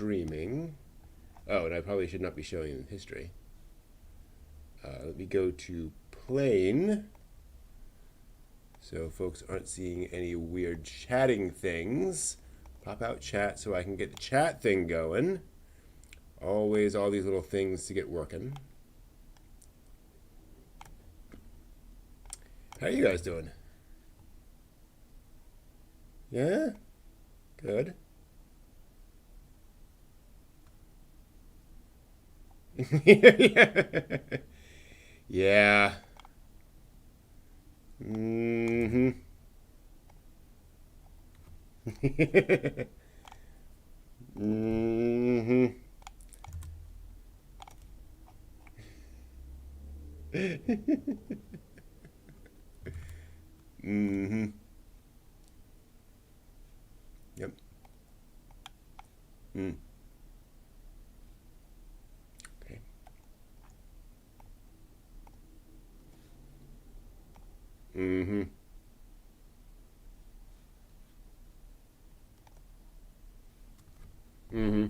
streaming. Oh, and I probably should not be showing in history. Let me go to plane, so folks aren't seeing any weird chatting things. Pop out chat so I can get the chat thing going. Always all these little things to get working. How are you guys doing? Yeah? Good. Yeah. Mm-hmm. Mm-hmm. Mm-hmm. Yep. Mm. Okay. Mm-hmm. Mm-hmm.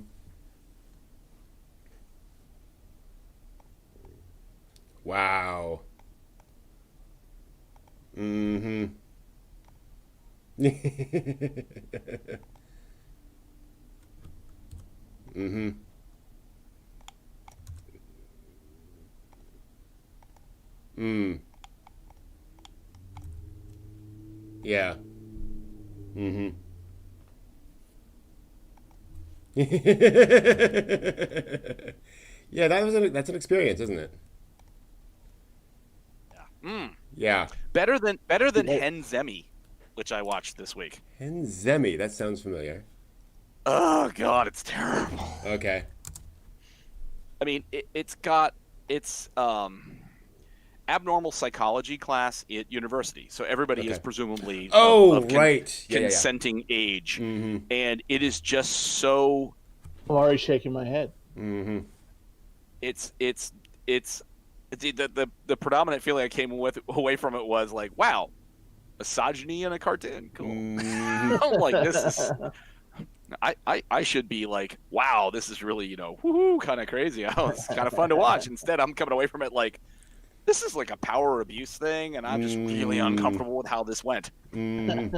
Wow. Mm-hmm. Mm-hmm. Mm. Yeah. Mm-hmm. Yeah, that's an experience, isn't it? Mm. Yeah. Better than Hen Zemi, which I watched this week. Henzemi, that sounds familiar. Oh God, it's terrible. Okay. I mean, it's abnormal psychology class at university, so everybody is Okay. presumably Oh, of right. Yeah, yeah, yeah. consenting age, Mm-hmm. and it is just so I'm already shaking my head. Mm-hmm. it's the predominant feeling I came away from it was like, wow, misogyny in a cartoon, cool. Mm-hmm. I'm like, this is. I should be like, wow, this is really, woohoo, kind of crazy. It's kind of fun to watch. Instead, I'm coming away from it like, this is like a power abuse thing, and I'm just really uncomfortable with how this went. Mm-hmm.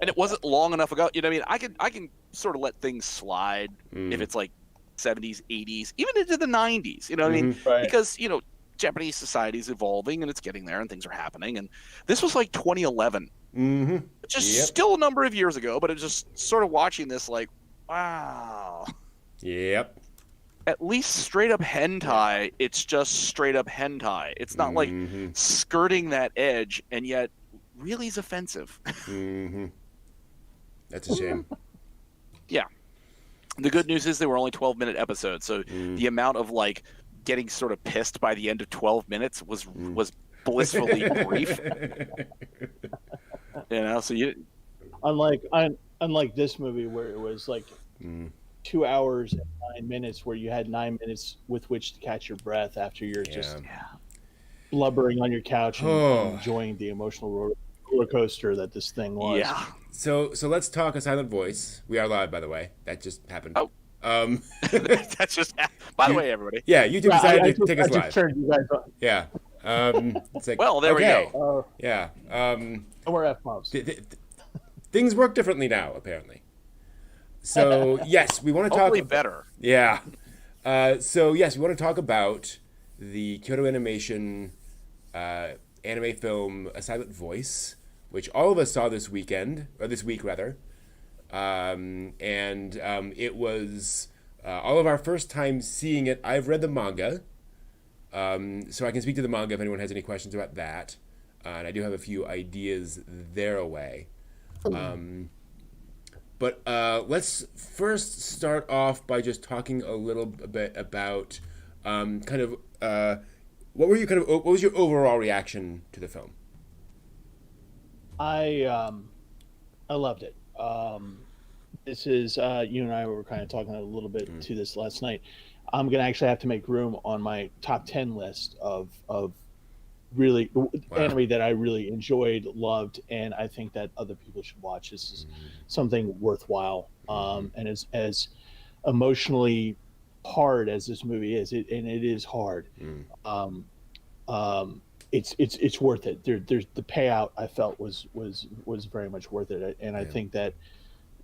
And it wasn't long enough ago. You know what I mean? I can sort of let things slide if it's like 70s, 80s, even into the 90s. You know what I mean? Right. Because, Japanese society is evolving and it's getting there and things are happening. And this was like 2011. Mm-hmm. Just Yep. still a number of years ago, but it's just sort of watching this like, wow. Yep. At least straight up hentai, it's just straight up hentai. It's not like Mm-hmm. skirting that edge, and yet really is offensive. Mm-hmm. That's a shame. Yeah. The good news is they were only 12-minute episodes, so the amount of like getting sort of pissed by the end of 12 minutes was blissfully brief. So unlike this movie where it was like 2 hours and 9 minutes, where you had 9 minutes with which to catch your breath after you're just blubbering on your couch and enjoying the emotional roller coaster that this thing was. Yeah. So let's talk a silent voice. We are live, by the way. That just happened. Oh. That's just. By the way, everybody. Yeah, YouTube decided to take us I just live. turned you guys on. Yeah. It's like, Well, there we okay. go. Yeah. No more F-bombs. Things work differently now, apparently. So yes, we want to Hopefully talk. better. Yeah. So yes, we want to talk about the Kyoto Animation anime film A Silent Voice, which all of us saw this weekend, or this week rather. It was all of our first time seeing it. I've read the manga, so I can speak to the manga if anyone has any questions about that. And I do have a few ideas there away. But let's first start off by just talking a little bit about what was your overall reaction to the film? I loved it. This is you and I were kind of talking a little bit to this last night. I'm gonna actually have to make room on my top 10 list of really anime that I really enjoyed, loved, and I think that other people should watch. This is something worthwhile. And as emotionally hard as this movie is, and it is hard. Mm. It's worth it. There's the payout I felt was very much worth it, and I think that,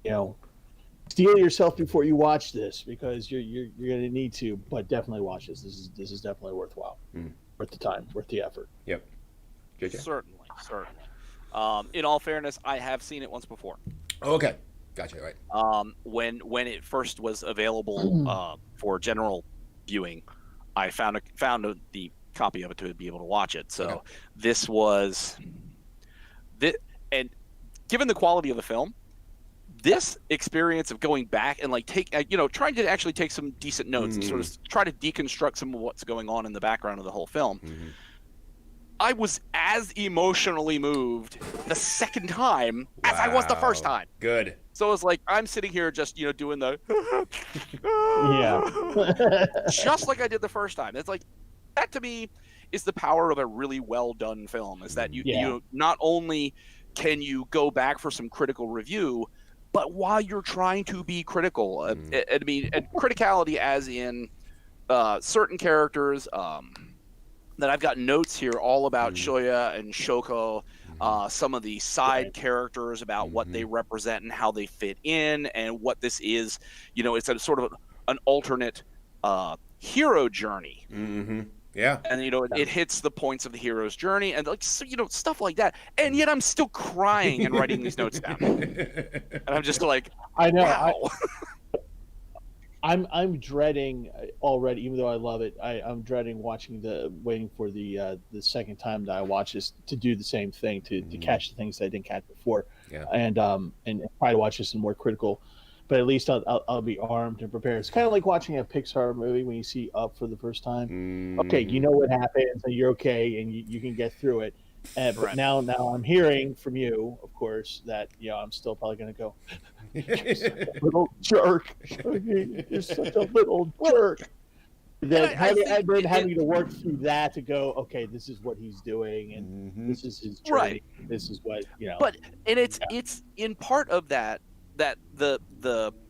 you know, steel yourself before you watch this, because you're going to need to, but definitely watch this. This is definitely worthwhile, worth the time, worth the effort. Yep. JJ? Certainly. In all fairness, I have seen it once before. Okay. Gotcha. Right. When it first was available for general viewing, I found the copy of it to be able to watch it. So this was and given the quality of the film, this experience of going back and like trying to actually take some decent notes and sort of try to deconstruct some of what's going on in the background of the whole film. Mm-hmm. I was as emotionally moved the second time as I was the first time. Good. So it's like I'm sitting here just doing the just like I did the first time. It's like that to me is the power of a really well done film. Is that you not only can you go back for some critical review, but while you're trying to be critical, and criticality as in certain characters. That I've got notes here all about Shoya and Shoko, some of the side characters, about what they represent and how they fit in, and what this is. It's a sort of an alternate hero journey. Mm-hmm. Yeah. And it hits the points of the hero's journey and stuff like that. And yet I'm still crying and writing these notes down. And I'm just like, I know. Wow. I'm dreading already, even though I love it. I'm dreading waiting for the second time that I watch this to do the same thing, to catch the things that I didn't catch before, and try to watch this in more critical. But at least I'll be armed and prepared. It's kind of like watching a Pixar movie when you see Up for the first time. Okay, you know what happens, and you're okay, and you can get through it. But now I'm hearing from you, of course, that I'm still probably going to go, you're such a little jerk. You're such a little jerk. That having to work through that to go, okay, this is what he's doing, and this is his journey. Right. This is what But it's in part of that the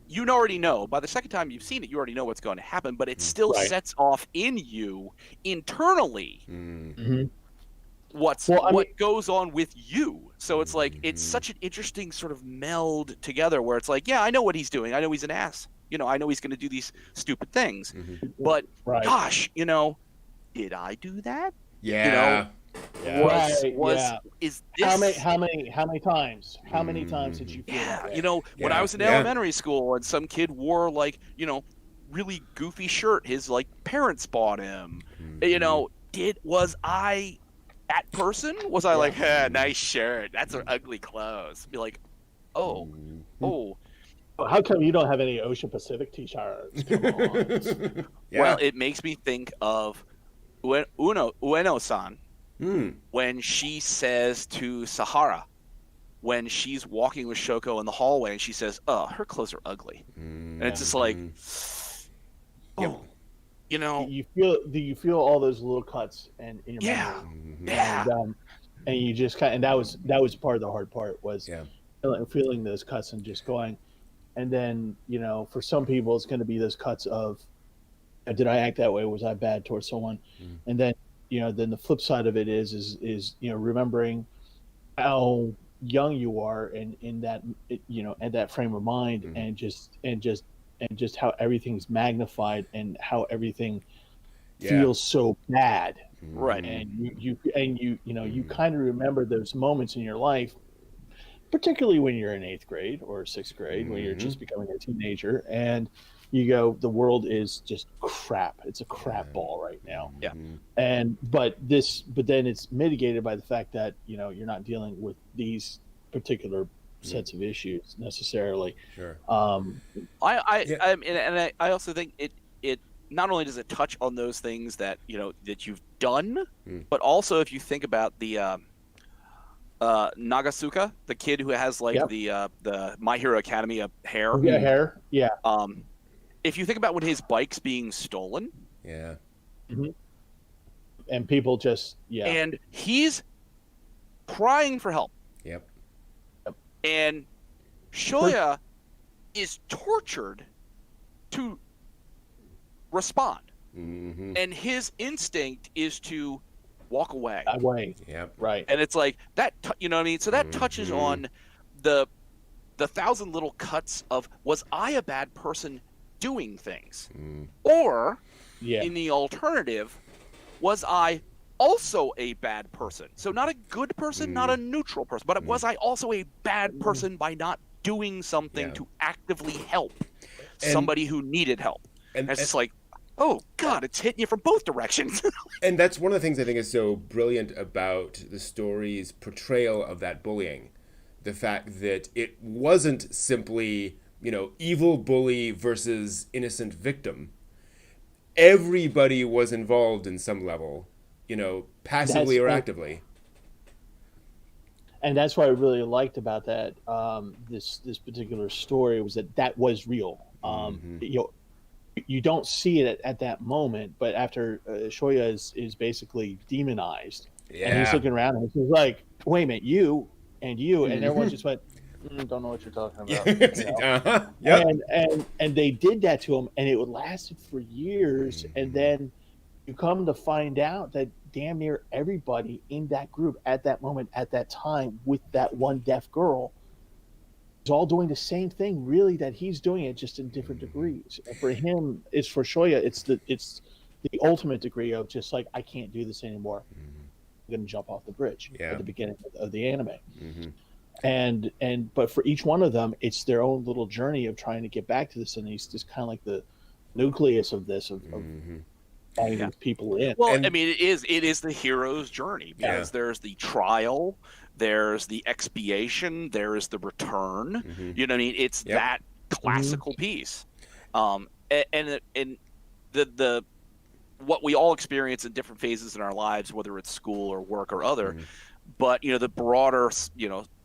you already know by the second time you've seen it, you already know what's going to happen, but it still sets off in you internally. What goes on with you. So it's like it's such an interesting sort of meld together where it's like, I know what he's doing. I know he's an ass. I know he's going to do these stupid things. But gosh, did I do that? Yeah. Is this how many times? How many times did you feel that way? When I was in elementary school and some kid wore really goofy shirt his parents bought him. Was I that person? Was I like, nice shirt, that's ugly clothes? Be like, oh. How come you don't have any Ocean Pacific t-shirts? Come on. Well, it makes me think of Ueno-san when she says to Sahara, when she's walking with Shoko in the hallway, and she says, her clothes are ugly. And it's just like, do you feel all those little cuts in your memory? And you just and that was part of the hard part, was feeling those cuts and just going. And then for some people it's going to be those cuts of, did I act that way? Was I bad towards someone? And then then the flip side of it is remembering how young you are and in that at that frame of mind, and just how everything's magnified and how everything feels so bad, right? And you kind of remember those moments in your life, particularly when you're in 8th grade or 6th grade, when you're just becoming a teenager, and you go, the world is just crap. It's a crap ball right now. Yeah. But then it's mitigated by the fact that you're not dealing with these particular sets of issues necessarily. Sure. I also think it not only does it touch on those things that that you've done, but also if you think about the Nagasuka, the kid who has the My Hero Academia hair. Yeah, hair. Yeah. If you think about when his bike's being stolen. Yeah. And people just and he's crying for help. Yep. And Shoya is tortured to respond. Mm-hmm. And his instinct is to walk away. Yep. Right. And it's like that, you know what I mean? So that touches on the 1,000 little cuts of, was I a bad person doing things? Or in the alternative, was I also a bad person? So not a good person, not a neutral person, but was I also a bad person by not doing something to actively help somebody who needed help? And it's just like, oh God, it's hitting you from both directions. And that's one of the things I think is so brilliant about the story's portrayal of that bullying. The fact that it wasn't simply, evil bully versus innocent victim. Everybody was involved in some level, passively or actively. And that's what I really liked about that, this particular story, was that was real. You don't see it at that moment, but after Shoya is basically demonized, and he's looking around and he's like, wait a minute, you, and everyone just went, don't know what you're talking about. And they did that to him, and it lasted for years. And then you come to find out that damn near everybody in that group at that moment, at that time, with that one deaf girl, is all doing the same thing, really, that he's doing it, just in different degrees. And for him, for Shoya, it's the ultimate degree of just like, I can't do this anymore. I'm going to jump off the bridge at the beginning of the anime. But for each one of them, it's their own little journey of trying to get back to this, and he's just kind of like the nucleus of this, of bringing people in. Well, I mean, it is the hero's journey, because there's the trial, there's the expiation, there is the return. You know what I mean? It's that classical piece. And the what we all experience in different phases in our lives, whether it's school or work or other, but the broader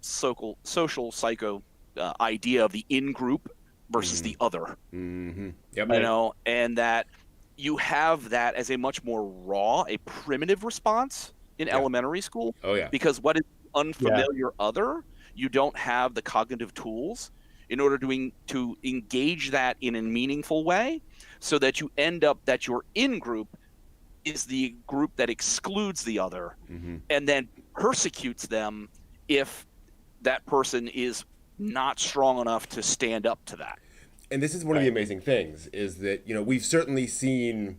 social psycho idea of the in-group versus the other. Yep. And that you have that as a much more raw, a primitive response in elementary school. Oh yeah. Because what is unfamiliar other, you don't have the cognitive tools in order to engage that in a meaningful way, so that you end up that your in-group is the group that excludes the other and then persecutes them if that person is not strong enough to stand up to that. And this is one of the amazing things, is that, we've certainly seen,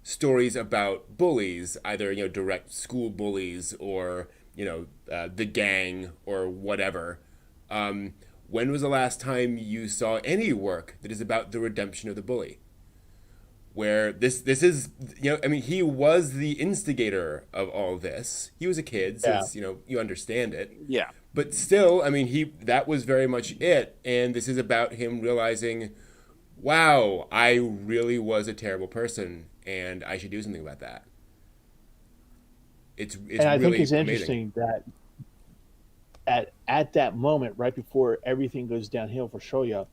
stories about bullies, either, direct school bullies or, the gang or whatever. When was the last time you saw any work that is about the redemption of the bully? Where this is, he was the instigator of all this. He was a kid, since, you understand it. Yeah. But still, that was very much it. And this is about him realizing, wow, I really was a terrible person, and I should do something about that. It's and I really think it's amazing. Interesting that at that moment, right before everything goes downhill for Shoya,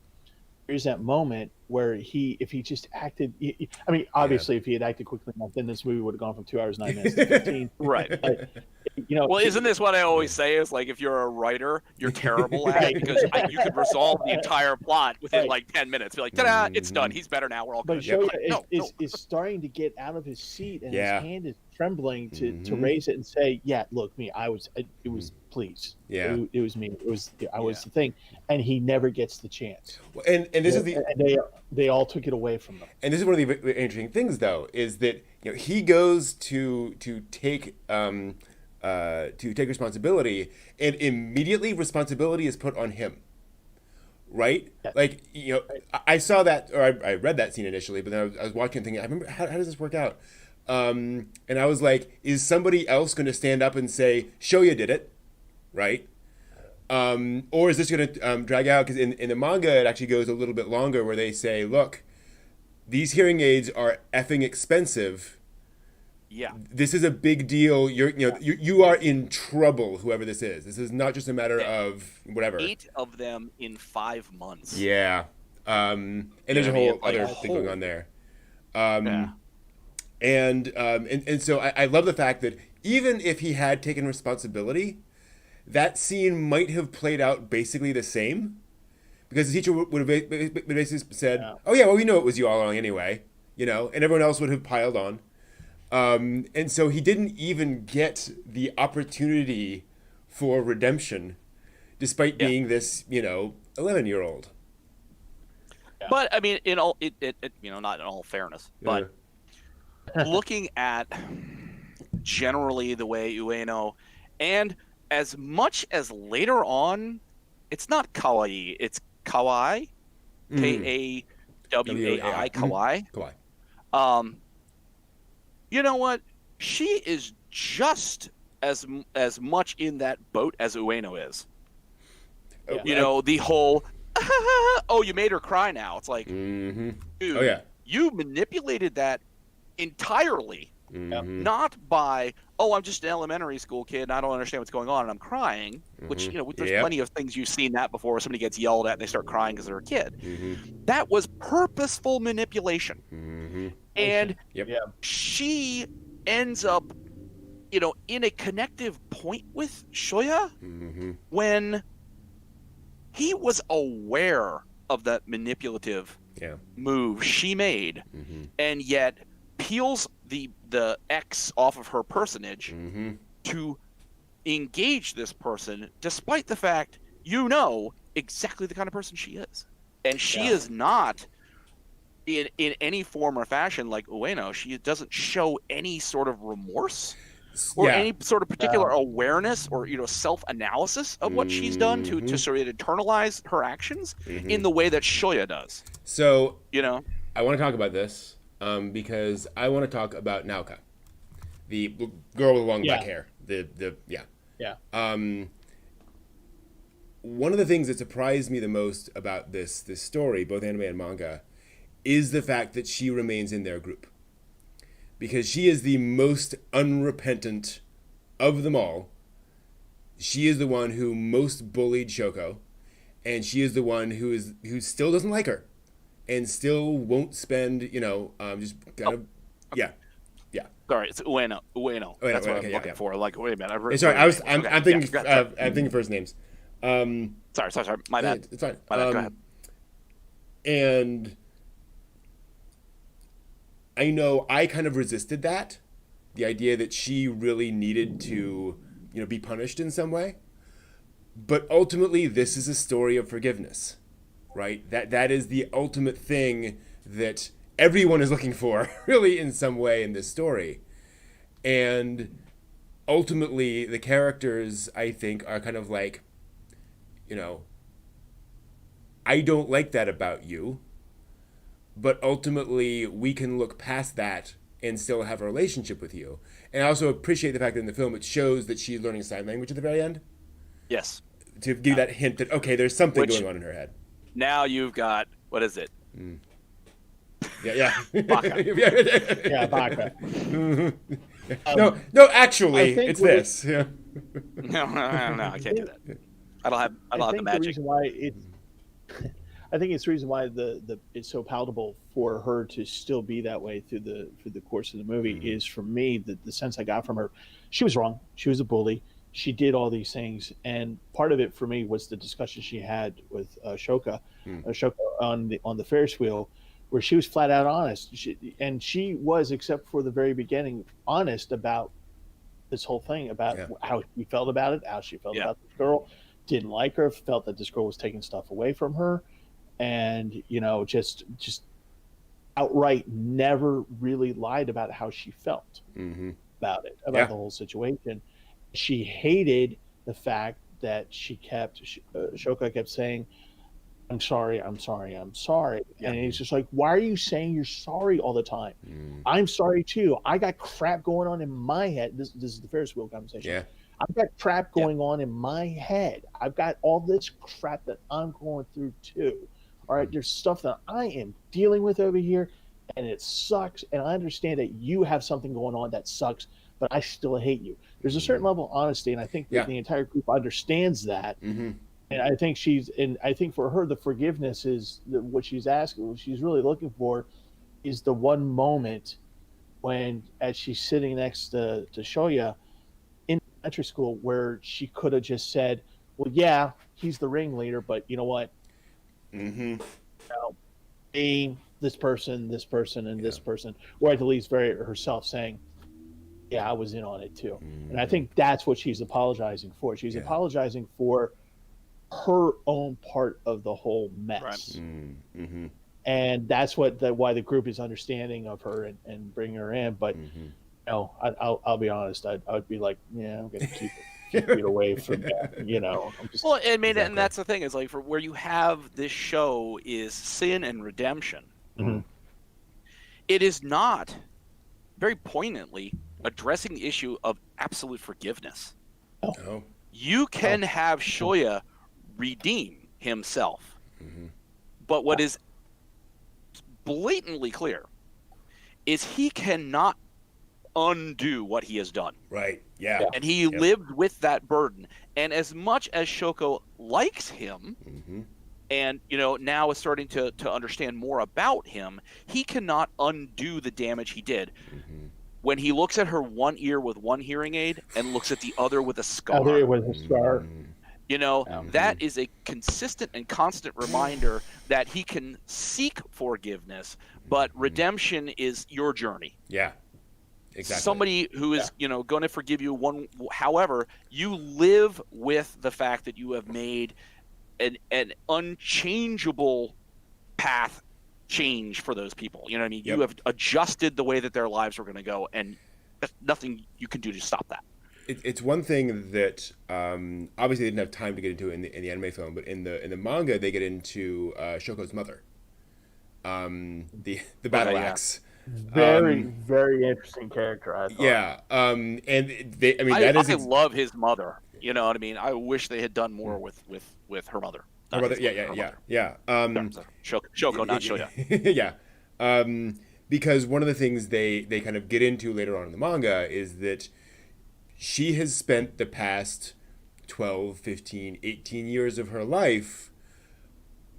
there's that moment where if he just acted, obviously if he had acted quickly enough, then this movie would have gone from 2 hours 9 minutes to 15. Right. But, well, isn't this what I always say, is like, if you're a writer, you're terrible at it, because you could resolve the entire plot within like 10 minutes. Be like, ta-da, it's done. He's better now. We're all good. But Shoya is starting to get out of his seat, and his hand is trembling to raise it and say, yeah, look, it was please. Yeah. It was me. I was the thing. And he never gets the chance. And this is and they all took it away from him. And this is one of the interesting things, though, is that he goes to take responsibility, and immediately responsibility is put on him. Right? Yeah. Like, I saw that, or I read that scene initially, but then I was watching thinking, I remember, how does this work out? And I was like, is somebody else going to stand up and say, Shoya did it? Right? Or is this going to drag out? Because in the manga, it actually goes a little bit longer, where they say, look, these hearing aids are effing expensive. Yeah. This is a big deal. You are in trouble, whoever this is. This is not just a matter of whatever. 8 of them in 5 months. Yeah. And there's a whole other thing going on there. And so I love the fact that even if he had taken responsibility, that scene might have played out basically the same, because the teacher would have basically said, "Oh yeah, well we know it was you all along anyway," and everyone else would have piled on. And so he didn't even get the opportunity for redemption, despite being this 11-year-old. Yeah. But I mean, in all not in all fairness, but looking at generally the way Ueno, and as much as later on, it's not kawaii, it's kawaii, Kawai, kawaii. Kawaii. You know what? She is just as much in that boat as Ueno is. The whole, oh, you made her cry now. It's like, dude, you manipulated that entirely. Not by, oh, I'm just an elementary school kid and I don't understand what's going on and I'm crying, which, there's plenty of things you've seen that before. Somebody gets yelled at and they start crying because they're a kid. That was purposeful manipulation. And she ends up, in a connective point with Shoya when he was aware of that manipulative move she made and yet peels the X off of her personage to engage this person, despite the fact exactly the kind of person she is, and she is not in any form or fashion like Ueno. She doesn't show any sort of remorse or any sort of particular awareness or self-analysis of what she's done to sort of internalize her actions in the way that Shoya does. So I want to talk about this. Because I want to talk about Naoka, the girl with long black hair. One of the things that surprised me the most about this story, both anime and manga, is the fact that she remains in their group. Because she is the most unrepentant of them all. She is the one who most bullied Shoko, and she is the one who still doesn't like her. And still won't spend, just kind of, Sorry, it's Ueno. That's what I'm looking for. Like, wait a minute. Sorry, I'm thinking first names. Sorry. My bad. It's fine. My bad. Go ahead. And I know I kind of resisted that, the idea that she really needed to, be punished in some way. But ultimately, this is a story of forgiveness. Right? That is the ultimate thing that everyone is looking for, really, in some way in this story. And ultimately, the characters, I think, are kind of like, I don't like that about you, but ultimately, we can look past that and still have a relationship with you. And I also appreciate the fact that in the film, it shows that she's learning sign language at the very end. Yes. To give that hint that, okay, there's something going on in her head. Now you've got, what is it? Baka. Baka. No, actually, it's this. Yeah. No, I can't do that. I don't have the magic. I think it's the reason why it's so palatable for her to still be that way through the course of the movie is, for me, the sense I got from her. She was wrong. She was a bully. She did all these things, and part of it for me was the discussion she had with Shoko on the Ferris wheel, where she was flat out honest. She was, except for the very beginning, honest about this whole thing, about how she felt about it, how she felt about this girl, didn't like her, felt that this girl was taking stuff away from her, and just outright never really lied about how she felt about it, about the whole situation. She hated the fact that Shoko kept saying, I'm sorry. And it's just like, why are you saying you're sorry all the time? I'm sorry too. I got crap going on in my head. This is the Ferris wheel conversation. I've got crap going on in my head. I've got all this crap that I'm going through too. All right. There's stuff that I am dealing with over here, and it sucks. And I understand that you have something going on that sucks, but I still hate you. There's a certain level of honesty, and I think that the entire group understands that. And I think for her, the forgiveness is what she's asking. What she's really looking for is the one moment when, as she's sitting next to Shoya in elementary school, where she could have just said, "Well, yeah, he's the ringleader, but you know what? Mm-hmm. Now, this person, and this person, or at least very herself saying, "Yeah, I was in on it too." And I think that's what she's apologizing for. She's apologizing for her own part of the whole mess. Mm-hmm. And that's why the group is understanding of her and bringing her in. But I'll be honest, I would be like, yeah, I'm gonna keep it away from that. I'm just, well, I mean, and that's the thing is like for where you have this show is sin and redemption. Mm-hmm. It is not very poignantly addressing the issue of absolute forgiveness. Oh. You can have Shoya redeem himself, but what is blatantly clear is he cannot undo what he has done. Right. Yeah. And he lived with that burden. And as much as Shoko likes him, and now is starting to understand more about him, he cannot undo the damage he did. When he looks at her one ear with one hearing aid and looks at the other with a scar. That is a consistent and constant reminder that he can seek forgiveness, but redemption is your journey. Yeah, exactly. Somebody who is, going to forgive you however, you live with the fact that you have made an unchangeable path change for those people. You know what I mean? You have adjusted the way that their lives are going to go, and there's nothing you can do to stop that. It's one thing that obviously they didn't have time to get into in the anime film, but in the manga they get into Shoko's mother, the battle axe. Very interesting character. I thought. Yeah, and they. I mean, I love his mother. You know what I mean? I wish they had done more with her mother. Her mother, yeah. Shoko, not Shoya. Yeah, because one of the things they kind of get into later on in the manga is that she has spent the past 12, 15, 18 years of her life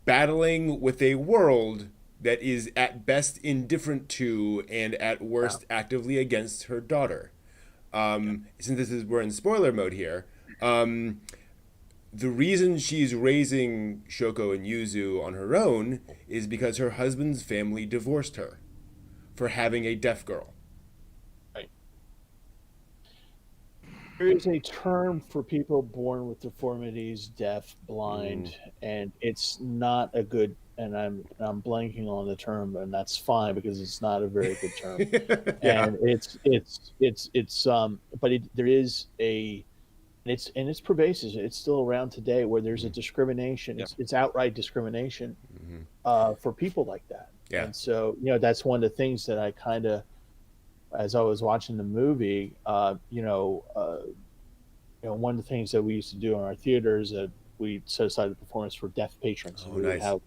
battling with a world that is at best indifferent to and at worst actively against her daughter. Since we're in spoiler mode here, the reason she's raising Shoko and Yuzu on her own is because her husband's family divorced her for having a deaf girl. Right. There is a term for people born with deformities, deaf, blind, and it's not a good. And I'm blanking on the term, and that's fine because it's not a very good term. And there is a. It's pervasive. It's still around today where there's a discrimination. It's outright discrimination for people like that. Yeah. And so, that's one of the things that I kind of, as I was watching the movie, one of the things that we used to do in our theaters that we set aside the performance for deaf patrons. We would have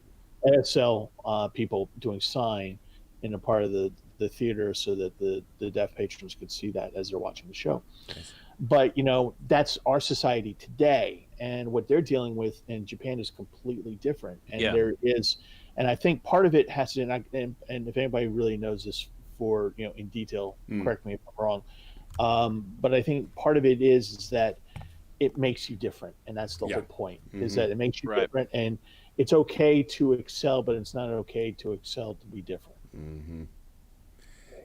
ASL people doing sign in a part of the theater so that the deaf patrons could see that as they're watching the show. Nice. But that's our society today, and what they're dealing with in Japan is completely different. And there is, and I think part of it has to, and if anybody really knows this in detail, correct me if I'm wrong. But I think part of it is that it makes you different, and that's the whole point. Is that it makes you different, and it's okay to excel, but it's not okay to excel to be different.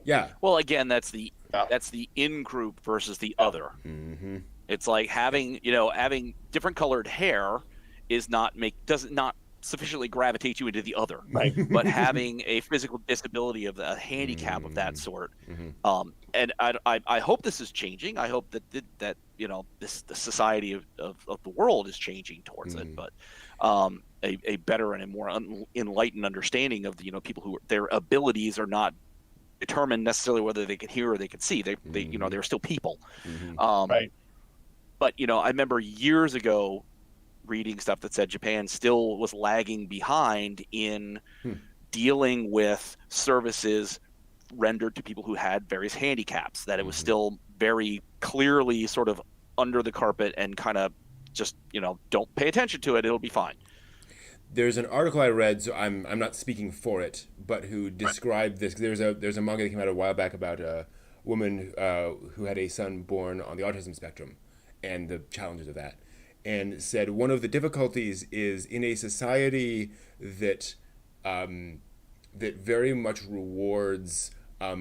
Yeah. Well, again, that's the in group versus the other. It's like having different colored hair does not sufficiently gravitate you into the other. Right. But having a physical disability of a handicap of that sort, and I hope this is changing. I hope that the society of the world is changing towards it. But a better and a more enlightened understanding of the people who their abilities are not determine necessarily whether they can hear or they can see. They're still people. Right. But I remember years ago reading stuff that said Japan still was lagging behind in dealing with services rendered to people who had various handicaps, that it was still very clearly sort of under the carpet and kind of just, don't pay attention to it. It'll be fine. There's an article I read, so I'm not speaking for it, but who described this. There's a manga that came out a while back about a woman who had a son born on the autism spectrum and the challenges of that. and said one of the difficulties is in a society that that very much rewards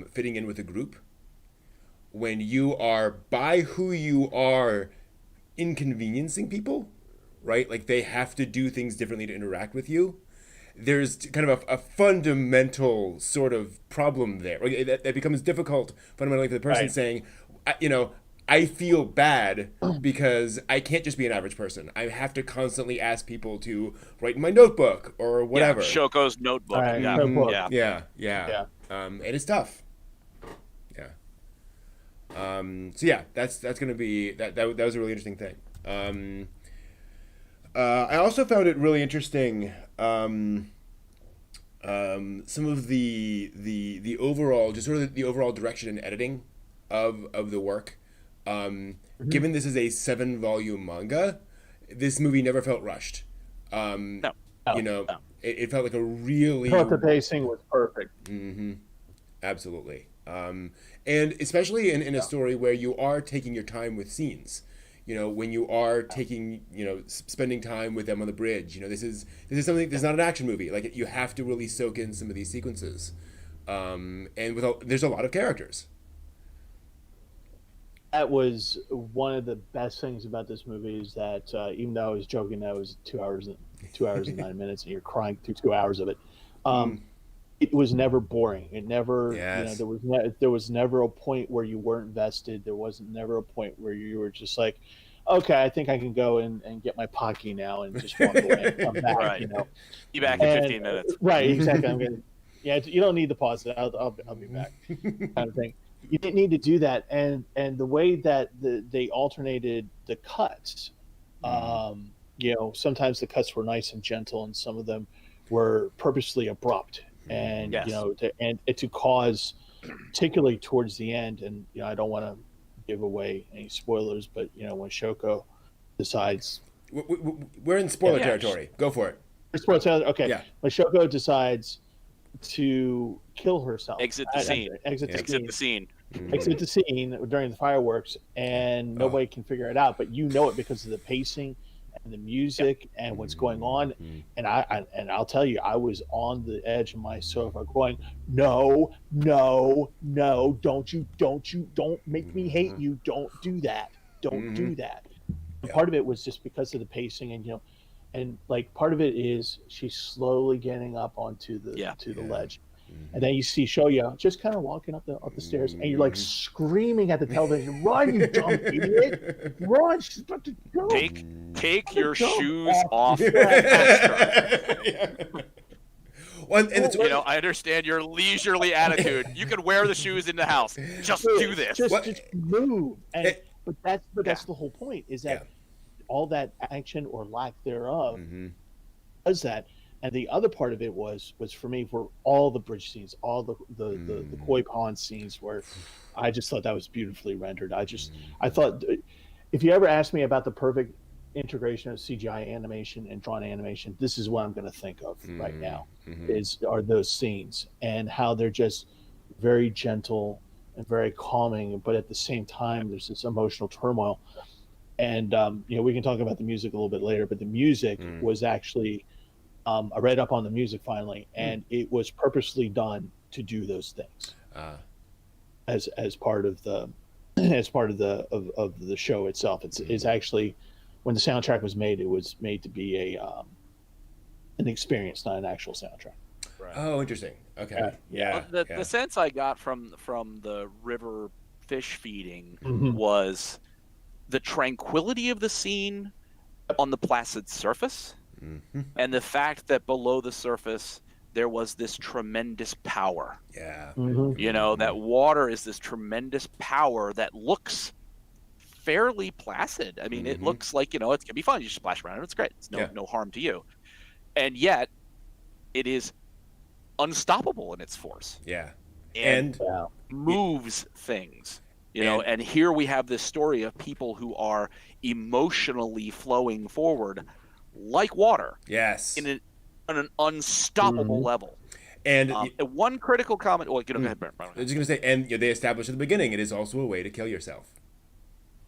fitting in with a group. When you are, by who you are, inconveniencing people, right? Like they have to do things differently to interact with you. There's kind of a fundamental sort of problem there. That becomes difficult fundamentally for the person saying, I feel bad because I can't just be an average person. I have to constantly ask people to write in my notebook or whatever. Yeah, Shoko's notebook. Right. Yeah. Notebook. Yeah. And it's tough. Yeah. So yeah, that's gonna be that was a really interesting thing. I also found it really interesting. Some of the overall, just sort of the overall direction and editing of the work. Given this is a 7-volume manga, this movie never felt rushed. No. It felt like a really. I thought the pacing was perfect. Mm-hmm. Absolutely. And especially in a story where you are taking your time with scenes. When you are taking, spending time with them on the bridge. This is something. This is not an action movie. Like you have to really soak in some of these sequences. And there's a lot of characters. That was one of the best things about this movie is that even though I was joking that it was 2 hours and 9 minutes and you're crying through 2 hours of it, it was never boring. It never, Yes. There was never a point where you weren't invested. There wasn't never a point where you were just like, okay, I think I can go and get my Pocky now and just walk away and come back. Right. Be back in 15 minutes. Right, exactly. You don't need to pause it. I'll be back, kind of thing. You didn't need to do that, and the way that they alternated the cuts, sometimes the cuts were nice and gentle, and some of them were purposely abrupt, and to cause, particularly towards the end, and I don't want to give away any spoilers, but when Shoko decides, we're in spoiler territory. Go for it. Spoiler territory. Okay. Yeah. When Shoko decides to kill herself, Exit the scene. Exit the scene during the fireworks, and nobody can figure it out, but it because of the pacing and the music and what's going on. And I'll tell you, I was on the edge of my sofa going, no, don't make me hate you. Don't do that. Don't do that. And part of it was just because of the pacing, and like part of it is she's slowly getting up onto the ledge. And then you see Shoya just kind of walking up the stairs, and you're like screaming at the television, "Run, you dumb idiot! Run! She's about to go. Take your shoes off." Well, and I understand your leisurely attitude. You can wear the shoes in the house. Just do this. Just move. But that's the whole point. Is that all that action or lack thereof does that. And the other part of it was for me were all the bridge scenes, all the koi pond scenes where I just thought that was beautifully rendered. I thought if you ever ask me about the perfect integration of CGI animation and drawn animation, this is what I'm going to think of right now are those scenes and how they're just very gentle and very calming, but at the same time there's this emotional turmoil. And we can talk about the music a little bit later, but the music was actually. I read up on the music finally, and it was purposely done to do those things as part of the show itself. It's actually when the soundtrack was made, it was made to be an experience, not an actual soundtrack. Right. Oh, interesting. Okay. The sense I got from the river fish feeding was the tranquility of the scene on the placid surface. And the fact that below the surface there was this tremendous power. Yeah. That water is this tremendous power that looks fairly placid. I mean, it looks like, it can be fun. You just splash around and it's great. It's no harm to you. And yet it is unstoppable in its force. Yeah. And moves things. And here we have this story of people who are emotionally flowing forward like water. Yes. On an unstoppable level. And one critical comment. Well, go ahead, Brent. I was just going to say, and they established at the beginning, it is also a way to kill yourself.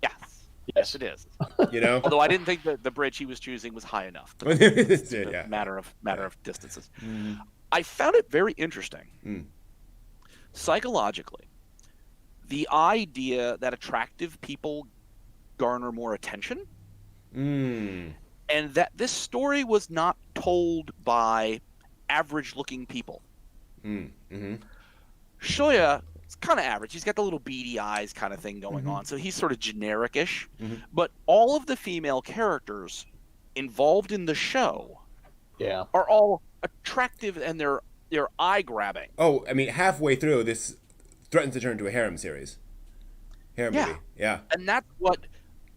Yes. Yes, it is. You know, Although I didn't think that the bridge he was choosing was high enough. it's A matter of distances. Mm. I found it very interesting. Mm. Psychologically, the idea that attractive people garner more attention, Mm. and that this story was not told by average-looking people. Mm. Mm-hmm. Shoya is kind of average. He's got the little beady eyes kind of thing going on, so he's sort of generic-ish. Mm-hmm. But all of the female characters involved in the show are all attractive, and they're eye-grabbing. Oh, I mean, halfway through, this threatens to turn into a harem series. Harem movie. Yeah. And that's what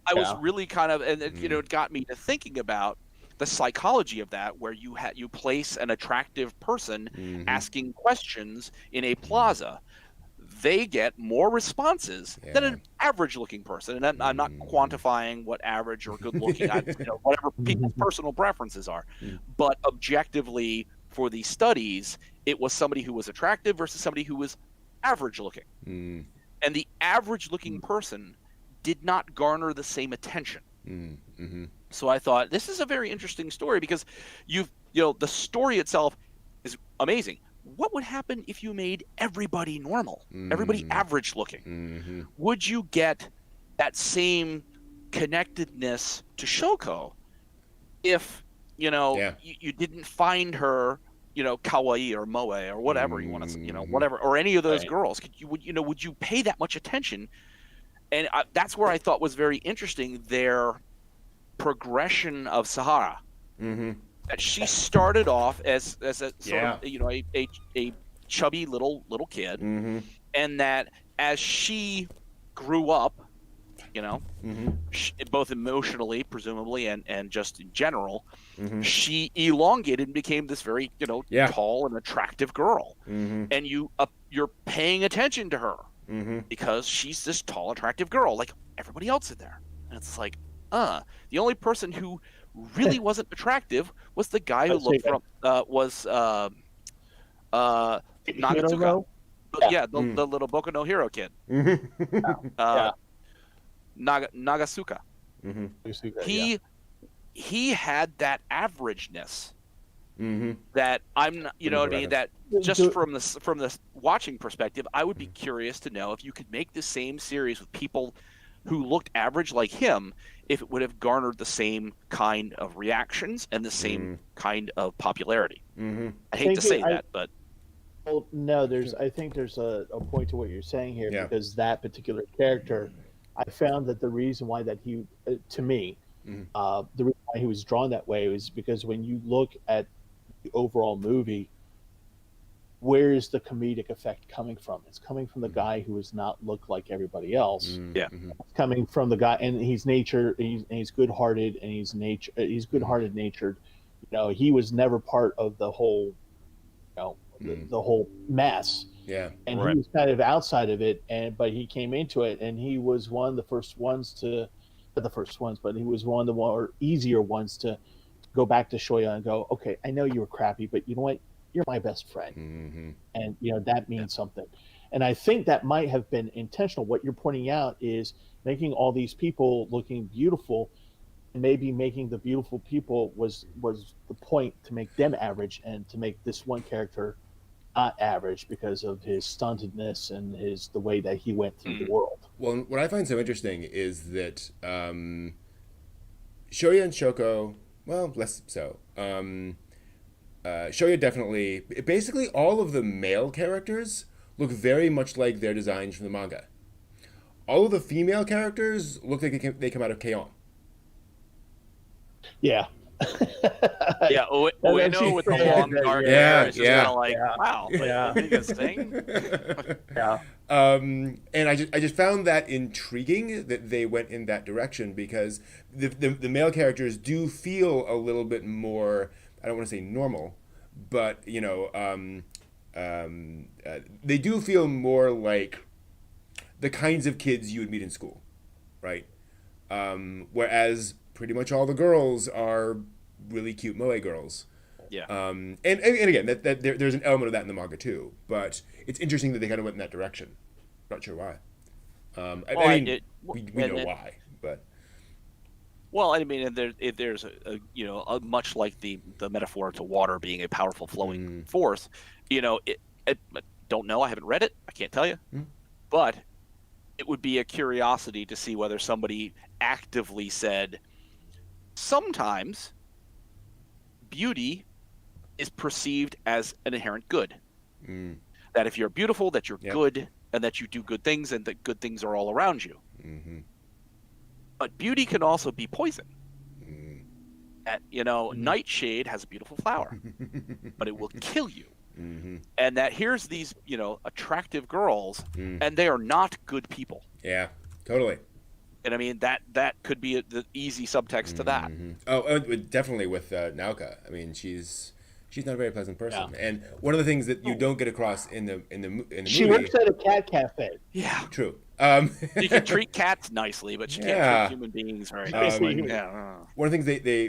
I was really kind of, and it got me to thinking about the psychology of that, where you place an attractive person asking questions in a plaza. They get more responses than an average-looking person, and I'm not quantifying what average or good-looking, whatever people's personal preferences are. But objectively, for these studies, it was somebody who was attractive versus somebody who was average-looking, and the average-looking person did not garner the same attention. Mm-hmm. So I thought this is a very interesting story, because the story itself is amazing. What would happen if you made everybody normal, everybody average looking? Mm-hmm. Would you get that same connectedness to Shoko if you didn't find her kawaii or moe or whatever you want to whatever, or any of those girls? Would you pay that much attention? And that's where I thought was very interesting, their progression of Sahara. Mm-hmm. That she started off as a sort of a chubby little kid, and that as she grew up, both emotionally, presumably, and just in general, she elongated and became this very tall and attractive girl, and you're paying attention to her because she's this tall, attractive girl like everybody else in there, and it's like, the only person who really wasn't attractive was the guy who looked from Nagasuka. The little Boku no Hero kid. Nagasuka. He had that averageness that I'm not, what I mean, that just from the watching perspective, I would be curious to know if you could make the same series with people who looked average like him, if it would have garnered the same kind of reactions and the same kind of popularity. I hate to say that, but no, I think there's a point to what you're saying here, because that particular character, I found that the reason why that he, to me, the reason why he was drawn that way was because when you look at the overall movie, where is the comedic effect coming from? It's coming from the guy who does not look like everybody else. Yeah, it's coming from the guy, and he's he's good-hearted, and he's good-hearted natured. He was never part of the whole, the whole mess. Yeah, and he was kind of outside of it, but he came into it, and he was one of the first ones but he was one of the more easier ones to go back to Shoya and go, okay, I know you were crappy, but you know what? You're my best friend. And that means something. And I think that might have been intentional. What you're pointing out is making all these people looking beautiful, and maybe making the beautiful people was the point, to make them average, and to make this one character not average because of his stuntedness and the way that he went through the world. Well, what I find so interesting is that Shoya and Shoko, well, less so. Shoya definitely, basically all of the male characters look very much like their designs from the manga. All of the female characters look like they come out of K-On! Yeah. Ueno with the long dark hair. It's just kind of like, wow, the biggest thing. And I just found that intriguing that they went in that direction, because the male characters do feel a little bit more, I don't want to say normal, but they do feel more like the kinds of kids you would meet in school, right? Whereas pretty much all the girls are really cute moe girls. Yeah. And again, that there's an element of that in the manga too, but it's interesting that they kind of went in that direction. Not sure why. We know why, but Well, I mean, and there's much like the metaphor to water being a powerful flowing force. I don't know. I haven't read it. I can't tell you, but it would be a curiosity to see whether somebody actively said sometimes beauty is perceived as an inherent good. That if you're beautiful, that you're good, and that you do good things, and that good things are all around you. But beauty can also be poison. That, nightshade has a beautiful flower, but it will kill you. And that here's these, attractive girls, and they are not good people. Yeah, totally. And I mean, that could be the easy subtext to that. Oh, definitely with Nauka. I mean, she's not a very pleasant person. And one of the things that you don't get across in the movie. She works at a cat cafe. Yeah, true. You can treat cats nicely, but you can't treat human beings very nicely. One of the things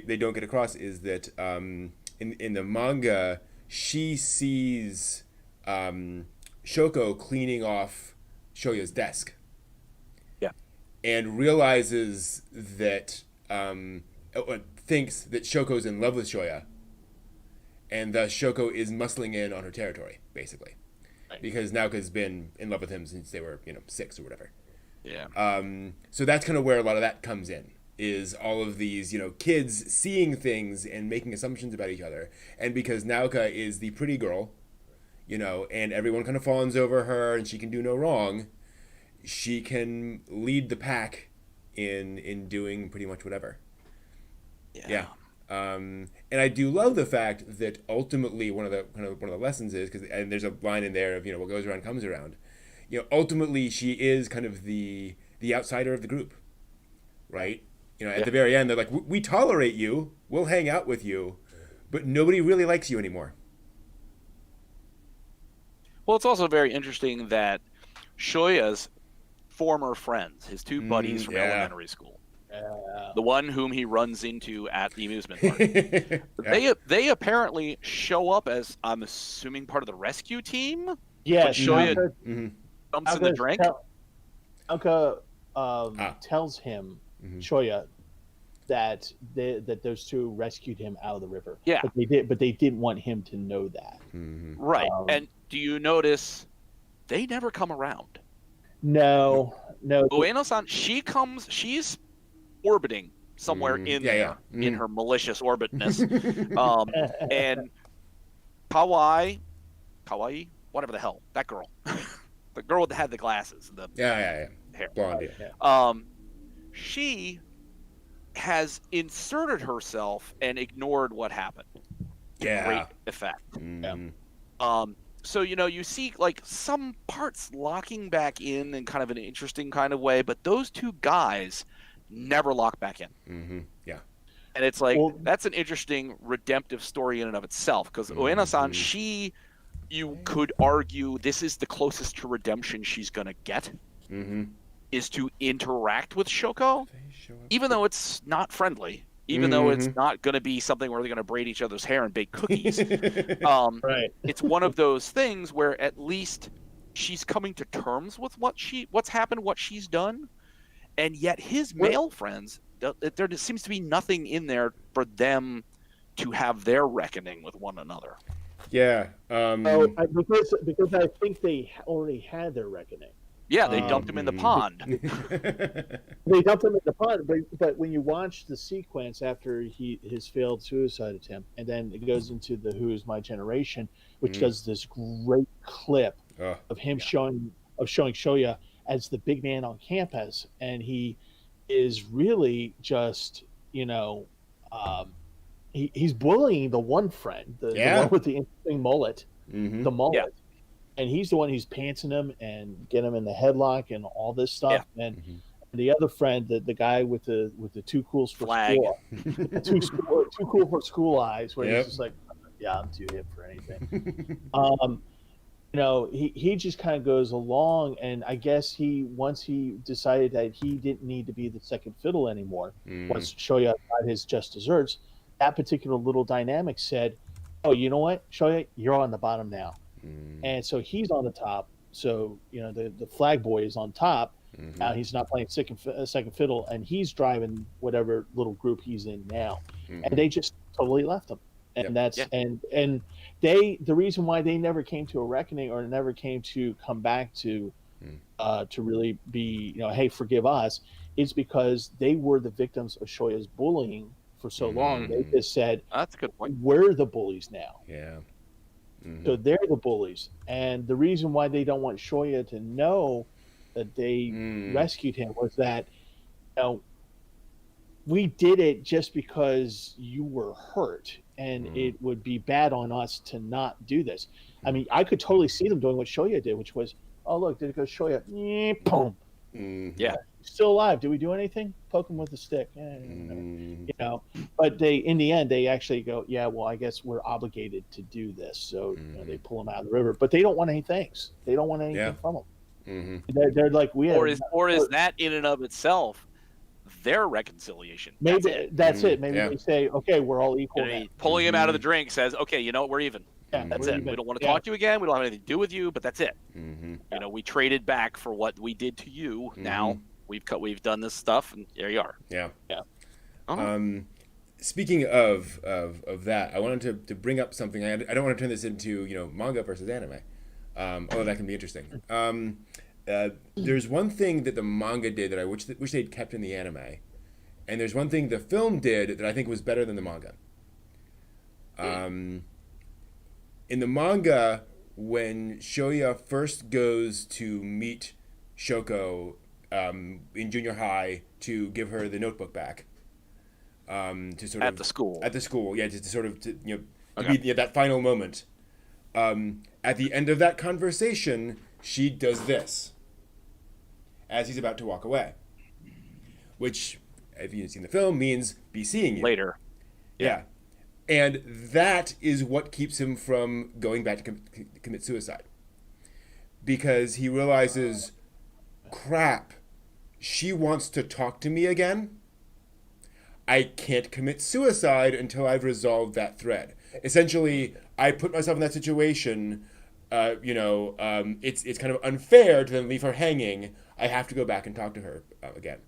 they don't get across is that in the manga, she sees Shoko cleaning off Shoya's desk. Yeah. And realizes that thinks that Shoko's in love with Shoya. And thus Shoko is muscling in on her territory, basically. Right. Because Nauka's been in love with him since they were, 6 or whatever. Yeah. So that's kind of where a lot of that comes in, is all of these, kids seeing things and making assumptions about each other. And because Nauka is the pretty girl, and everyone kind of fawns over her and she can do no wrong, she can lead the pack in doing pretty much whatever. Yeah. And I do love the fact that ultimately one of the lessons is, and there's a line in there of what goes around comes around. Ultimately she is kind of the outsider of the group, right? At the very end they're like, we tolerate you, we'll hang out with you, but nobody really likes you anymore. Well, it's also very interesting that Shoya's former friends, his two buddies from elementary school. The one whom he runs into at the amusement park. They apparently show up as, I'm assuming, part of the rescue team. Yeah, but Shoya dumps in the drink. Nauka tells him, Shoya, that those two rescued him out of the river. Yeah, but they didn't want him to know that. Right. And do you notice they never come around? No. Ueno-san, she's orbiting somewhere in there, in her malicious orbitness. And Kawaii, whatever the hell, that girl, the girl that had the glasses, the hair, blonde. She has inserted herself and ignored what happened. Great effect. So you see like some parts locking back in kind of an interesting kind of way, but those two guys never lock back in. And it's like, that's an interesting redemptive story in and of itself, because Ueno-san, you could argue this is the closest to redemption she's gonna get, is to interact with Shoko, even though it's not friendly, even though it's not going to be something where they're going to braid each other's hair and bake cookies. Right. It's one of those things where at least she's coming to terms with what's happened, what she's done, and yet his male friends, there seems to be nothing in there for them to have their reckoning with one another. Yeah. Because I think they already had their reckoning. Yeah, they dumped him in the pond. They dumped him in the pond, but when you watch the sequence after his failed suicide attempt, and then it goes into the Who Is My Generation, which does this great clip of him showing Shoya as the big man on campus, and he is really just he's bullying the one friend, the one with the interesting mullet, the mullet. Yeah. And he's the one who's pantsing him and get him in the headlock and all this stuff. Yeah. And the other friend, the guy with the too cool for flag, too cool for school eyes, where he's just like, yeah, I'm too hip for anything. He just kind of goes along, and I guess once he decided that he didn't need to be the second fiddle anymore, once Shoya got his just desserts, that particular little dynamic said, oh, you know what, Shoya, you're on the bottom now. And so he's on the top. So, the flag boy is on top. Now he's not playing second fiddle, and he's driving whatever little group he's in now. And they just totally left him. And that's and the reason why they never came to a reckoning or never came to come back to really be, hey, forgive us, is because they were the victims of Shoya's bullying for so long. They just said, that's a good point. We're the bullies now. Yeah. So they're the bullies. And the reason why they don't want Shoya to know that they rescued him was that, we did it just because you were hurt, and it would be bad on us to not do this. I mean, I could totally see them doing what Shoya did, which was, oh, look, did it go Shoya? Boom. Yeah. Still alive. Did we do anything? Poke him with a stick. But in the end, they actually go, yeah, well, I guess we're obligated to do this. So they pull him out of the river, but they don't want any thanks. They don't want anything from him. They're like, or is that in and of itself their reconciliation? Maybe that's it. Maybe they say, okay, we're all equal. Pulling him out of the drink says, okay, you know what, we're even. Yeah, that's it. We don't want to talk to you again. We don't have anything to do with you, but that's it. We traded back for what we did to you. Now we've done this stuff, and there you are. Yeah. Uh-huh. Speaking of that, I wanted to bring up something. I don't want to turn this into manga versus anime, although that can be interesting. There's one thing that the manga did that I wish they'd kept in the anime, and there's one thing the film did that I think was better than the manga. In the manga, when Shoya first goes to meet Shoko in junior high to give her the notebook back, to sort of at the school, to sort of be that final moment. At the end of that conversation, she does this as he's about to walk away, which, if you've seen the film, means be seeing you later. Yeah. And that is what keeps him from going back to commit suicide. Because he realizes, crap, she wants to talk to me again. I can't commit suicide until I've resolved that thread. Essentially, I put myself in that situation. It's kind of unfair to then leave her hanging. I have to go back and talk to her again.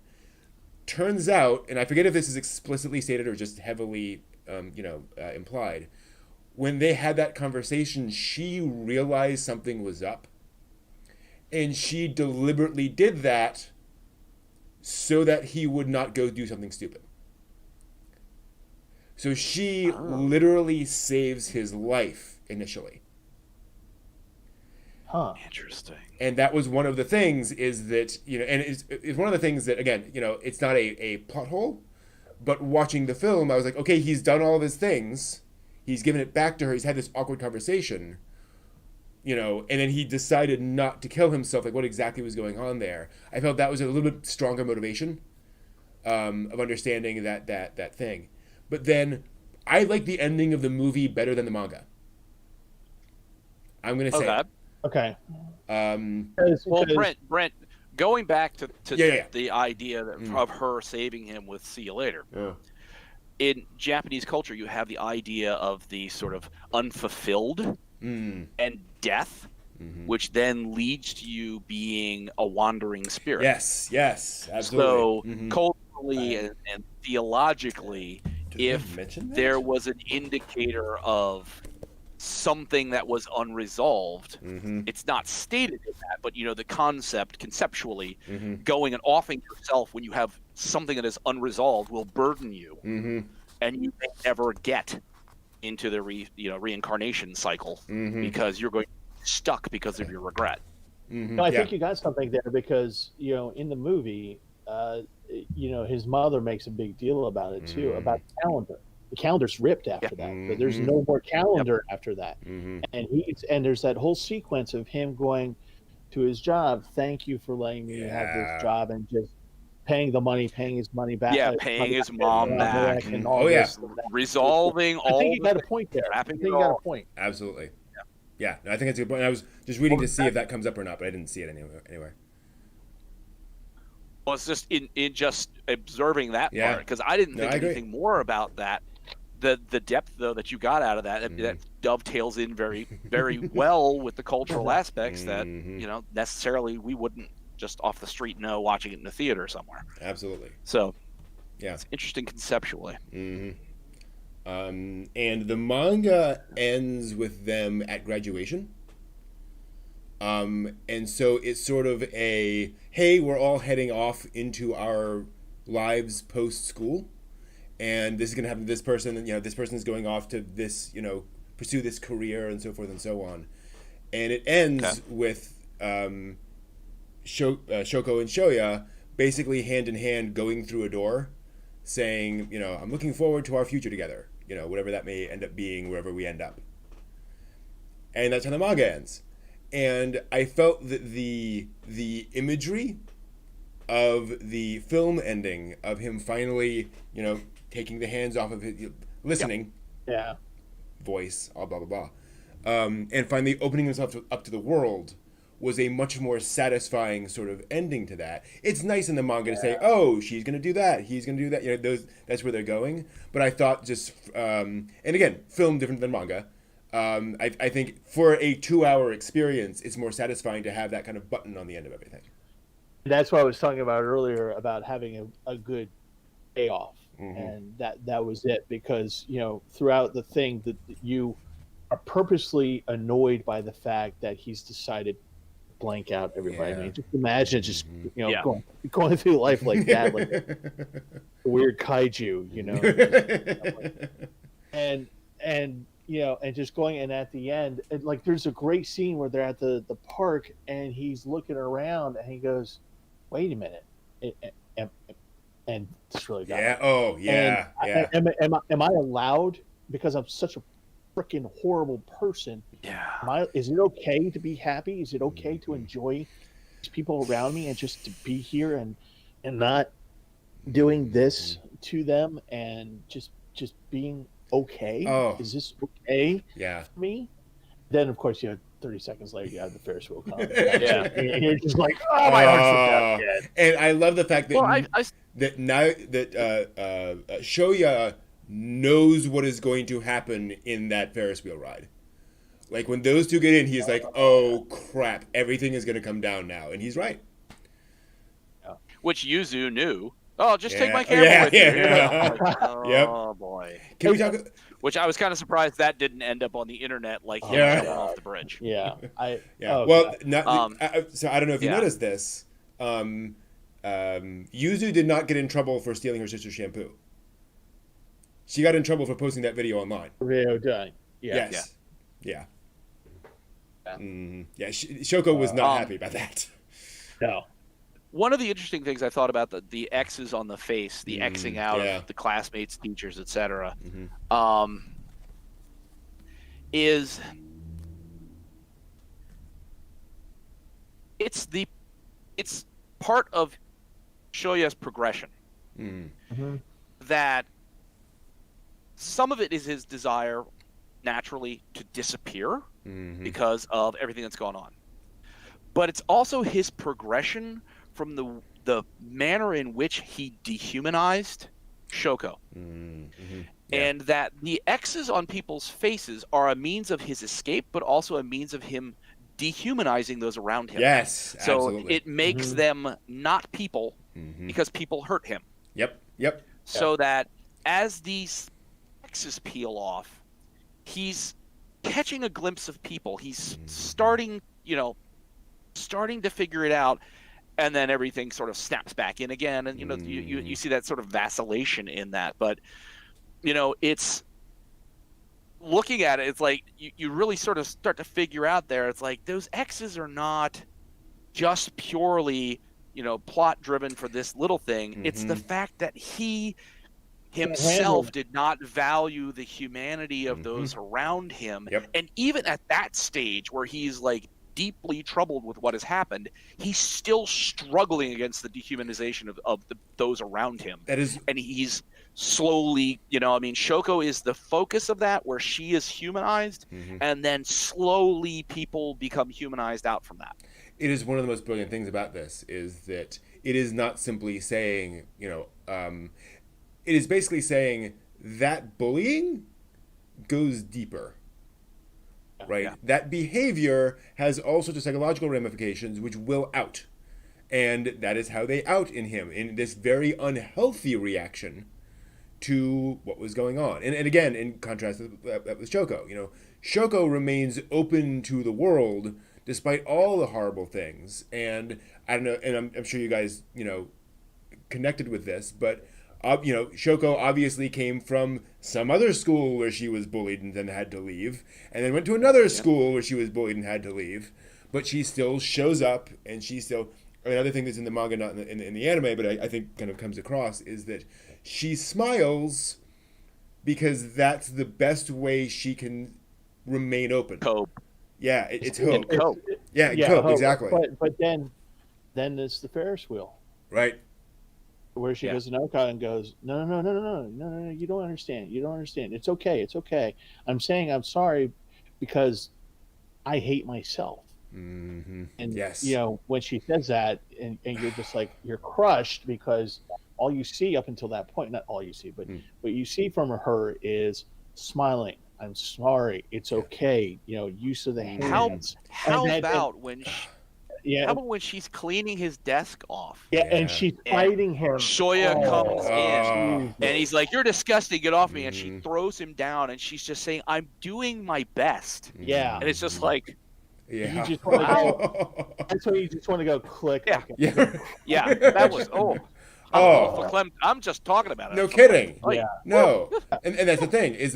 Turns out, and I forget if this is explicitly stated or just heavily implied, when they had that conversation, she realized something was up, and she deliberately did that so that he would not go do something stupid. So she literally saves his life initially. Interesting. And that was one of the things, is that, and it's one of the things that, again, it's not a plot hole, but watching the film, I was like, okay, he's done all of his things. He's given it back to her. He's had this awkward conversation, and then he decided not to kill himself. Like, what exactly was going on there? I felt that was a little bit stronger motivation of understanding that thing. But then I like the ending of the movie better than the manga. I'm going to say that. Okay. Well, Brent, going back to the idea of her saving him with "see you later." Yeah. In Japanese culture, you have the idea of the sort of unfulfilled and death, which then leads to you being a wandering spirit. Yes, absolutely. So culturally and theologically, if there was an indicator of something that was unresolved, it's not stated in that, but the concept conceptually, going and offing yourself when you have something that is unresolved will burden you, and you may never get into the reincarnation cycle because you're going to be stuck because of your regret. No, I think you got something there, because in the movie, his mother makes a big deal about it too, about the calendar. The calendar's ripped after that. So there's no more calendar after that. And there's that whole sequence of him going to his job. Thank you for letting me have this job, and just paying his money back. Yeah, paying his mom back. And all this, resolving all. I think you got a point there. I think you got a point. Absolutely. Yeah, I think it's a good point. I was just reading to see if that comes up or not, but I didn't see it anywhere. Well, it's just in just observing that part, because I didn't think anything more about that. The depth, though, that you got out of that, that dovetails in very, very well with the cultural aspects that necessarily we wouldn't just off the street know watching it in the theater somewhere. Absolutely. So, yeah, it's interesting conceptually. Mm-hmm. And the manga ends with them at graduation. And so it's sort of a, hey, we're all heading off into our lives post school, and this is going to happen to this person, and this person is going off to this, pursue this career and so forth and so on. And it ends with Shoko and Shoya basically hand in hand going through a door saying, I'm looking forward to our future together, whatever that may end up being, wherever we end up. And that's how the manga ends. And I felt that the imagery of the film ending of him finally, taking the hands off of his listening voice, blah, blah, blah, and finally opening himself up to the world was a much more satisfying sort of ending to that. It's nice in the manga to say, oh, she's going to do that, he's going to do that. That's where they're going. But I thought just, and again, film different than manga. I think for a 2-hour experience, it's more satisfying to have that kind of button on the end of everything. That's what I was talking about earlier about having a good payoff. Mm-hmm. And that was it, because, throughout the thing that you are purposely annoyed by the fact that he's decided to blank out everybody. I mean, just imagine just, going through life like that, like a weird kaiju, and just going, and at the end, and like there's a great scene where they're at the park and he's looking around and he goes, wait a minute, and it's really got yeah. Oh yeah. And am I allowed, because I'm such a freaking horrible person? Yeah. Is it okay to be happy? Is it okay to enjoy these people around me and just to be here and not doing this to them and just being okay? Is this okay for me? Then of course 30 seconds later you have the Ferris wheel come. And you're just like, oh, my heart's out again. And I love the fact that that now that Shoya knows what is going to happen in that Ferris wheel ride. Like when those two get in, he's like, oh crap, everything is going to come down now, and he's right. Which Yuzu knew. Oh, just take my camera with you. Oh boy. Can we talk? Which I was kind of surprised that didn't end up on the internet, like him jumping off the bridge. Yeah. So I don't know if you noticed this. Yuzu did not get in trouble for stealing her sister's shampoo. She got in trouble for posting that video online. Video done. Yes. Yeah. Shoko was not happy about that. No. One of the interesting things I thought about the X's on the face, the Xing out of the classmates, teachers, etc., is it's part of Shoya's progression. That some of it is his desire naturally to disappear because of everything that's gone on. But it's also his progression from the manner in which he dehumanized Shoko. And that the X's on people's faces are a means of his escape, but also a means of him dehumanizing those around him. Yes, so absolutely. it makes them not people because people hurt him. Yep. So that as these X's peel off, he's catching a glimpse of people. He's starting to figure it out, and then everything sort of snaps back in again. And you see that sort of vacillation in that. But it's looking at it, it's like you really sort of start to figure out there. It's like those X's are not just purely plot driven for this little thing. It's the fact that he himself did not value the humanity of those around him. And even at that stage where he's like deeply troubled with what has happened, he's still struggling against the dehumanization of those around him. And he's slowly, Shoko is the focus of that, where she is humanized, and then slowly people become humanized out from that. It is one of the most brilliant things about this is that it is not simply saying, it is basically saying that bullying goes deeper. Right? That behavior has all sorts of psychological ramifications which will out. And that is how they out in him, in this very unhealthy reaction to what was going on. And again, in contrast with Shoko, Shoko remains open to the world despite all the horrible things. And I don't know, and I'm sure you guys, connected with this, but Shoko obviously came from some other school where she was bullied and then had to leave, and then went to another school where she was bullied and had to leave. But she still shows up, and she still. Another thing that's in the manga, not in the anime, but I think kind of comes across, is that she smiles because that's the best way she can remain open. Cope. Yeah, it's hope. Cope. Yeah, cope, exactly. But then there's the Ferris wheel. Right. Where she goes to Noka and goes, no, you don't understand. You don't understand. It's okay. I'm saying I'm sorry because I hate myself. Mm-hmm. And, yes. when she says that and you're just like, you're crushed because all you see up until that point, not all you see, but what you see from her is smiling. I'm sorry. It's okay. Use of the hands. How about when she's cleaning his desk off? Yeah, and she's fighting him. Shoya comes in, and he's like, "You're disgusting. Get off me!" And she throws him down, and she's just saying, "I'm doing my best." Yeah, and it's just like, you just want to go. That's when you just want to go click. Yeah, okay. yeah. That was I'm just talking about it. No kidding. Yeah. No, and that's the thing is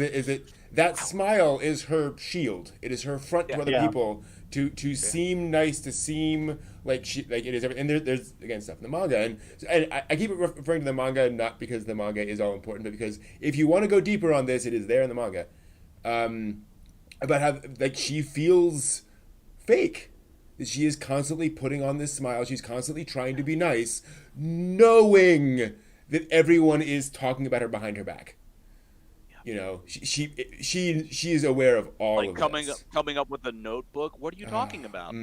that smile is her shield. It is her front to other people. To seem nice, to seem like it is everything. And there's again stuff in the manga, and I keep referring to the manga not because the manga is all important, but because if you want to go deeper on this, it is there in the manga, about how she feels fake, that she is constantly putting on this smile, she's constantly trying to be nice, knowing that everyone is talking about her behind her back. She is aware of all of this. Coming up with a notebook. What are you talking about?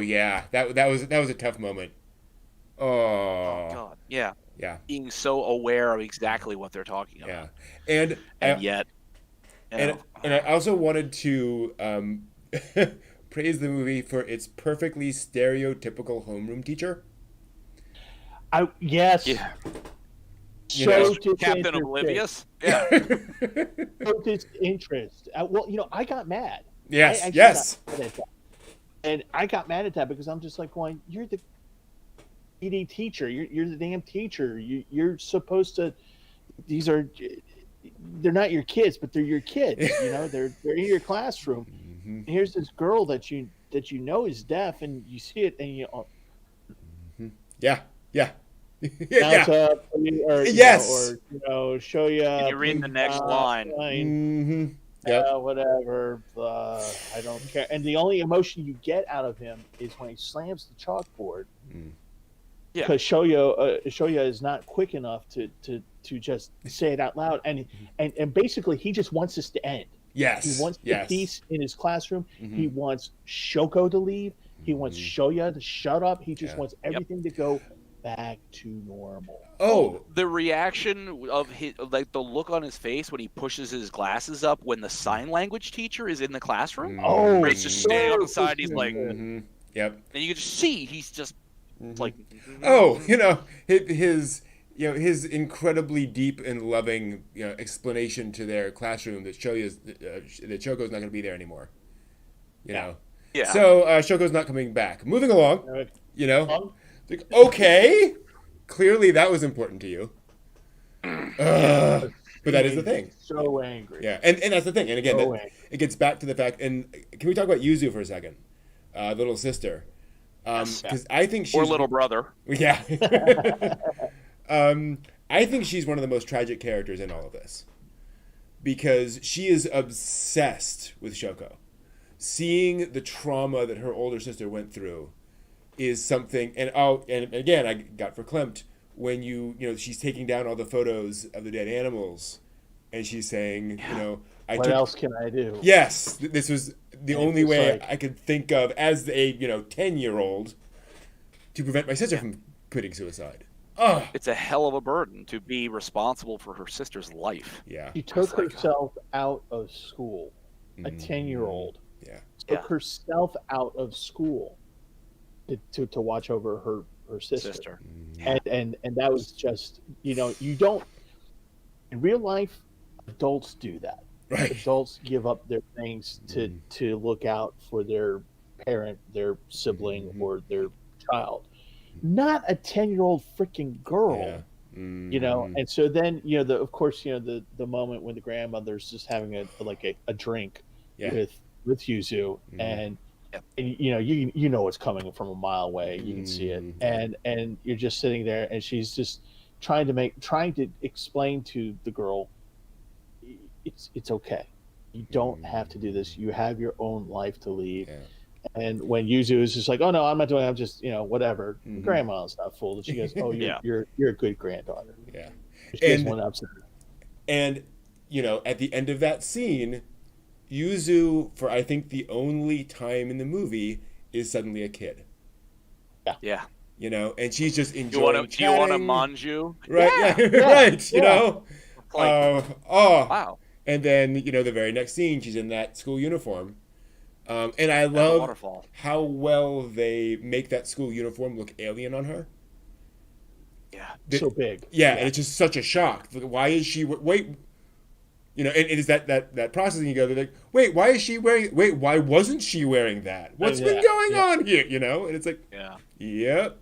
Yeah. That was a tough moment. Oh God. Yeah. Yeah. Being so aware of exactly what they're talking about. Yeah. And yet. And I also wanted to praise the movie for its perfectly stereotypical homeroom teacher. Yes. Yeah. Captain Oblivious. Yeah. Interest. I got mad. Yes. And I got mad at that because I'm just like going, you're the ED teacher. You're the damn teacher. You're supposed to. They're not your kids, but they're your kids. They're in your classroom. Mm-hmm. And here's this girl that you is deaf, and you see it, and Yeah. Show you. Can you read the next line? Mm-hmm. Whatever. I don't care. And the only emotion you get out of him is when he slams the chalkboard. Yeah. Because Shoya is not quick enough to just say it out loud, and basically he just wants this to end. Yes. He wants the peace in his classroom. Mm-hmm. He wants Shoko to leave. He wants Shoya to shut up. He just wants everything to go back to normal. Oh, the reaction of his, the look on his face when he pushes his glasses up when the sign language teacher is in the classroom. Oh, he's just standing on the side. He's like, yep. And you can just see he's just like, his incredibly deep and loving explanation to their classroom that that Shoko's not going to be there anymore. Yeah. So Shoko's not coming back. Moving along. Okay, clearly that was important to you. But that is the thing. So angry. Yeah, and that's the thing. And again, it gets back to the fact. And can we talk about Yuzu for a second? Little sister. Because I think she's... Or little brother. Yeah. I think she's one of the most tragic characters in all of this. Because she is obsessed with Shoko. Seeing the trauma that her older sister went through is something... And again, I got verklempt when she's taking down all the photos of the dead animals. And she's saying, what else can I do? Yes, this was the only way I could think of as a 10-year-old to prevent my sister from committing suicide. It's a hell of a burden to be responsible for her sister's life. Yeah, she took herself out of school. A 10-year-old. Yeah, took herself out of school to watch over her sister. Yeah. And that was just, you don't, in real life, adults do that. Right. Adults give up their things to look out for their parent, their sibling, or their child. Not a 10-year-old freaking girl. Yeah. And so then of course the moment when the grandmother's just having a drink with Yuzu, and you know it's coming from a mile away. You can see it, and you're just sitting there, and she's just trying to explain to the girl, it's okay. You don't have to do this. You have your own life to lead. Yeah. And when Yuzu is just like, oh no, I'm not doing it. I'm just, whatever. Grandma's not fooled. And she goes, oh, you're a good granddaughter. Yeah. She has one upset. And, at the end of that scene, Yuzu, for I think the only time in the movie, is suddenly a kid. Yeah. And she's just enjoying Do you want a manju? Right. Yeah. Right. Wow. And then, the very next scene, she's in that school uniform. And I love how well they make that school uniform look alien on her. Yeah. So big. Yeah, and it's just such a shock. Why is she... Wait... and it is that processing you go, they're like, wait, why is she wearing... Wait, why wasn't she wearing that? What's been going on here? And it's like... Yeah. Yep.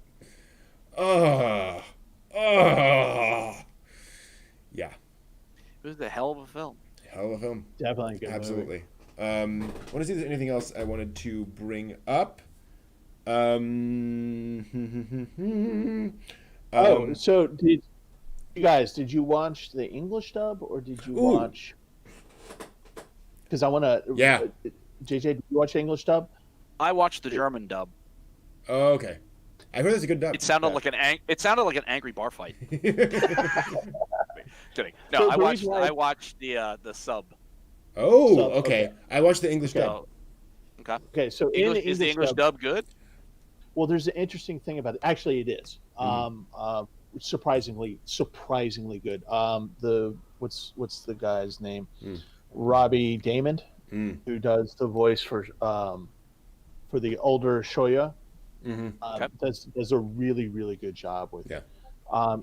Yeah. It was a hell of a film. Hell of a film. Definitely a good Absolutely. movie. I want to see if there's anything else I wanted to bring up. So did you watch the English dub, or did you watch? Because I want to. Yeah. JJ, did you watch the English dub? I watched the German dub. Oh, okay. I heard it's a good dub. It sounded like an angry bar fight. Kidding. No, So I watched the sub. Oh, okay. I watched the English dub. Okay. So is the English dub good? Well, there's an interesting thing about it. Actually, it is. Surprisingly good. What's the guy's name? Robbie Damon, who does the voice for the older Shoya. Does a really, really good job with it.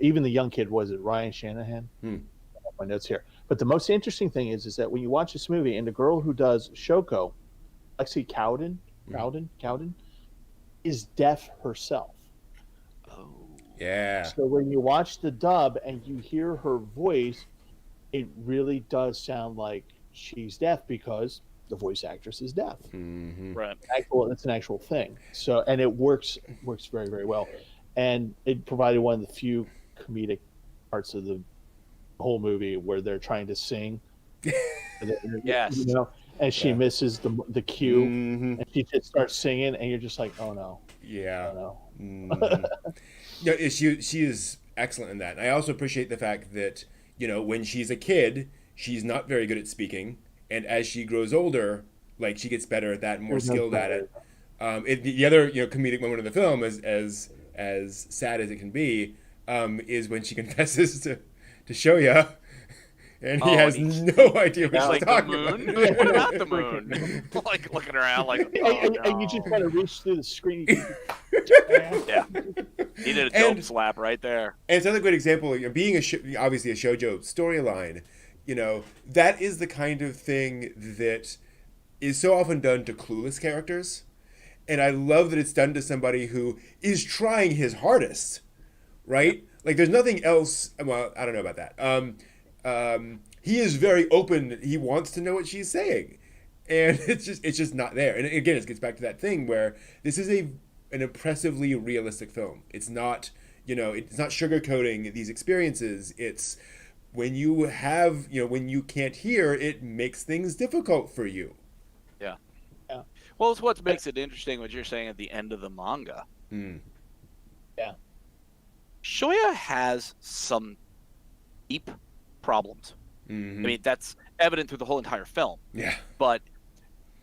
Even the young kid, was it Ryan Shanahan? I have my notes here. But the most interesting thing is that when you watch this movie, and the girl who does Shoko, Lexi Cowden, is deaf herself. Oh. Yeah. So when you watch the dub and you hear her voice, it really does sound like she's deaf, because the voice actress is deaf. Right. It's an actual thing. So, and it works very, very well. And it provided one of the few comedic parts of the whole movie where they're trying to sing. Yes. And she misses the cue, and she just starts singing, and you're just like, oh no. Yeah. Oh no. She is excellent in that. And I also appreciate the fact that, when she's a kid, she's not very good at speaking. And as she grows older, like, she gets better at that and more skilled at it. The other, comedic moment of the film, as sad as it can be, is when she confesses to Shoya, and he has no idea what she's talking about. What about the moon? Like, looking around like, and you just kind of reach through the screen. Yeah. He did a dope slap right there. And it's another great example, being obviously a shoujo storyline, that is the kind of thing that is so often done to clueless characters. And I love that it's done to somebody who is trying his hardest, right? Like, there's nothing else. Well, I don't know about that. He is very open. He wants to know what she's saying. And it's just not there. And again, it gets back to that thing where this is an impressively realistic film. It's not, it's not sugarcoating these experiences. It's when you have, when you can't hear, it makes things difficult for you. Yeah. Well, it's what makes it interesting what you're saying at the end of the manga. Yeah. Shoya has some deep problems. I mean, that's evident through the whole entire film. Yeah. But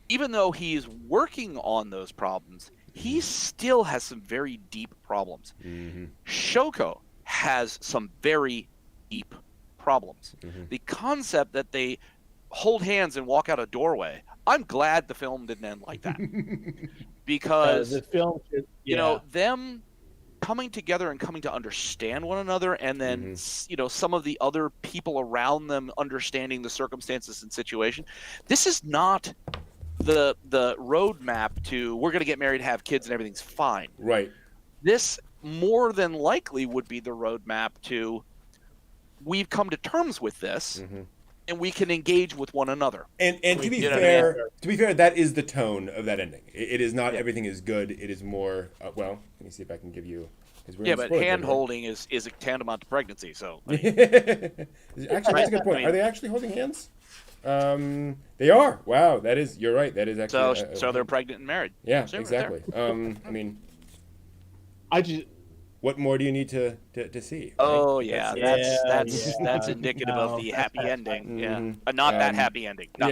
even though he's working on those problems, he still has some very deep problems. Shoko has some very deep problems. The concept that they hold hands and walk out a doorway, I'm glad the film didn't end like that because the film, you know, them coming together and coming to understand one another, and then you know, some of the other people around them understanding the circumstances and situation. This is not the roadmap to we're going to get married, have kids, and everything's fine. Right. This more than likely would be the roadmap to we've come to terms with this, and we can engage with one another. And to be fair, that is the tone of that ending. It is not everything is good. It is more well. Let me see if I can give you. But hand holding is a tantamount to pregnancy. So actually, that's a good point. Are they actually holding hands? They are. Wow, that is. You're right. That is actually. So they're pregnant and married. Yeah, exactly. I mean, what more do you need to see? Right? Oh yeah, that's indicative of the happy ending. Yeah, not that happy ending. But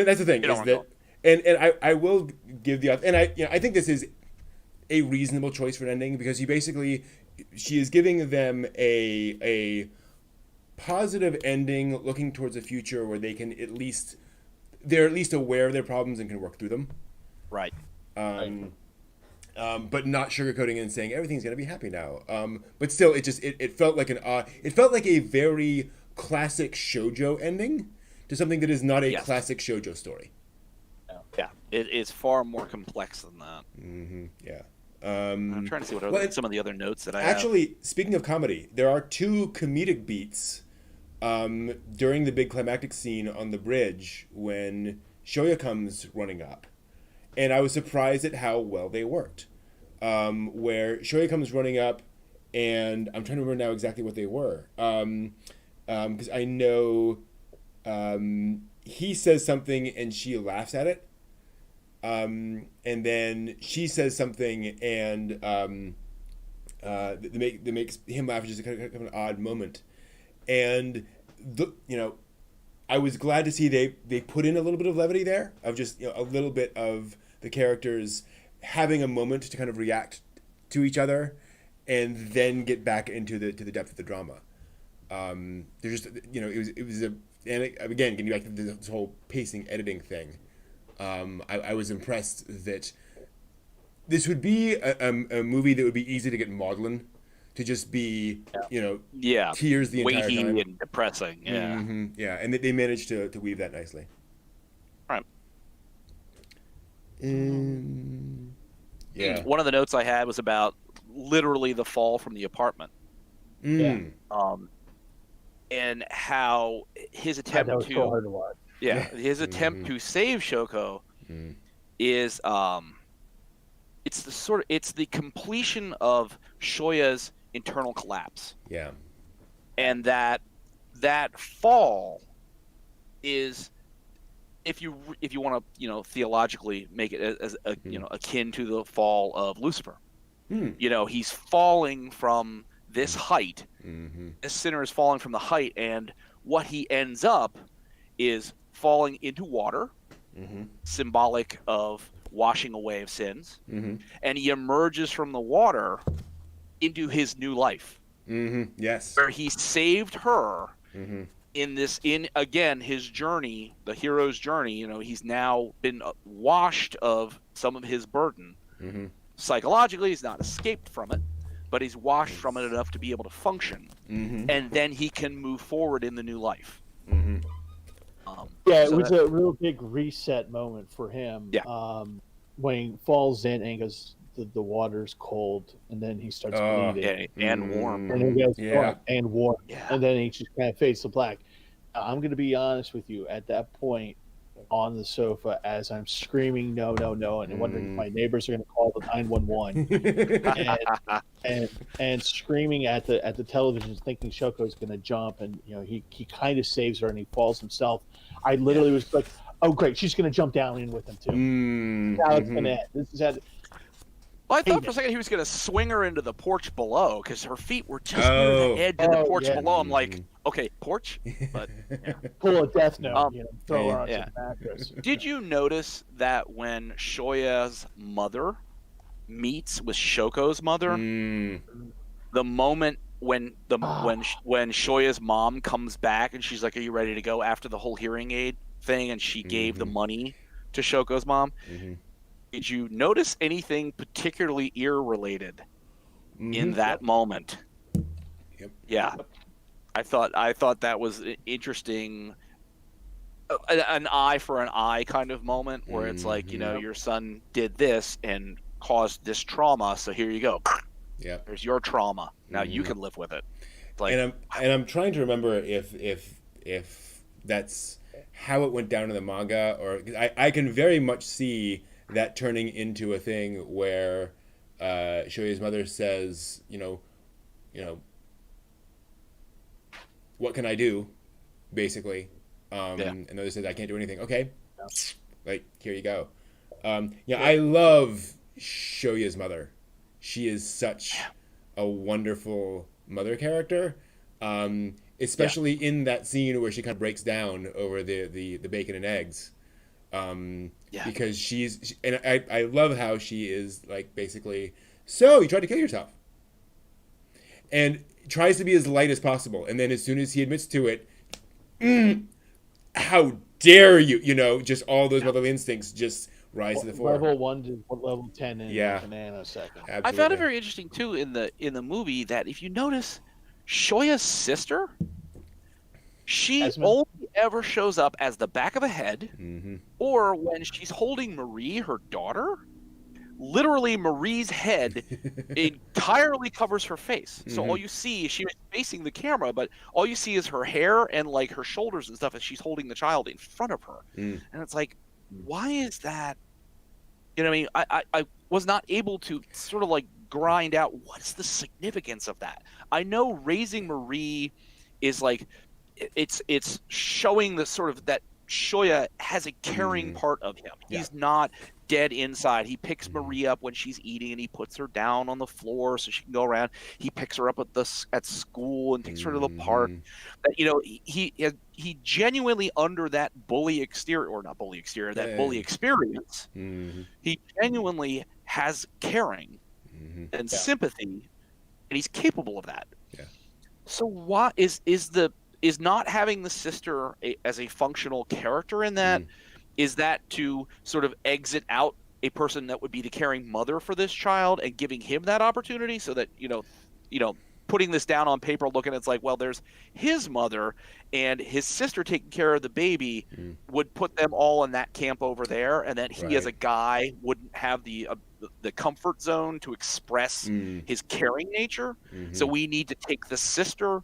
that's the thing is that, and I will give the and I think this is a reasonable choice for an ending because she is giving them a positive ending, looking towards a future where they can they're at least aware of their problems and can work through them. Right. But not sugarcoating and saying everything's gonna be happy now. But still, it felt like it felt like a very classic shoujo ending to something that is not a classic shoujo story. Yeah, it is far more complex than that. Yeah. I'm trying to see what are some of the other notes that I actually, speaking of comedy, there are 2 comedic beats during the big climactic scene on the bridge when Shoya comes running up. And I was surprised at how well they worked. Where Shoya comes running up, and I'm trying to remember now exactly what they were. Because I know he says something and she laughs at it. And then she says something and that makes him laugh, which is kind of an odd moment. And I was glad to see they put in a little bit of levity there, of just a little bit of the characters having a moment to kind of react to each other, and then get back into the depth of the drama. There's just it was and again getting back to this whole pacing editing thing. I was impressed that this would be a movie that would be easy to get maudlin, to just be tears the entire weighty time. and depressing. Yeah, and they managed to weave that nicely. Right. Yeah. One of the notes I had was about literally the fall from the apartment. And how his attempt to so hard to watch. His attempt to save Shoko is it's the completion of Shoya's internal collapse. Yeah. And that fall is, if you want to theologically make it as akin to the fall of Lucifer. He's falling from this height. This sinner is falling from the height, and what he ends up is falling into water, symbolic of washing away of sins, and he emerges from the water into his new life. Yes. Where he saved her in his journey, the hero's journey. He's now been washed of some of his burden. Psychologically, he's not escaped from it, but he's washed from it enough to be able to function, and then he can move forward in the new life. It was a real big reset moment for him. Yeah. When he falls in and goes, the water's cold, and then he starts bleeding. And warm. And he goes, and warm. Yeah. And then he just kind of fades to black. I'm going to be honest with you. At that point, on the sofa, as I'm screaming, no, and wondering if my neighbors are going to call the 911, and screaming at the television, thinking Shoko's going to jump, and he kind of saves her, and he falls himself. I literally was like, oh great, she's going to jump down in with him too. Now it's going to end. This is how. Well, I thought for a second he was going to swing her into the porch below, because her feet were just near the edge of the porch below. I'm like, okay, porch, but pull a death note, throw her onto the mattress. Did you notice that when Shoya's mother meets with Shoko's mother, the moment when Shoya's mom comes back and she's like, "Are you ready to go?" after the whole hearing aid thing and she gave the money to Shoko's mom. Did you notice anything particularly ear-related in that moment? Yep. Yeah. I thought that was interesting. An eye for an eye kind of moment where it's like, your son did this and caused this trauma, so here you go. Yeah. There's your trauma. Now you can live with it. Like, and I'm trying to remember if that's how it went down in the manga, or I can very much see that turning into a thing where Shoya's mother says, what can I do, basically, and the other says I can't do anything. Okay, like here you go. I love Shoya's mother. She is such a wonderful mother character, especially in that scene where she kind of breaks down over the bacon and eggs. Because and I love how she is like basically, so you tried to kill yourself, and tries to be as light as possible, and then as soon as he admits to it, how dare you? Just all those motherly instincts just rise to the fore. Level 1 to level 10 in like a nanosecond. Absolutely. I found it very interesting too in the movie that if you notice, Shoya's sister, she only ever shows up as the back of a head, or when she's holding Marie, her daughter. Literally, Marie's head entirely covers her face. So all you see, she was facing the camera, but all you see is her hair and like her shoulders and stuff as she's holding the child in front of her. And it's like, why is that? You know what I mean? I was not able to sort of like grind out what's the significance of that. I know raising Marie is like, it's showing the sort of that Shoya has a caring part of him. He's not dead inside. He picks Marie up when she's eating and he puts her down on the floor so she can go around. He picks her up at school and takes her to the park. He genuinely, under that bully exterior, or not bully exterior, that bully experience, he genuinely has caring and sympathy, and he's capable of that. So what is not having the sister as a functional character in that? Is that to sort of exit out a person that would be the caring mother for this child and giving him that opportunity, so that putting this down on paper, looking, it's like, well, there's his mother and his sister taking care of the baby would put them all in that camp over there, and that he as a guy wouldn't have the comfort zone to express his caring nature. So we need to take the sister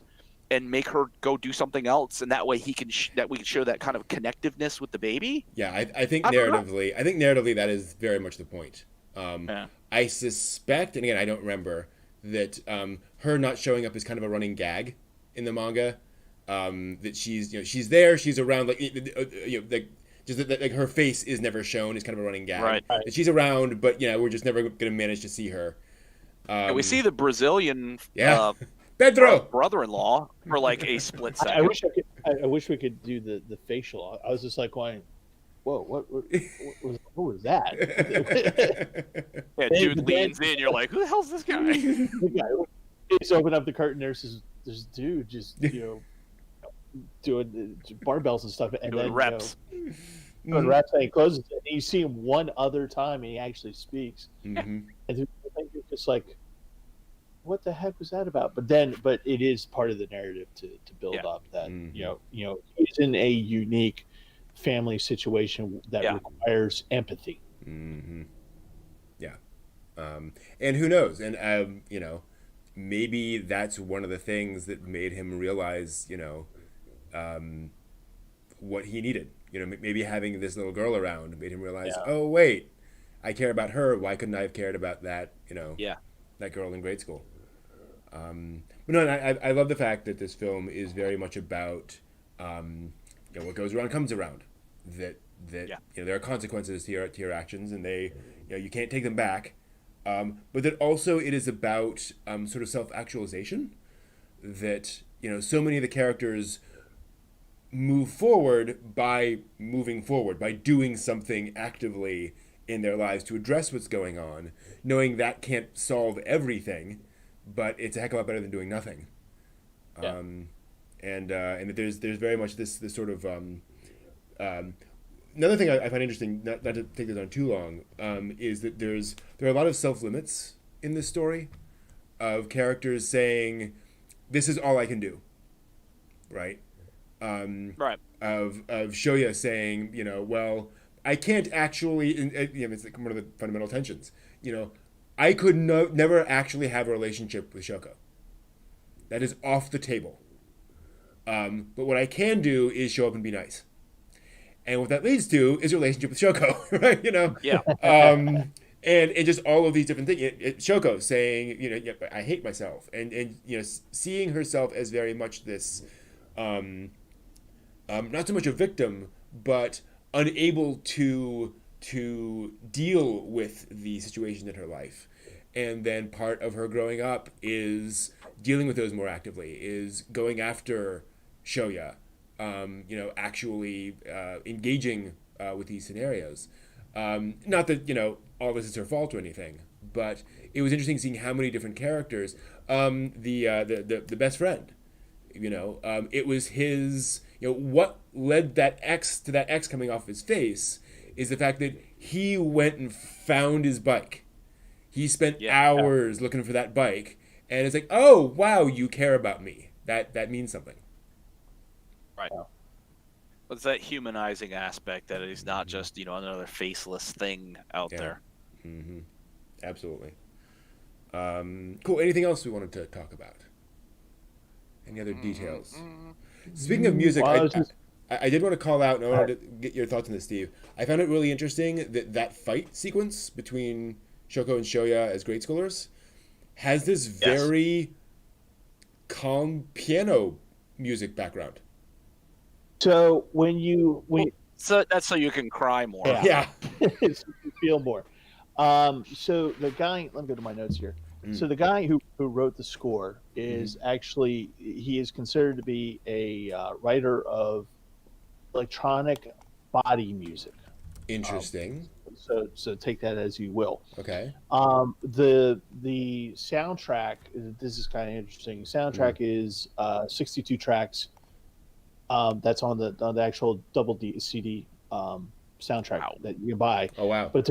and make her go do something else, and that way we can show that kind of connectiveness with the baby. I think narratively that is very much the point. I suspect, and again I don't remember, that her not showing up is kind of a running gag in the manga. That she's there, she's around, just that her face is never shown is kind of a running gag. Right. That she's around, but we're just never going to manage to see her. We see the Brazilian. Pedro, brother-in-law, for like a split second. I wish we could do the facial. I was just like going, "Whoa, what was that?" Dude leans in. You're like, "Who the hell's this guy?" The guy just open up the curtain. There's this dude just doing barbells and stuff, and doing then reps. Doing reps, and he closes it. And you see him one other time, and he actually speaks. And you're just like, what the heck was that about? But it is part of the narrative to build up that he's in a unique family situation that requires empathy. And who knows? And maybe that's one of the things that made him realize what he needed. Maybe having this little girl around made him realize, oh wait, I care about her. Why couldn't I have cared about that? That girl in grade school. But no, I love the fact that this film is very much about what goes around comes around. That there are consequences to your actions, and they you can't take them back. But that also it is about sort of self-actualization. That so many of the characters move forward by doing something actively in their lives to address what's going on, knowing that can't solve everything. But it's a heck of a lot better than doing nothing. And that there's very much this sort of Another thing I find interesting, not to take this on too long, is that there are a lot of self limits in this story, of characters saying, "This is all I can do," right? Right. Of Shoya saying, well, I can't actually, it's like one of the fundamental tensions. I could never actually have a relationship with Shoko. That is off the table. But what I can do is show up and be nice. And what that leads to is a relationship with Shoko, right? Yeah. And just all of these different things. Shoko saying, yeah, I hate myself, and seeing herself as very much this, not so much a victim, but unable to deal with the situation in her life. And then part of her growing up is dealing with those more actively, is going after Shoya, actually engaging with these scenarios. Not that, all this is her fault or anything, but it was interesting seeing how many different characters. The best friend, it was his, what led that X to that X coming off his face is the fact that he went and found his bike. He spent hours looking for that bike, and it's like, oh wow, you care about me. That means something. Right. It's that humanizing aspect that he's not just another faceless thing out there. Mm-hmm. Absolutely. Cool. Anything else we wanted to talk about? Any other details? Speaking of music, I did want to call out, and I wanted to get your thoughts on this, Steve. I found it really interesting that fight sequence between Shoko and Shoya as grade schoolers has this very calm piano music background. So so that's so you can cry more. Yeah. So you feel more. So the guy, let me go to my notes here. So the guy who wrote the score is actually, he is considered to be a writer of electronic body music. Interesting. So take that as you will. Okay. The soundtrack, this is kind of interesting. Soundtrack is 62 tracks. That's on the actual double D CD soundtrack that you can buy. Oh wow! But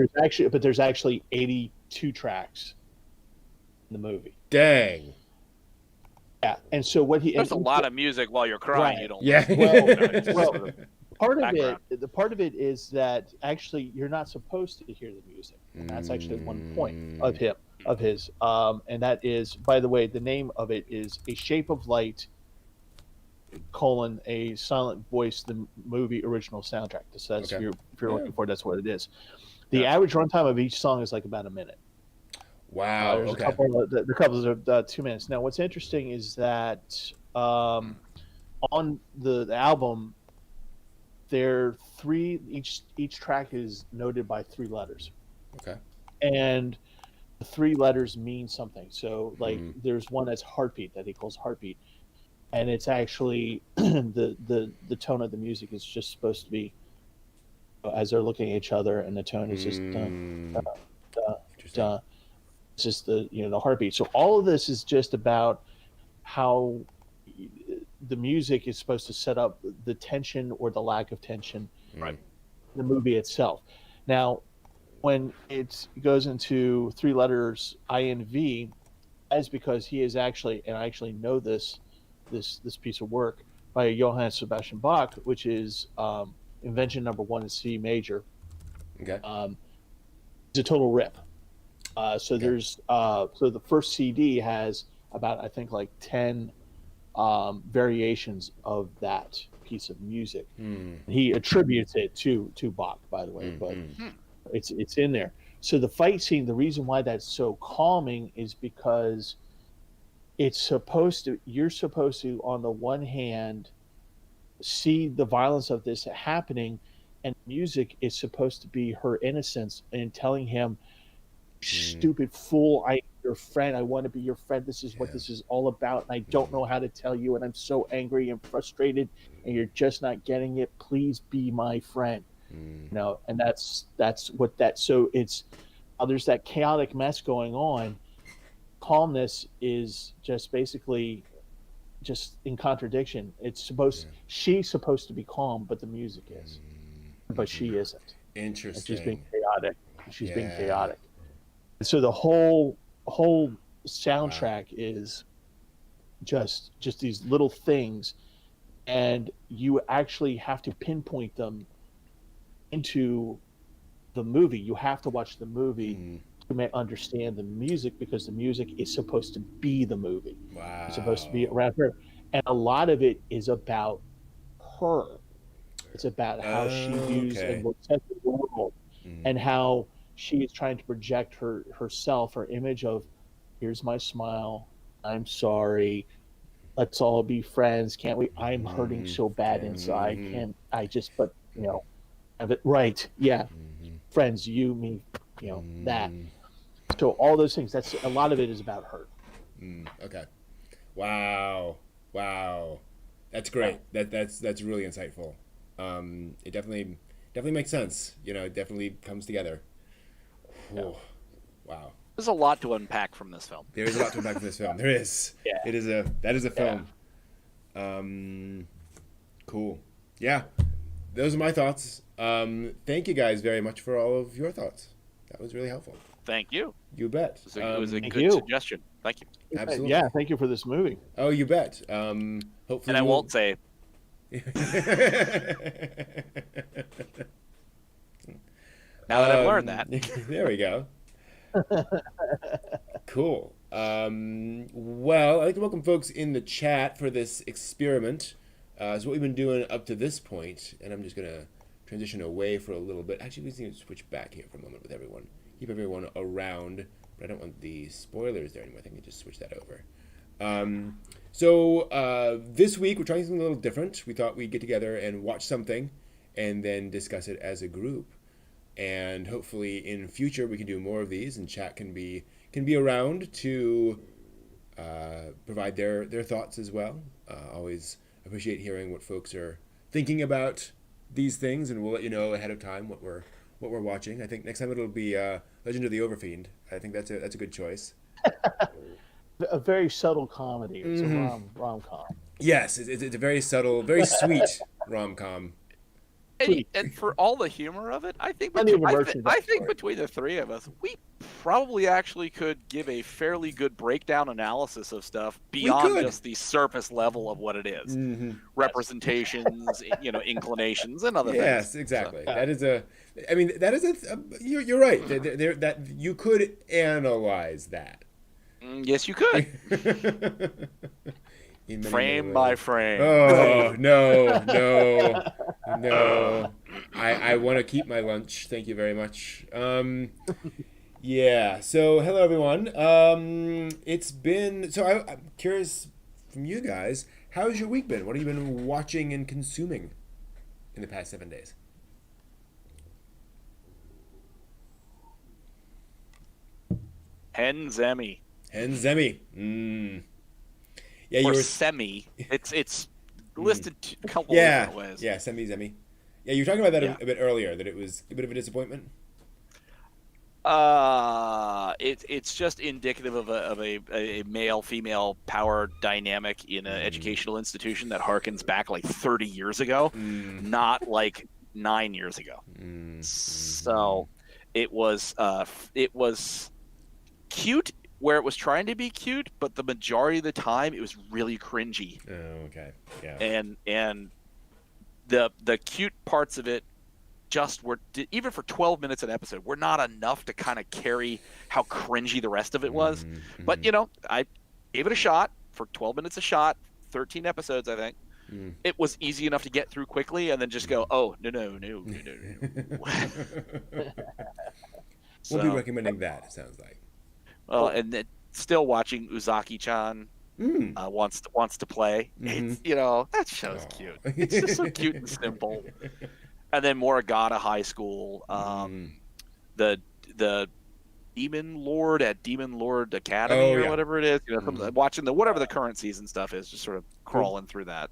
there's actually 82 tracks in the movie. Dang. Yeah, and so there's a lot of music while you're crying. Right. You don't. Yeah. Well, part of it is that actually you're not supposed to hear the music. And that's actually one point of his. And that is, by the way, the name of it is A Shape of Light: a silent voice, the movie original soundtrack. So that's if you're looking for it, that's what it is. The average runtime of each song is like about a minute. Wow. There's a couple. The couples are 2 minutes. Now, what's interesting is that on the album, there are three. Each track is noted by 3 letters. Okay. And the 3 letters mean something. So, like, there's one that's heartbeat that he calls heartbeat, and it's actually the tone of the music is just supposed to be as they're looking at each other, and the tone is just it's just the heartbeat. So all of this is just about how the music is supposed to set up the tension or the lack of tension in the movie itself. Now, when it goes into 3 letters INV, that's because he is actually, and I actually know this piece of work by Johann Sebastian Bach, which is invention number 1 in C major. Okay. It's a total rip. There's so the first CD has about, I think, like 10 variations of that piece of music. He attributes it to Bach, by the way, but it's in there. So the fight scene, the reason why that's so calming is because you're supposed to, on the one hand, see the violence of this happening, and music is supposed to be her innocence and telling him, stupid fool, I'm your friend, I want to be your friend, this is what this is all about, and I don't know how to tell you, and I'm so angry and frustrated, and you're just not getting it, please be my friend. And that's what that, so it's there's that chaotic mess going on. Calmness is just basically just in contradiction. She's supposed to be calm, but the music is. but she isn't. Interesting. And she's being chaotic. She's being Yeah. chaotic. And so the whole soundtrack is just these little things, and you actually have to pinpoint them into the movie. You have to watch the movie to understand the music, because the music is supposed to be the movie. Wow. It's supposed to be around her, and a lot of it is about her. It's about how she views and looks at the world, and how she is trying to project herself, her image of, here's my smile, I'm sorry, let's all be friends, can't we? I'm hurting so bad inside, can't I just, but have it right, yeah, friends, you, me, that. So all those things, that's a lot of it is about her. Okay. Wow. That's great. That's really insightful. It definitely makes sense. It definitely comes together. Yeah. Wow. There's a lot to unpack from this film. There is a lot to unpack from this film. There is. Yeah. That is a film. Cool. Yeah. Those are my thoughts. Thank you guys very much for all of your thoughts. That was really helpful. Thank you. You bet. It was a good suggestion. Thank you. Absolutely. Yeah, thank you for this movie. Oh, you bet. Hopefully. And I won't say. Now that I've learned that. There we go. Cool. Well, I'd like to welcome folks in the chat for this experiment. It's what we've been doing up to this point, and I'm just going to transition away for a little bit. Actually, we just need to switch back here for a moment with everyone. Keep everyone around, but I don't want the spoilers there anymore. I think we just switch that over. So this week, we're trying something a little different. We thought we'd get together and watch something and then discuss it as a group. And hopefully in future we can do more of these, and chat can be around to provide their thoughts as well. Always appreciate hearing what folks are thinking about these things, and we'll let you know ahead of time what we're watching. I think next time it'll be Legend of the Overfiend. I think that's a good choice. A very subtle comedy. It's a rom-com. Yes, it's a very subtle, very sweet rom-com. And for all the humor of it, I think between the three of us, we probably actually could give a fairly good breakdown analysis of stuff beyond just the surface level of what it is. Representations, inclinations, and other things. Yes, exactly. So, you're right. That you could analyze that. Yes, you could. Frame by frame. Oh, no. I want to keep my lunch. Thank you very much. Yeah, so hello, everyone. It's been... So I'm curious from you guys, how's your week been? What have you been watching and consuming in the past 7 days? Henzemi. Yeah, or semi. It's listed a couple of different ways. Yeah, semi. Yeah, you were talking about that a bit earlier, that it was a bit of a disappointment. It's just indicative of a male-female power dynamic in an educational institution that harkens back like 30 years ago, not like 9 years ago. So it was cute where it was trying to be cute, but the majority of the time it was really cringy. Oh, okay. Yeah. And the cute parts of it just were, even for 12 minutes an episode, were not enough to kind of carry how cringy the rest of it was. But I gave it a shot. For 12 minutes a shot, 13 episodes, I think. It was easy enough to get through quickly and then just go, oh, no. We'll be recommending that, it sounds like. Well, and then still watching Uzaki-chan wants to play. It's, that show's cute. It's just so cute and simple. And then Moragata High School, the Demon Lord at Demon Lord Academy or whatever it is. Watching whatever the current season stuff is, just sort of crawling through that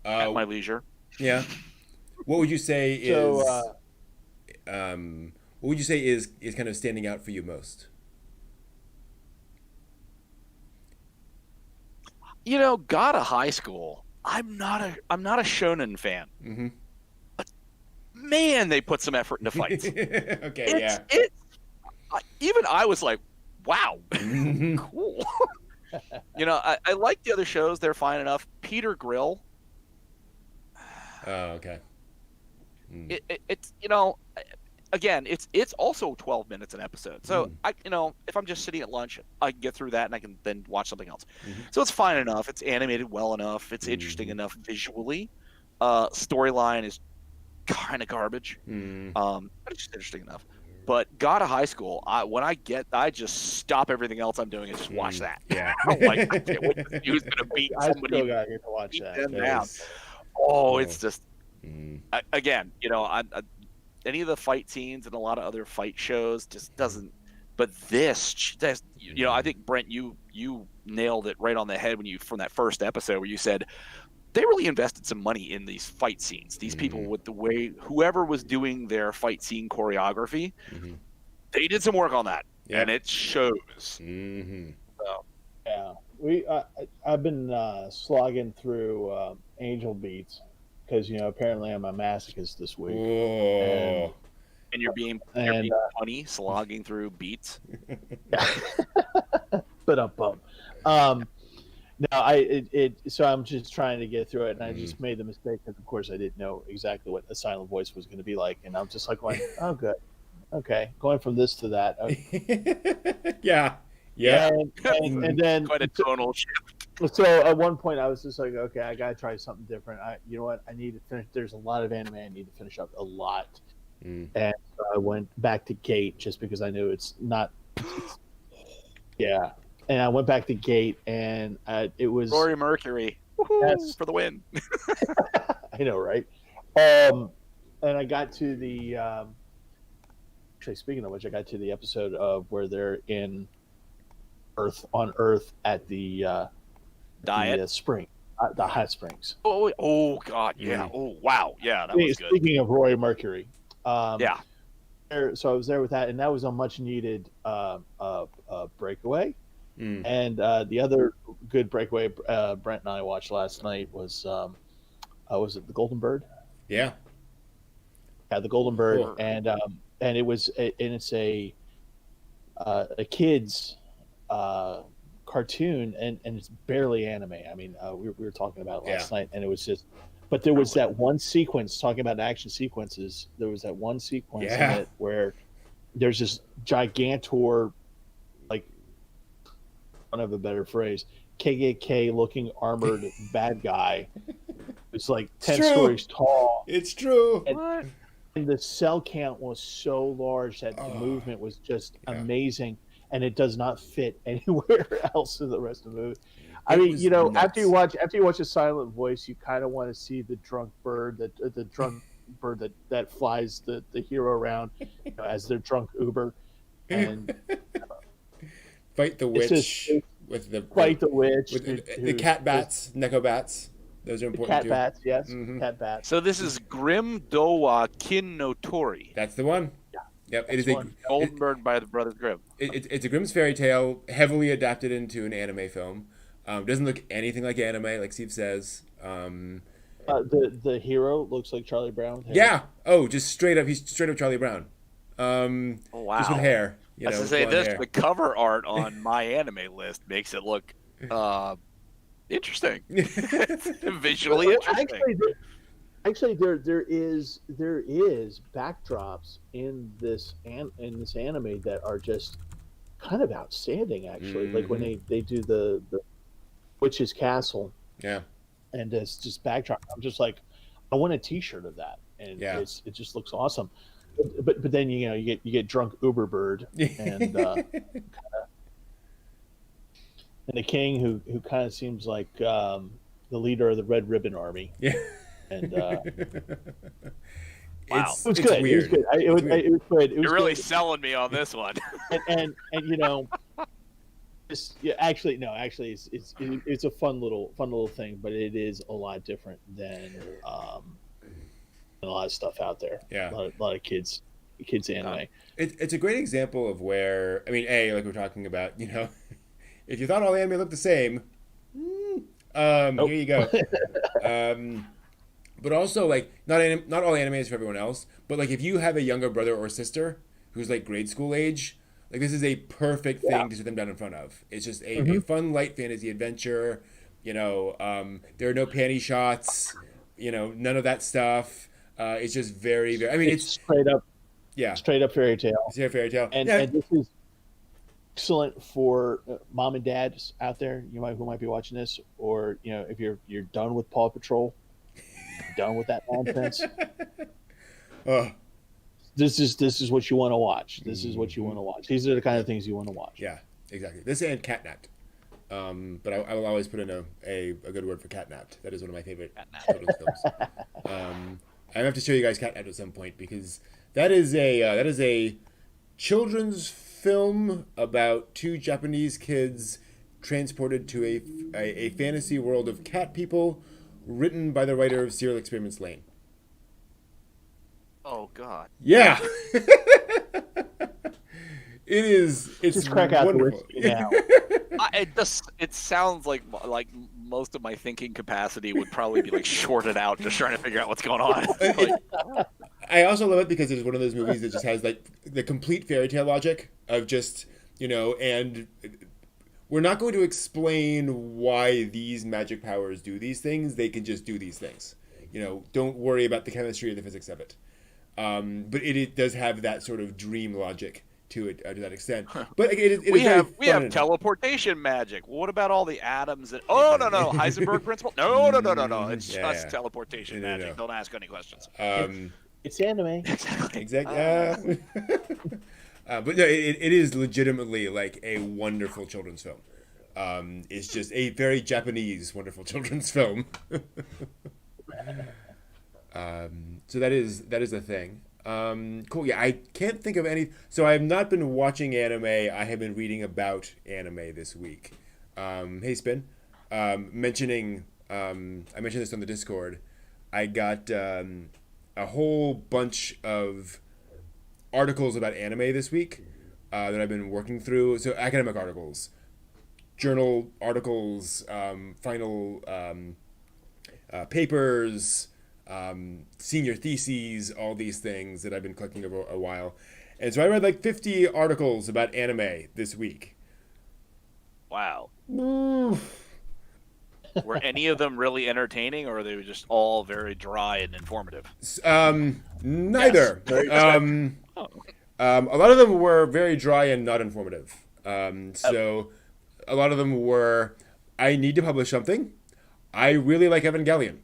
at my leisure. Yeah. What would you say is? What would you say is kind of standing out for you most? Gata High School. I'm not a shonen fan. man, they put some effort into fights. Okay, Even I was like, wow, yeah. cool. I like the other shows. They're fine enough. Peter Grill. Oh, okay. It's again, it's also 12 minutes an episode. So if I'm just sitting at lunch, I can get through that and I can then watch something else. So it's fine enough. It's animated well enough. It's interesting enough visually. Storyline is kind of garbage. But it's just interesting enough. But God of High School, I just stop everything else I'm doing and just watch that. Yeah. I can't wait to see who's gonna beat somebody. I still gotta get to watch beat that. them down. It's just again, any of the fight scenes and a lot of other fight shows just doesn't. But this, I think Brent, you nailed it right on the head from that first episode where you said they really invested some money in these fight scenes. These people with the way whoever was doing their fight scene choreography, they did some work on that, and it shows. So. Yeah, I've been slogging through Angel Beats because apparently I'm a masochist this week. And you're being funny, slogging through beats. But so I'm just trying to get through it, and I just made the mistake because, of course, I didn't know exactly what a silent voice was going to be like, and I'm just like going, oh, good, okay, going from this to that. Okay. Yeah. And then quite a tonal shift. So at one point I was just like, okay, I gotta try something different. You know what? I need to finish. There's a lot of anime I need to finish up, a lot. And so I went back to Gate just because I knew it's not. Yeah, and I went back to Gate, and it was Rory Mercury for the win. I know, right? And I got to the. Actually, speaking of which, I got to the episode of where they're on Earth at the diet the spring, the hot springs. Oh God, yeah. Oh wow, yeah, that was good. Speaking of Roy Mercury, yeah. So I was there with that, and that was a much needed breakaway. And the other good breakaway Brent and I watched last night was it The Golden Bird? Yeah. Yeah, The Golden Bird, Cool. and it's a kid's cartoon, and it's barely anime. I mean, we were talking about it last night, and it was just. But there was that one sequence talking about action sequences. There was that one sequence in it where there's this gigantor, like, I don't have a better phrase, KKK looking armored bad guy. It's like 10 stories tall. It's true. And the cell count was so large that the movement was just amazing, and it does not fit anywhere else in the rest of the movie. I mean, nuts. after you watch A Silent Voice, you kind of want to see the drunk bird, the drunk bird that flies the hero around as their drunk Uber, and fight the witch with the cat bats, Neko bats. Those are important cat too. Bats, yes, cat bats. So this is Grim Dowa Kin no Tori. That's the one. Yeah. Yep. It is Golden Bird by the Brothers Grimm. It's a Grimm's fairy tale, heavily adapted into an anime film. Doesn't look anything like anime, like Steve says. The hero looks like Charlie Brown. Yeah. Oh, just straight up. He's straight up Charlie Brown. Wow. Just with hair. I was gonna say this. The cover art on my anime list makes it look interesting. Visually interesting. Actually, there is backdrops in this anime that are just kind of outstanding. Actually, like when they do the witch's castle. Yeah. And it's just backdrop. I'm just like, I want a T-shirt of that, and it just looks awesome. But then you get drunk Uber Bird and and the king who kind of seems like the leader of the Red Ribbon Army. Yeah. And wow, it was good. Weird. It was good. You're really selling me on this one. and it's a fun little thing, but it is a lot different than a lot of stuff out there. Yeah, a lot of kids anime. It's a great example of where, I mean, like we're talking about, if you thought all anime looked the same, here you go. but also like not all anime is for everyone else, but like if you have a younger brother or sister who's like grade school age, like this is a perfect thing to sit them down in front of. It's just a fun light fantasy adventure. There are no panty shots. None of that stuff. It's just very, very. I mean, it's straight up fairy tale. It's a fairy tale, and this is excellent for mom and dads out there. Who might be watching this, or if you're done with Paw Patrol, done with that nonsense. This is what you want to watch. This is what you want to watch. These are the kind of things you want to watch. Yeah, exactly. This and Catnapped. But I will always put in a good word for Catnapped. That is one of my favorite children's films. I have to show you guys Catnapped at some point because that is a children's film about two Japanese kids transported to a fantasy world of cat people, written by the writer of Serial Experiments Lain. Oh God. Yeah. It's just crack out wonderful. The whiskey now. It sounds like most of my thinking capacity would probably be like shorted out just trying to figure out what's going on. I also love it because it is one of those movies that just has like the complete fairy tale logic of just and we're not going to explain why these magic powers do these things. They can just do these things. Don't worry about the chemistry or the physics of it. But it does have that sort of dream logic to it to that extent. But we have teleportation magic. What about all the atoms? No, Heisenberg principle. No. It's just teleportation magic. Don't ask any questions. It's anime. Exactly. But no, it is legitimately like a wonderful children's film. It's just a very Japanese wonderful children's film. So that is a thing. Cool. Yeah, I can't think of any. So I have not been watching anime. I have been reading about anime this week. Hey, Spin. Mentioning, I mentioned this on the Discord. I got a whole bunch of articles about anime this week that I've been working through. So academic articles, journal articles, final papers, senior theses, all these things that I've been collecting over a while. And so I read like 50 articles about anime this week. Wow. Were any of them really entertaining, or were they just all very dry and informative? Neither. Yes. A lot of them were very dry and not informative. So a lot of them were, I need to publish something. I really like Evangelion.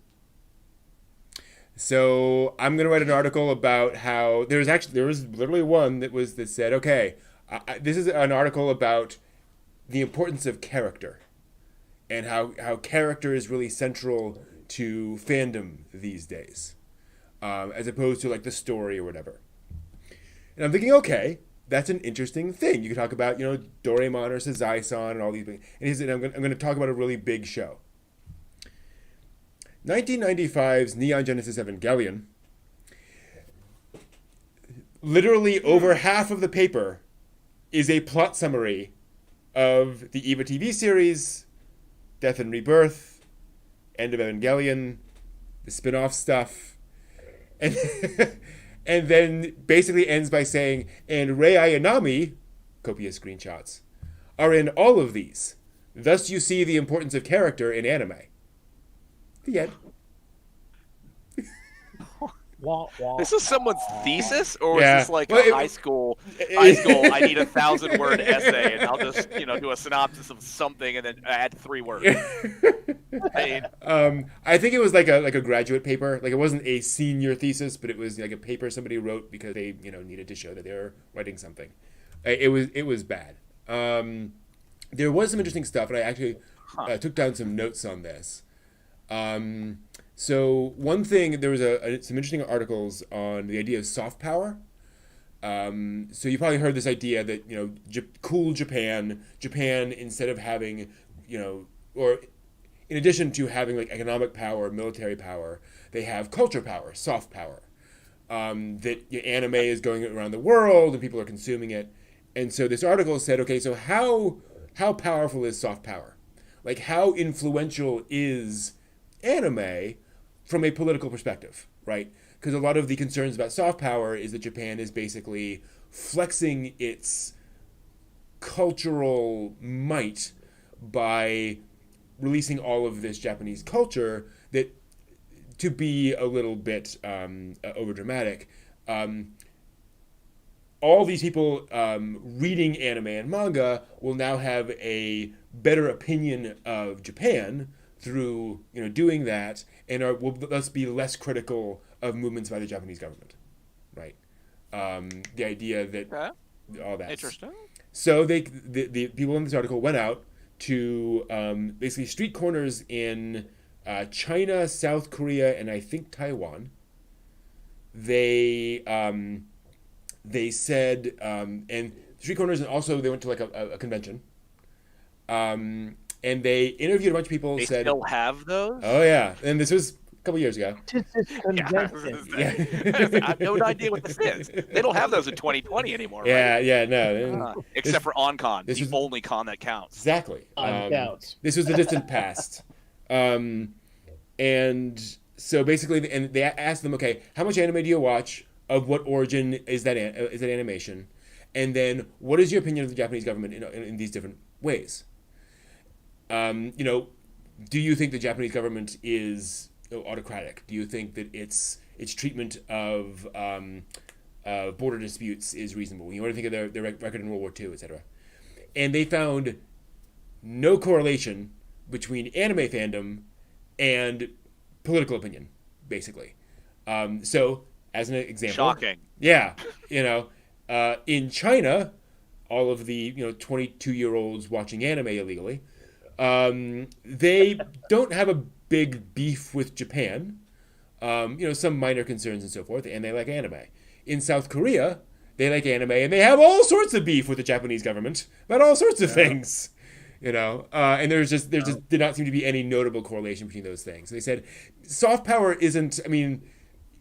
So I'm going to write an article about how there was literally one that said, okay, this is an article about the importance of character and how character is really central to fandom these days, as opposed to like the story or whatever. And I'm thinking, okay, that's an interesting thing. You could talk about, Doraemon or Sazai-san and all these things. And he said, I'm going to talk about a really big show. 1995's Neon Genesis Evangelion, literally over half of the paper is a plot summary of the EVA TV series, Death and Rebirth, End of Evangelion, the spin-off stuff, and and then basically ends by saying, and Rei Ayanami, copious screenshots, are in all of these. Thus you see the importance of character in anime. The end. This is someone's thesis, or is this like a high school? I need 1,000-word essay, and I'll just do a synopsis of something and then add 3 words. I think it was like a graduate paper. Like it wasn't a senior thesis, but it was like a paper somebody wrote because they needed to show that they were writing something. It was bad. There was some interesting stuff, and I actually took down some notes on this. So one thing, there was some interesting articles on the idea of soft power. So you probably heard this idea that, cool Japan, instead of having, or in addition to having like economic power, military power, they have culture power, soft power. That anime is going around the world and people are consuming it. And so this article said, okay, so how powerful is soft power? Like how influential is anime from a political perspective, right? Because a lot of the concerns about soft power is that Japan is basically flexing its cultural might by releasing all of this Japanese culture that, to be a little bit overdramatic, all these people reading anime and manga will now have a better opinion of Japan through doing that, and will thus be less critical of movements by the Japanese government, right? The idea that all that. Interesting. So the people in this article went out to basically street corners in China, South Korea, and I think Taiwan. They said, and street corners, and also they went to like a convention. And they interviewed a bunch of people. They said, still have those? Oh yeah, and this was a couple years ago. I have no idea what this is. They don't have those in 2020 anymore, right? Yeah, no. Except for OnCon, this the was only con that counts. Exactly. Counts. This was the distant past. And so basically, and they asked them, okay, how much anime do you watch? Of what origin is that animation? And then, what is your opinion of the Japanese government in these different ways? Do you think the Japanese government is autocratic? Do you think that its treatment of border disputes is reasonable? What do you think of their record in World War II, etc.? And they found no correlation between anime fandom and political opinion, basically. So, as an example, shocking. Yeah, in China, all of the 22-year-olds watching anime illegally, they don't have a big beef with Japan. Some minor concerns and so forth, and they like anime. In South Korea, they like anime, and they have all sorts of beef with the Japanese government about all sorts of things. And there just did not seem to be any notable correlation between those things. They said soft power isn't. I mean,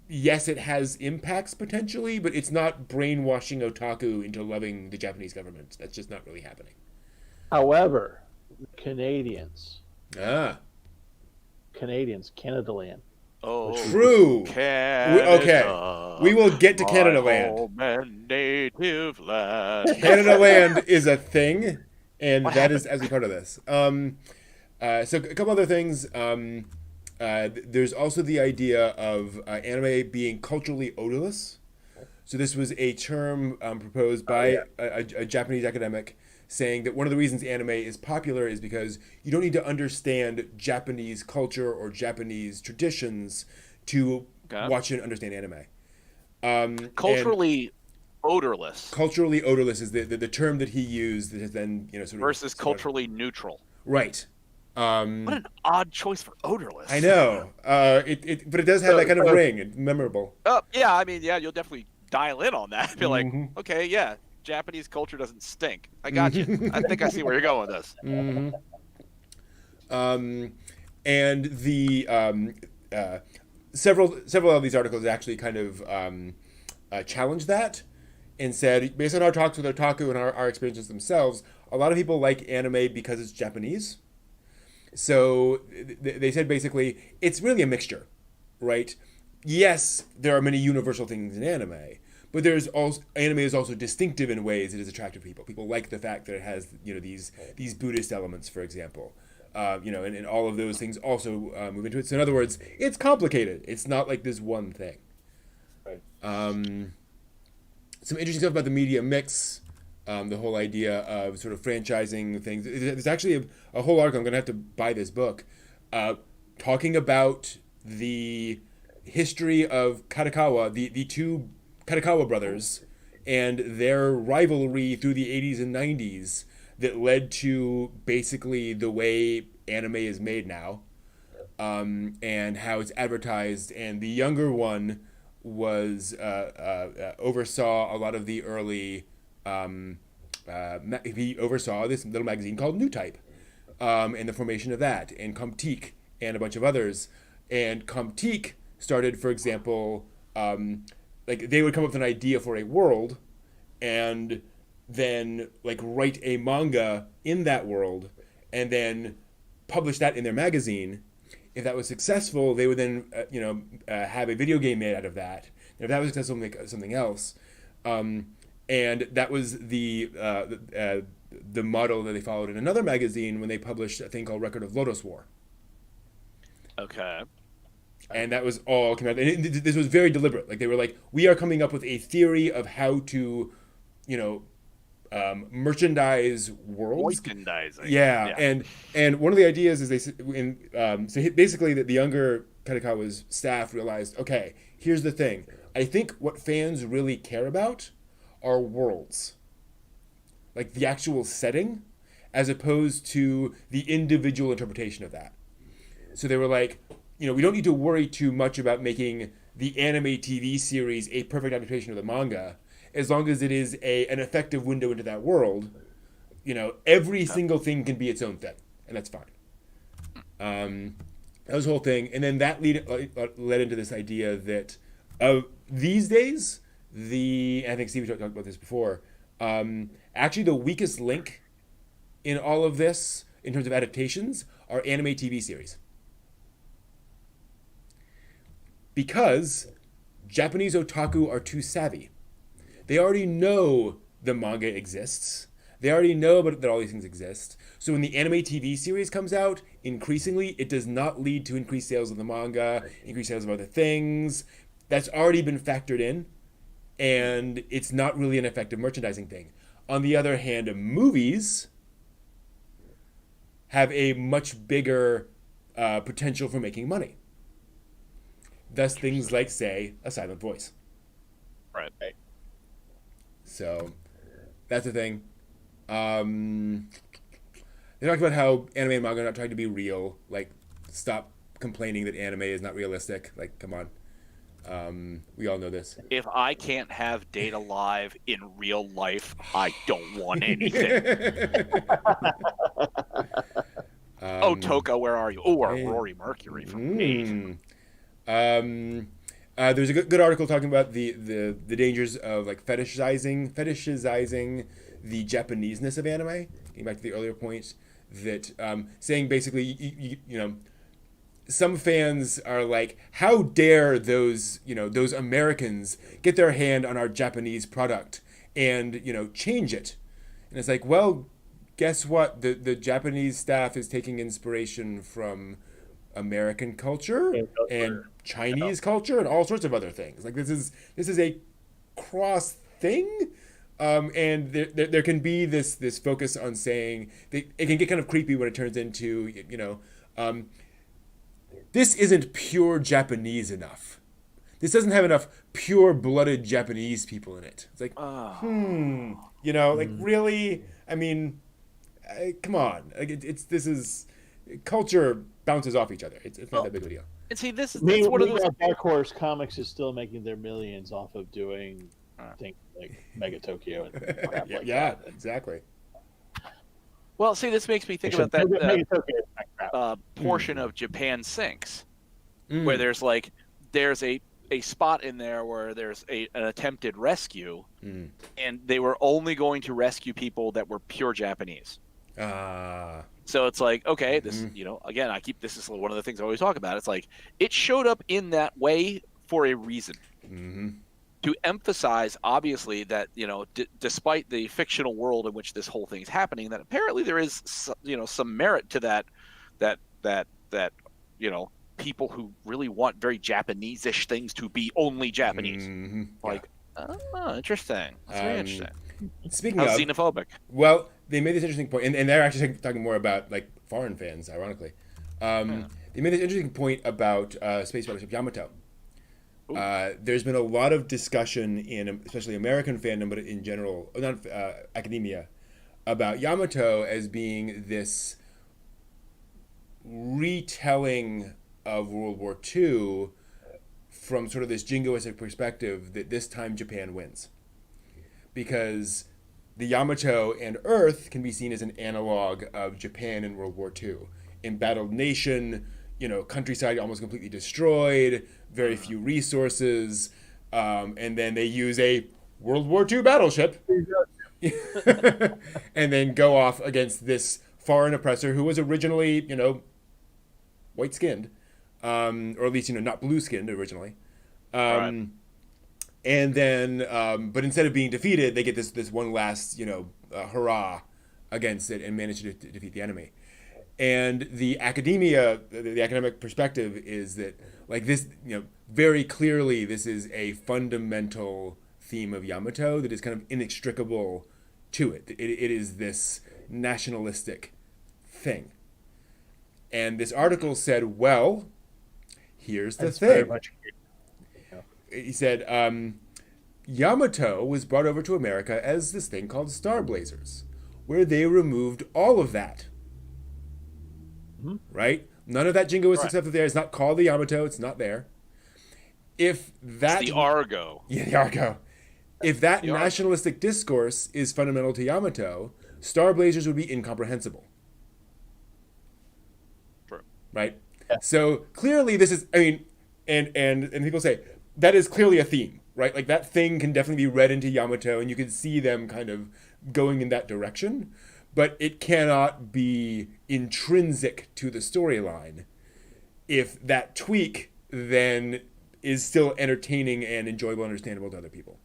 yes, it has impacts potentially, but it's not brainwashing otaku into loving the Japanese government. That's just not really happening. However, Canadians, Canada land. Oh, true. Canada, okay, we will get to Canada land. Home and native land. Canada land is a thing, and that is as a part of this. So a couple other things. There's also the idea of anime being culturally odorless. So this was a term proposed by a Japanese academic, saying that one of the reasons anime is popular is because you don't need to understand Japanese culture or Japanese traditions to watch and understand anime. Culturally odorless. Culturally odorless is the term that he used that has then sort of versus culturally neutral. Right. What an odd choice for odorless. I know. But it does have that kind of ring. It's memorable. Yeah. I mean, yeah, you'll definitely dial in on that. Be like, okay, yeah, Japanese culture doesn't stink. I got you. I think I see where you're going with this. Mm-hmm. And the several of these articles actually kind of challenged that and said, based on our talks with otaku and our experiences themselves, a lot of people like anime because it's Japanese. So they said basically it's really a mixture, right? Yes, there are many universal things in anime, but anime is also distinctive in ways that is attractive to people. People like the fact that it has these Buddhist elements, for example, and all of those things also move into it. So in other words, it's complicated. It's not like this one thing. Right. Some interesting stuff about the media mix. The whole idea of sort of franchising things. There's actually a whole article. I'm going to have to buy this book, talking about the history of Kadokawa, the two Kadokawa brothers, and their rivalry through the 80s and 90s that led to basically the way anime is made now, and how it's advertised. And the younger one was oversaw a lot of the early. He oversaw this little magazine called New Type, and the formation of that, and Comedic, and a bunch of others. And Comedic started, for example, like they would come up with an idea for a world, and then like write a manga in that world, and then publish that in their magazine. If that was successful, they would then have a video game made out of that. And if that was successful, make something else. And that was the model that they followed in another magazine when they published a thing called Record of Lodoss War. Okay. And that was all coming out. And this was very deliberate. Like, they were like, we are coming up with a theory of how to, merchandise worlds. Merchandising. Yeah. And one of the ideas is so basically that the younger Kadokawa's staff realized, okay, here's the thing. I think what fans really care about are worlds. Like the actual setting, as opposed to the individual interpretation of that. So they were like, we don't need to worry too much about making the anime TV series a perfect adaptation of the manga, as long as it is an effective window into that world. Every single thing can be its own thing, and that's fine. That was the whole thing, and then that led into this idea that these days, I think Steve talked about this before, actually the weakest link in all of this, in terms of adaptations, are anime TV series. Because Japanese otaku are too savvy. They already know the manga exists. They already know that all these things exist. So when the anime TV series comes out, increasingly, it does not lead to increased sales of the manga, increased sales of other things. That's already been factored in, and it's not really an effective merchandising thing. On the other hand, movies have a much bigger potential for making money. Thus, things like, say, A Silent Voice. Right. So, that's the thing. They talked about how anime and manga are not trying to be real. Like, stop complaining that anime is not realistic. Like, come on. We all know this. If I can't have Data Live in real life, I don't want anything. Toka, where are you? Oh, or Rory Mercury from me. There's a good article talking about the dangers of like fetishizing the Japaneseness of anime. Getting back to the earlier point, that saying basically some fans are like, how dare those Americans get their hand on our Japanese product and change it. And it's like, well, guess what? The Japanese staff is taking inspiration from American culture and Chinese culture and all sorts of other things. Like, this is a cross thing. And there can be this focus on saying that it can get kind of creepy when it turns into this isn't pure Japanese enough. This doesn't have enough pure-blooded Japanese people in it. It's like, like, really? I mean, come on. Like, this is culture bounces off each other. It's not that big of a deal. And see, that's one one of those. Dark Horse Comics is still making their millions off of doing things like Mega Tokyo and crap like that. Exactly. Well, see, this makes me think about that portion of Japan Sinks, where there's a spot in there where there's an attempted rescue, and they were only going to rescue people that were pure Japanese. So it's like, okay, this, again, this is one of the things I always talk about. It's like, it showed up in that way for a reason. To emphasize, obviously, that, despite the fictional world in which this whole thing is happening, that apparently there is, some merit to that people who really want very Japanese-ish things to be only Japanese. Interesting. That's very interesting. Speaking How of xenophobic. Well, they made this interesting point, and they're actually talking more about like foreign fans, ironically. They made this interesting point about Space Battleship Yamato. There's been a lot of discussion in especially American fandom, but in general, not academia, about Yamato as being this retelling of World War II from sort of this jingoistic perspective that this time Japan wins. Because the Yamato and Earth can be seen as an analog of Japan in World War II. Embattled nation, countryside almost completely destroyed, very few resources, and then they use a World War II battleship and then go off against this foreign oppressor who was originally, white-skinned, or at least not blue skinned originally. Right. And then, but instead of being defeated, they get this one last hurrah against it and manage to defeat the enemy. And the academic perspective is that like this, very clearly this is a fundamental theme of Yamato that is kind of inextricable to it. It is this nationalistic thing. And this article said, well, here's the thing. Very much, he said, Yamato was brought over to America as this thing called Star Blazers, where they removed all of that. Mm-hmm. Right? None of that jingoistic stuff there. It's not called the Yamato. It's not there. If that... It's the Argo. Yeah, the Argo. If that nationalistic discourse is fundamental to Yamato, Star Blazers would be incomprehensible. True. Right? Yeah. So clearly this is, and people say, that is clearly a theme, right? Like that thing can definitely be read into Yamato and you can see them kind of going in that direction, but it cannot be intrinsic to the storyline if that tweak then is still entertaining and enjoyable and understandable to other people.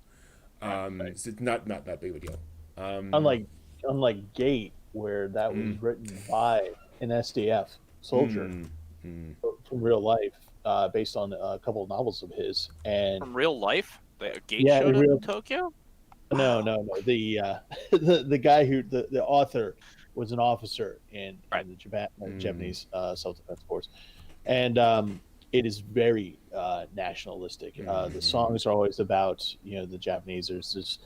So it's not that big of a deal. Unlike Gate, where that was written by an SDF soldier from real life, based on a couple of novels of his. And from real life, the Gate showed up in Tokyo. No. The guy who the author was an officer in the Japanese self-defense force, and it is very nationalistic. The songs are always about the Japanese. There's this,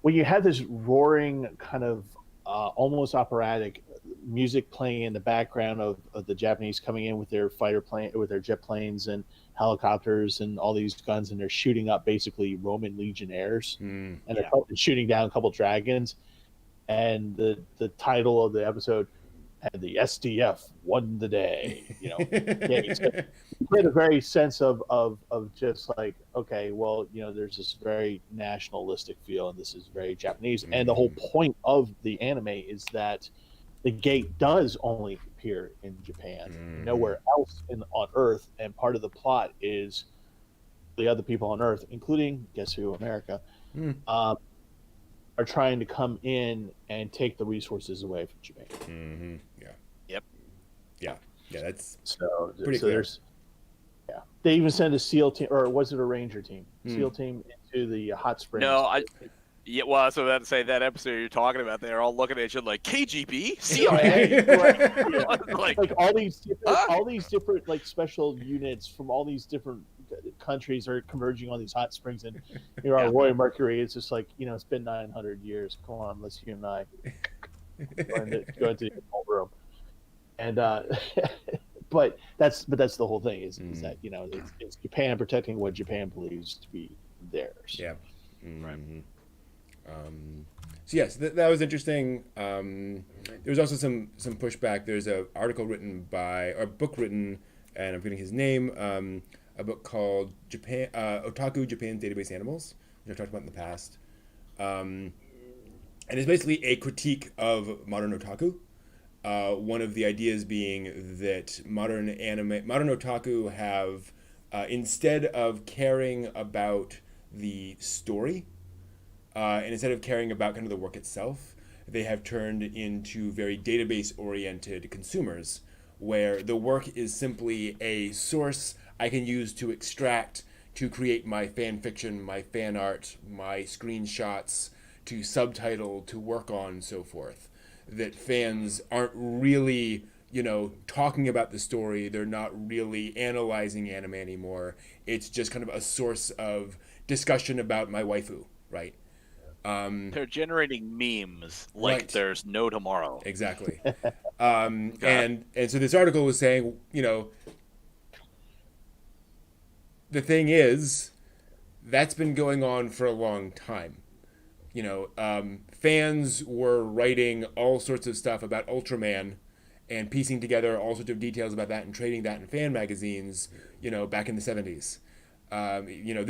when you have this roaring kind of almost operatic music playing in the background of the Japanese coming in with their with their jet planes and helicopters and all these guns, and they're shooting up basically Roman legionnaires, and they're shooting down a couple dragons. And the title of the episode, and the SDF won the day. You get a very sense of just like, okay, well, there's this very nationalistic feel, and this is very Japanese. And the whole point of the anime is that the Gate does only appear in Japan, nowhere else on Earth. And part of the plot is the other people on Earth, including, guess who, America, are trying to come in and take the resources away from Japan. Mm-hmm. Yeah. Yep. Yeah. That's pretty clear. They even send a SEAL team, or was it a Ranger team? SEAL team into the hot springs. No, well, so that's say that episode you're talking about, they're all looking at each other like KGB, CIA, like all these different like special units from all these different countries are converging on these hot springs, and our Roy Mercury is just like, it's been 900 years. Come on, let's unite. Go into the room, and but that's the whole thing is that it's Japan protecting what Japan believes to be theirs. Yeah. Right. So yes, that was interesting. There was also some pushback. There's a book written, and I'm forgetting his name, a book called Otaku Japan's Database Animals, which I've talked about in the past. And it's basically a critique of modern otaku. One of the ideas being that modern otaku have, instead of caring about the story, and instead of caring about kind of the work itself, they have turned into very database-oriented consumers, where the work is simply a source I can use to extract, to create my fan fiction, my fan art, my screenshots, to subtitle, to work on, so forth. That fans aren't really, talking about the story. They're not really analyzing anime anymore. It's just kind of a source of discussion about my waifu, right? They're generating memes like there's no tomorrow. Exactly. And so this article was saying, the thing is, that's been going on for a long time. Fans were writing all sorts of stuff about Ultraman and piecing together all sorts of details about that and trading that in fan magazines, back in the 70s.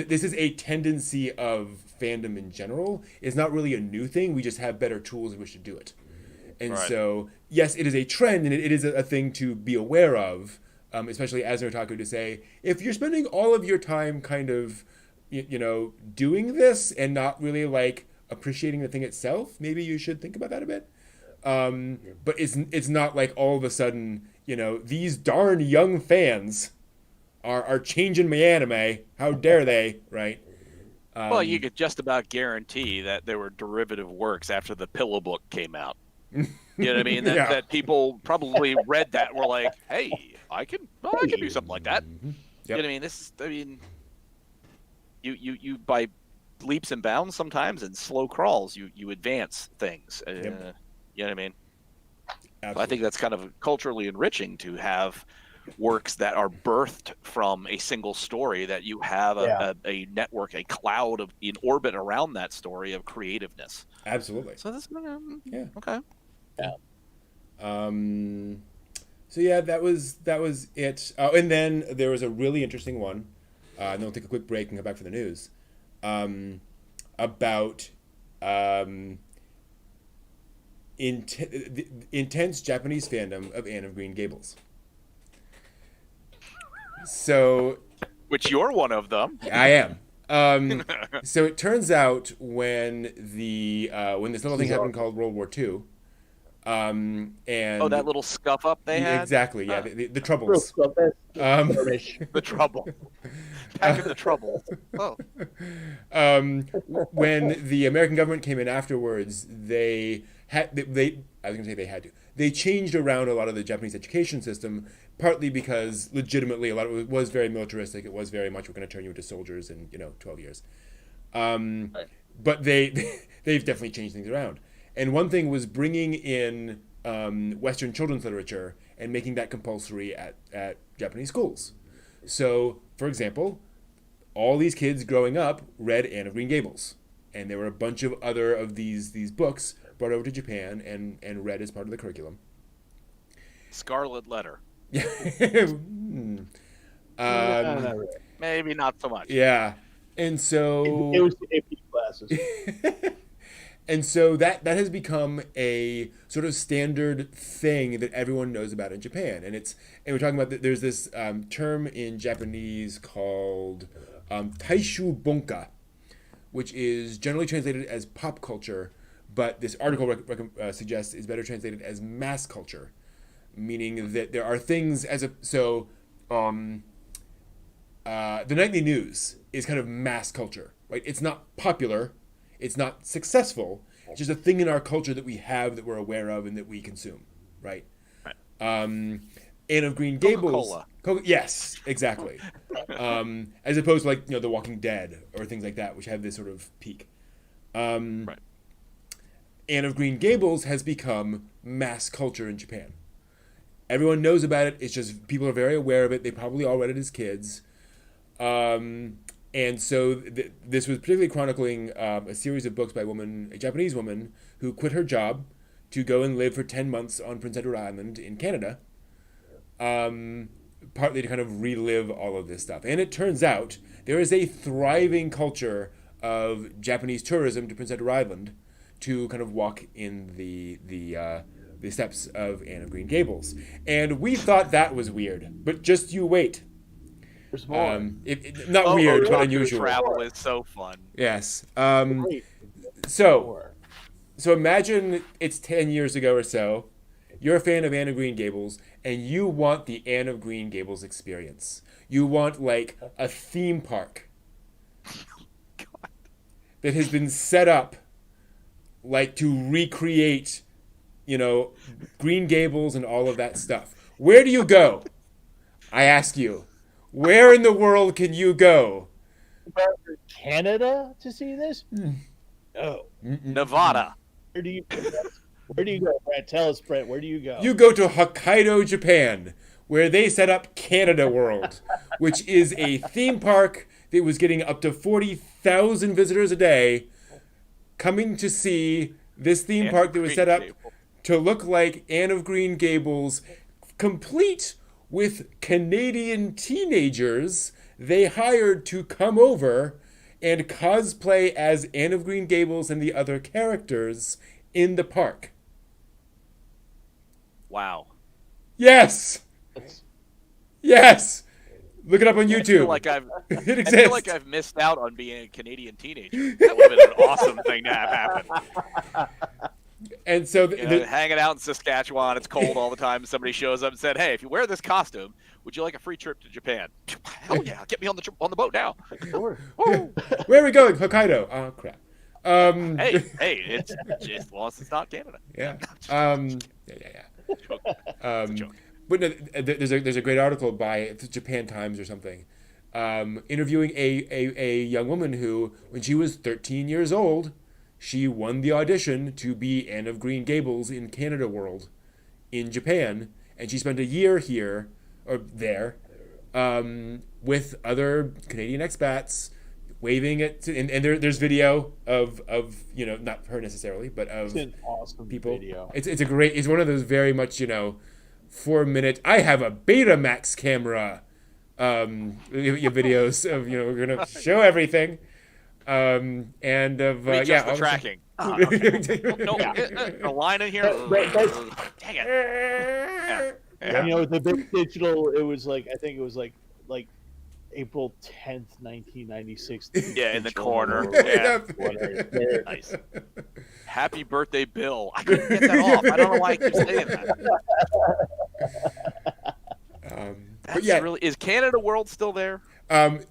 This is a tendency of fandom in general. It's not really a new thing. We just have better tools in which to do it. And so, yes, it is a trend, and it is a thing to be aware of. especially as an otaku, to say, if you're spending all of your time kind of, doing this and not really like appreciating the thing itself, maybe you should think about that a bit. But it's not like all of a sudden, these darn young fans are changing my anime. How dare they, right? Well, you could just about guarantee that there were derivative works after the Pillow Book came out. You know what I mean? That people probably read that and were like, "Hey, I can do something like that." Yep. You know what I mean? You by leaps and bounds sometimes and slow crawls, you advance things. You know what I mean? So I think that's kind of culturally enriching to have works that are birthed from a single story, that you have a network, a cloud in orbit around that story of creativeness. Absolutely. So this, okay. Yeah. So yeah, that was it. Oh, and then there was a really interesting one. And then we'll take a quick break and come back for the news. About intense Japanese fandom of Anne of Green Gables. So, which you're one of them. I am. So it turns out when this little thing happened called World War II, and that little scuff up they had. Exactly. Yeah, the troubles. The trouble. Back in the trouble. Oh. When the American government came in afterwards, they changed around a lot of the Japanese education system, partly because legitimately a lot of it was very militaristic. It was very much, we're going to turn you into soldiers in 12 years. Right. But they've definitely changed things around. And one thing was bringing in Western children's literature and making that compulsory at Japanese schools. So, for example, all these kids growing up read Anne of Green Gables. And there were a bunch of other of these books brought over to Japan and read as part of the curriculum. Scarlet Letter. Yeah. Maybe not so much. Yeah. And so... It was the AP classes. And so that has become a sort of standard thing that everyone knows about in Japan. And we're talking about, there's this term in Japanese called Taishu Bunka, which is generally translated as pop culture, but this article suggests is better translated as mass culture, meaning that there are things the nightly news is kind of mass culture, right? It's not popular. It's not successful. It's just a thing in our culture that we have, that we're aware of, and that we consume, right? Anne of Green Gables. Coca-Cola. Yes, exactly. As opposed to like The Walking Dead or things like that, which have this sort of peak. Anne of Green Gables has become mass culture in Japan. Everyone knows about it. It's just people are very aware of it. They probably all read it as kids. And so this was particularly chronicling a series of books by a Japanese woman who quit her job to go and live for 10 months on Prince Edward Island in Canada, partly to kind of relive all of this stuff. And it turns out there is a thriving culture of Japanese tourism to Prince Edward Island to kind of walk in the steps of Anne of Green Gables. And we thought that was weird, but just you wait. There's more. Not weird, but unusual. Travel is so fun. Yes. So imagine it's 10 years ago or so. You're a fan of Anne of Green Gables, and you want the Anne of Green Gables experience. You want like a theme park that has been set up like to recreate, Green Gables and all of that stuff. Where do you go? I ask you. Where in the world can you go? Canada to see this? No. Nevada. Where do you go, Brent? Tell us, Brent. Where do you go? You go to Hokkaido, Japan, where they set up Canada World, which is a theme park that was getting up to 40,000 visitors a day coming to see this theme park that was set up to look like Anne of Green Gables, complete with Canadian teenagers they hired to come over and cosplay as Anne of Green Gables and the other characters in the park. Wow. Yes! Yes. Look it up on YouTube. I It exists. feel like I've missed out on being a Canadian teenager. That would have been an awesome thing to have happen. And so hanging out in Saskatchewan, it's cold all the time. Somebody shows up and said, "Hey, if you wear this costume, would you like a free trip to Japan?" Hell yeah, get me on the boat now. Sure. Where are we going? Hokkaido. Oh crap. Hey, it's just well, it's not Canada. Yeah. It's a joke. But no, there's a great article by Japan Times or something, interviewing a young woman who, when she was 13 years old, she won the audition to be Anne of Green Gables in Canada World, in Japan, and she spent a year here or there, with other Canadian expats, waving it, and there's video of not her necessarily, but of It's an awesome people. video. It's one of those very much 4-minute. I have a Betamax camera. Videos of we're gonna show everything. And of Just the tracking. No, a line in here. Dang it. Yeah. The big digital. It was I think it was like April 10th, 1996. Yeah, in the corner. Yeah. Nice. Happy birthday, Bill. I couldn't get that off. I don't know why I keep saying that. But yeah, really, is Canada World still there?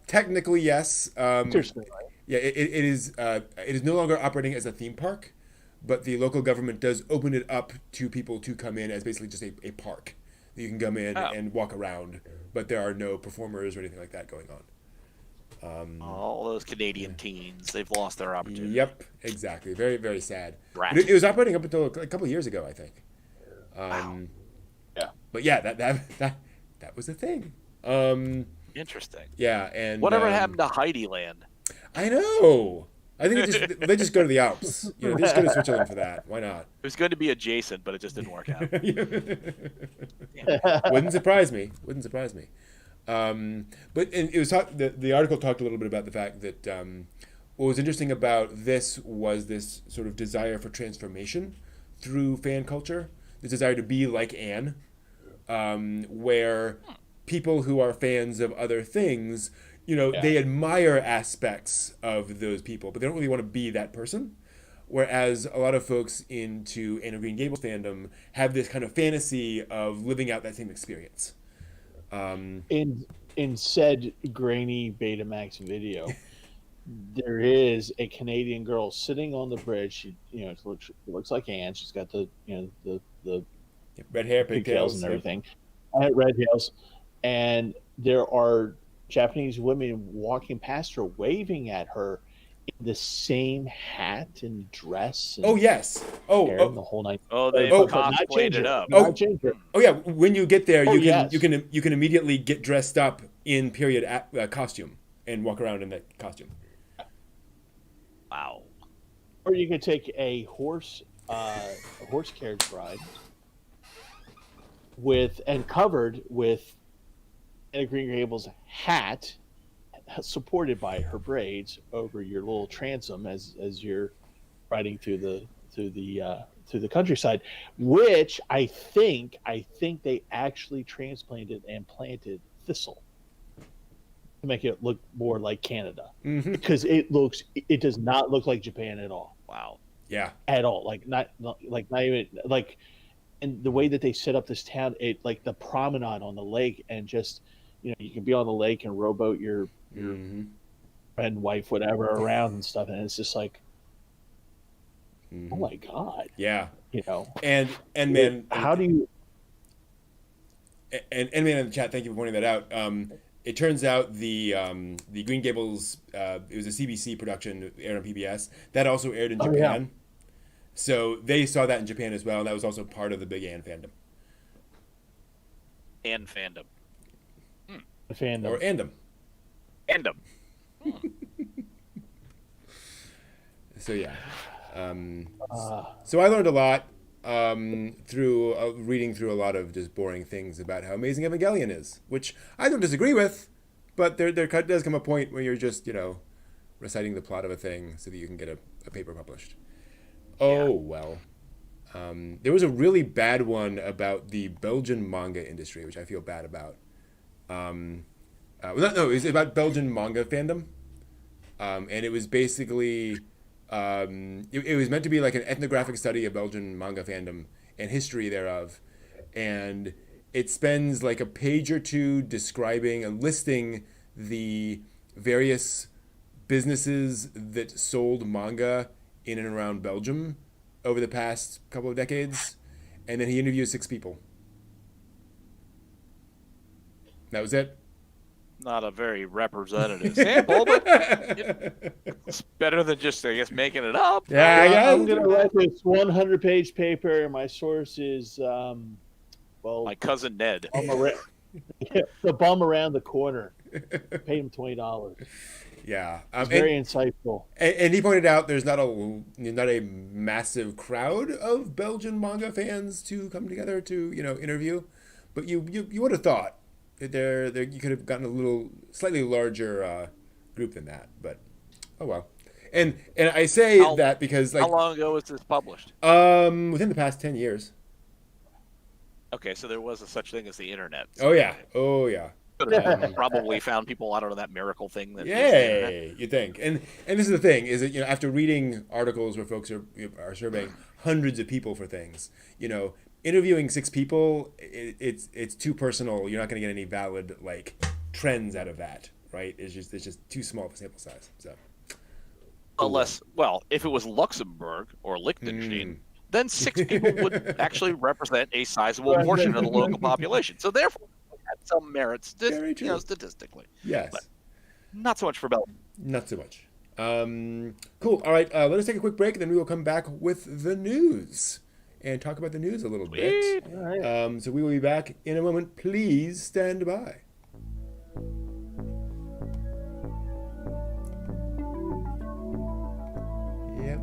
Technically, yes. Interesting, right? Yeah, it is. It is no longer operating as a theme park, but the local government does open it up to people to come in as basically just a park that you can come in and walk around, but there are no performers or anything like that going on. All those Canadian teens, they've lost their opportunity. Yep, exactly. Very, very sad. Right. But it was operating up until a couple of years ago, I think. Wow. Yeah. But yeah, that was the thing. Interesting. Yeah, and whatever happened to Heidi Land? I know. I think they just go to the Alps. They just go to Switzerland for that. Why not? It was going to be adjacent, but it just didn't work out. Wouldn't surprise me. But it was the article talked a little bit about the fact that what was interesting about this was this sort of desire for transformation through fan culture, this desire to be like Anne, where people who are fans of other things, they admire aspects of those people, but they don't really want to be that person. Whereas a lot of folks into Anne of Green Gables fandom have this kind of fantasy of living out that same experience. In said grainy Betamax video, there is a Canadian girl sitting on the bridge. She, it looks like Anne. She's got the red hair, pigtails, and everything, red tails, and there are Japanese women walking past her, waving at her in the same hat and dress. And yes. the whole night. They cosplayed it up. Yeah. When you get there, yes. you can immediately get dressed up in period costume and walk around in that costume. Wow. Or you could take a horse carriage ride covered with Anne of Green Gables hat, supported by her braids over your little transom as you're riding through the countryside, which I think they actually transplanted and planted thistle to make it look more like Canada, because it does not look like Japan at all. Wow. Yeah. At all. Not even and the way that they set up this town, the promenade on the lake, and just you can be on the lake and rowboat your friend, wife, whatever around and stuff, and it's just oh my god. Yeah. And man, how do you? And man in the chat, thank you for pointing that out. It turns out the Green Gables, it was a CBC production, aired on PBS. That also aired in Japan. Yeah. So they saw that in Japan as well, and that was also part of the big Anne fandom. Anne fandom. Fandom. Or Andom. Andom. So yeah. So I learned a lot through reading through a lot of just boring things about how amazing Evangelion is, which I don't disagree with, but there does come a point where you're just, reciting the plot of a thing so that you can get a paper published. Oh, well. There was a really bad one about the Belgian manga industry, which I feel bad about. No, it's about Belgian manga fandom, and it was basically it was meant to be like an ethnographic study of Belgian manga fandom and history thereof, and it spends like a page or two describing and listing the various businesses that sold manga in and around Belgium over the past couple of decades, and then he interviews 6 people. That was it. Not a very representative sample, but it's better than just, I guess, making it up. Yeah, I guess. I'm going to write this 100-page paper. My source is, My cousin Ned. The bum around the corner. Paid him $20. Yeah, it's very insightful. And he pointed out there's not a massive crowd of Belgian manga fans to come together to interview, but you would have thought that there you could have gotten a slightly larger group than that, but oh well. And I say that because how long ago was this published? Within the past 10 years. Okay, so there was a such thing as the internet. So oh yeah. Probably found people, I don't know, that miracle thing that Yay, you think. And this is the thing, is that after reading articles where folks are surveying hundreds of people for things, interviewing 6 people, it's too personal. You're not going to get any valid trends out of that, right? It's just too small of a sample size. So unless, if it was Luxembourg or Liechtenstein, then 6 people would actually represent a sizable portion of the local population. So therefore, had some merits, statistically. Yes. But not so much for Belgium. Not so much. Cool. All right. Let us take a quick break, and then we will come back with the news and talk about the news a little bit. All right. So we will be back in a moment. Please stand by. Yep.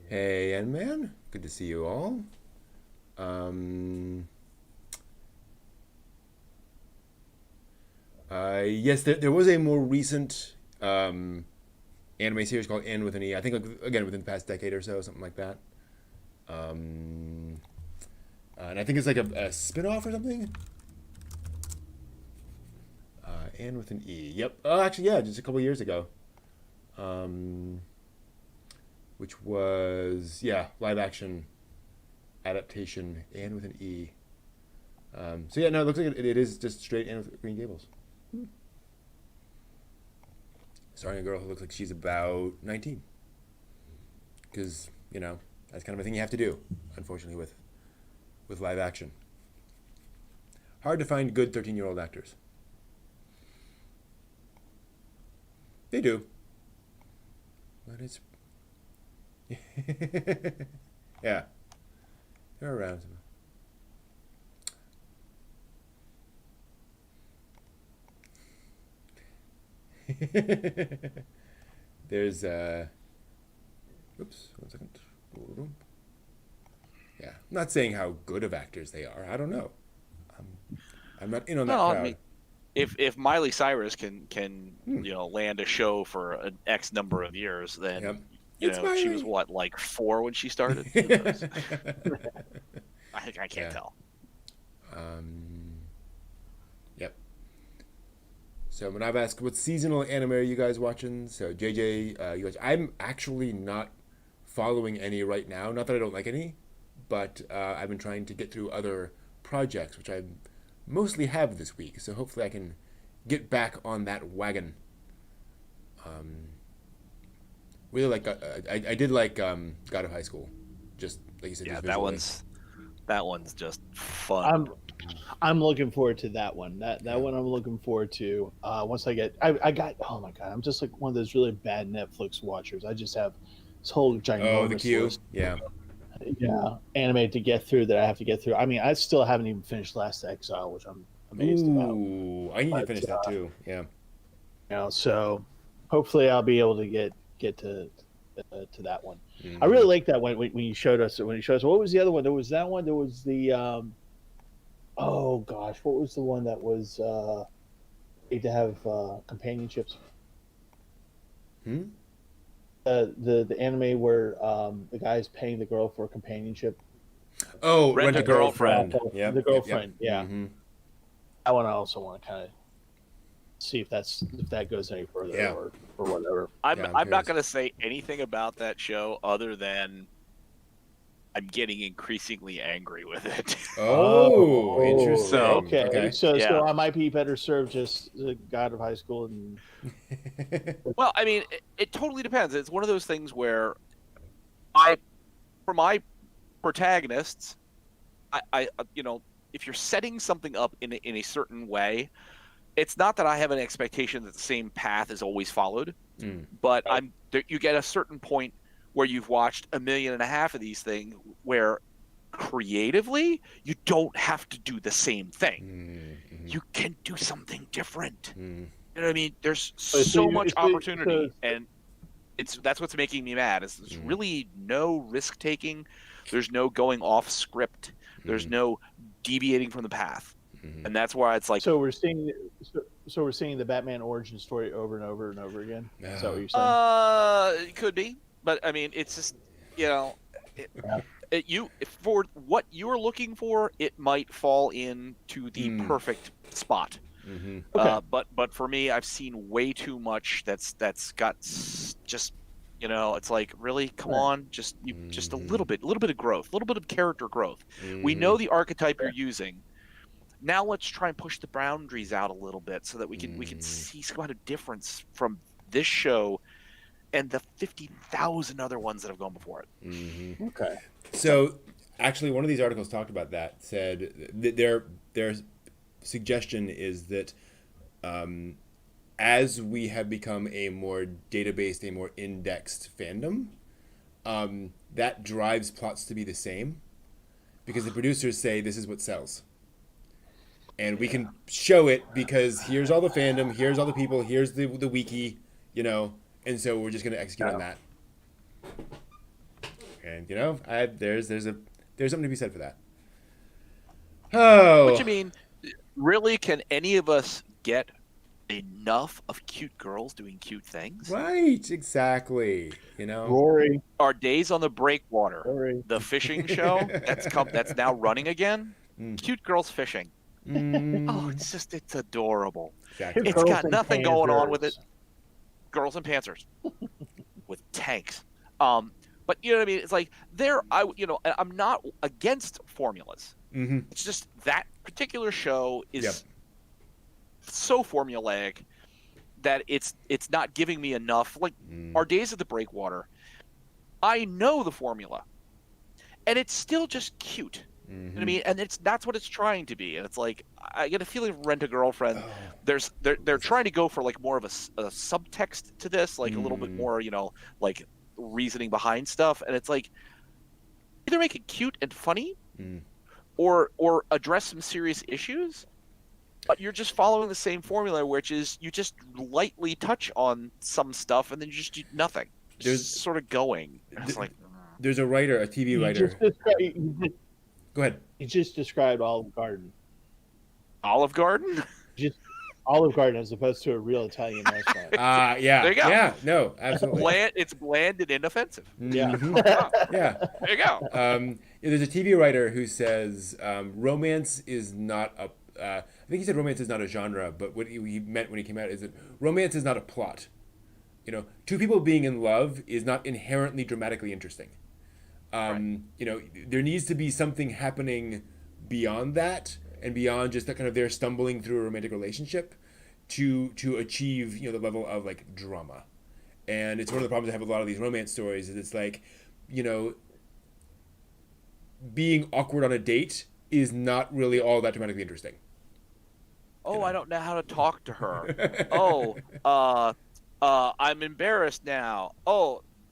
Hey, N-Man. Good to see you all. Yes, there was a more recent anime series called N with an E. I think, again, within the past decade or so, something like that. And I think it's like a spin-off or something. N with an E. Yep. Oh, actually, yeah, just a couple years ago. Which was, live action adaptation, Anne with an E. So yeah, no, it looks like it is just straight Anne with Green Gables. Starring a girl who looks like she's about 19. Because, That's kind of a thing you have to do, unfortunately, with live action. Hard to find good 13-year-old actors. They do. But it's... yeah. They're around. There's oops, 1 second. Yeah, I'm not saying how good of actors they are. I don't know. I'm not in on that crowd. I mean, if Miley Cyrus can land a show for an X number of years, then she was what, like 4 when she started. I can't tell. Yep. So when I've asked what seasonal anime are you guys watching, so JJ, you guys, I'm actually not following any right now. Not that I don't like any, but I've been trying to get through other projects, which I mostly have this week. So hopefully I can get back on that wagon. Really like I did like God of High School, just like you said. Yeah, that one's just fun. I'm looking forward to that one. That one I'm looking forward to. Once I got, oh my god, I'm just like one of those really bad Netflix watchers. I just have this whole ginormous the queue. list. Yeah, anime to get through that I have to get through. I mean, I still haven't even finished Last Exile, which I'm amazed about. I need to finish that too. Yeah. So hopefully I'll be able to get to that one. I really like that one when you showed us. When you showed us, what was the other one? There was that one. There was the oh gosh, what was the one that was to have companionships? The anime where the guy's paying the girl for a companionship. Oh, Rent a Girlfriend. Yeah, the girlfriend. Yep. Yeah, that one I also want to kind of see if that goes any further or whatever. I'm not going to say anything about that show other than I'm getting increasingly angry with it. Oh, interesting. Okay. So I might be better served just the God of High School. And... Well, I mean, it totally depends. It's one of those things where for my protagonists, I if you're setting something up in a certain way, it's not that I have an expectation that the same path is always followed, but you get a certain point where you've watched 1.5 million of these things where creatively you don't have to do the same thing. You can do something different. You know what I mean? There's so much opportunity, and that's what's making me mad. Is there's really no risk taking. There's no going off script. There's no deviating from the path. And that's why it's like. So we're seeing the Batman origin story over and over and over again. Is that what you're saying? It could be, but I mean, it's just for what you're looking for, it might fall into the perfect spot. Okay. But for me, I've seen way too much that's got just it's like, really, come on, just a little bit of growth, a little bit of character growth. We know the archetype you're using. Now let's try and push the boundaries out a little bit so that we can see some kind of difference from this show and the 50,000 other ones that have gone before it. Okay. So actually, one of these articles talked about that. Said that their suggestion is that as we have become a more data-based, a more indexed fandom, that drives plots to be the same, because the producers say this is what sells. And we can show it because here's all the fandom, here's all the people, here's the wiki, and so we're just going to execute on that. And there's something to be said for that. Oh, what you mean? Really, can any of us get enough of cute girls doing cute things? Right, exactly. Rory, our days on the breakwater, the fishing show that's now running again. Cute girls fishing. Oh, it's adorable. Exactly. It's got nothing going on with it. Girls and pantsers with tanks. But you know what I mean? It's like I'm not against formulas. It's just that particular show is so formulaic that it's not giving me enough. Like our days at the breakwater, I know the formula. and it's still just cute. You know what I mean? And that's what it's trying to be. And it's like, I get a feeling Rent a Girlfriend, they're trying to go for like more of a subtext to this, like a little bit more, like reasoning behind stuff. And it's like, either make it cute and funny or address some serious issues. But you're just following the same formula, which is you just lightly touch on some stuff and then you just do nothing. Just sort of going. It's like, there's a writer, a TV writer. Go ahead. You just described Olive Garden. Olive Garden? Just Olive Garden as opposed to a real Italian restaurant. Yeah. There you go. Yeah, no, absolutely. It's bland and inoffensive. Yeah. Yeah. There you go. There's a TV writer who says romance is not a... I think he said romance is not a genre, but what he meant when he came out is that romance is not a plot. Two people being in love is not inherently dramatically interesting. There needs to be something happening beyond that and beyond just that kind of they're stumbling through a romantic relationship to achieve the level of like drama. And it's one of the problems I have with a lot of these romance stories is it's like being awkward on a date is not really all that dramatically interesting. I don't know how to talk to her. I'm embarrassed now.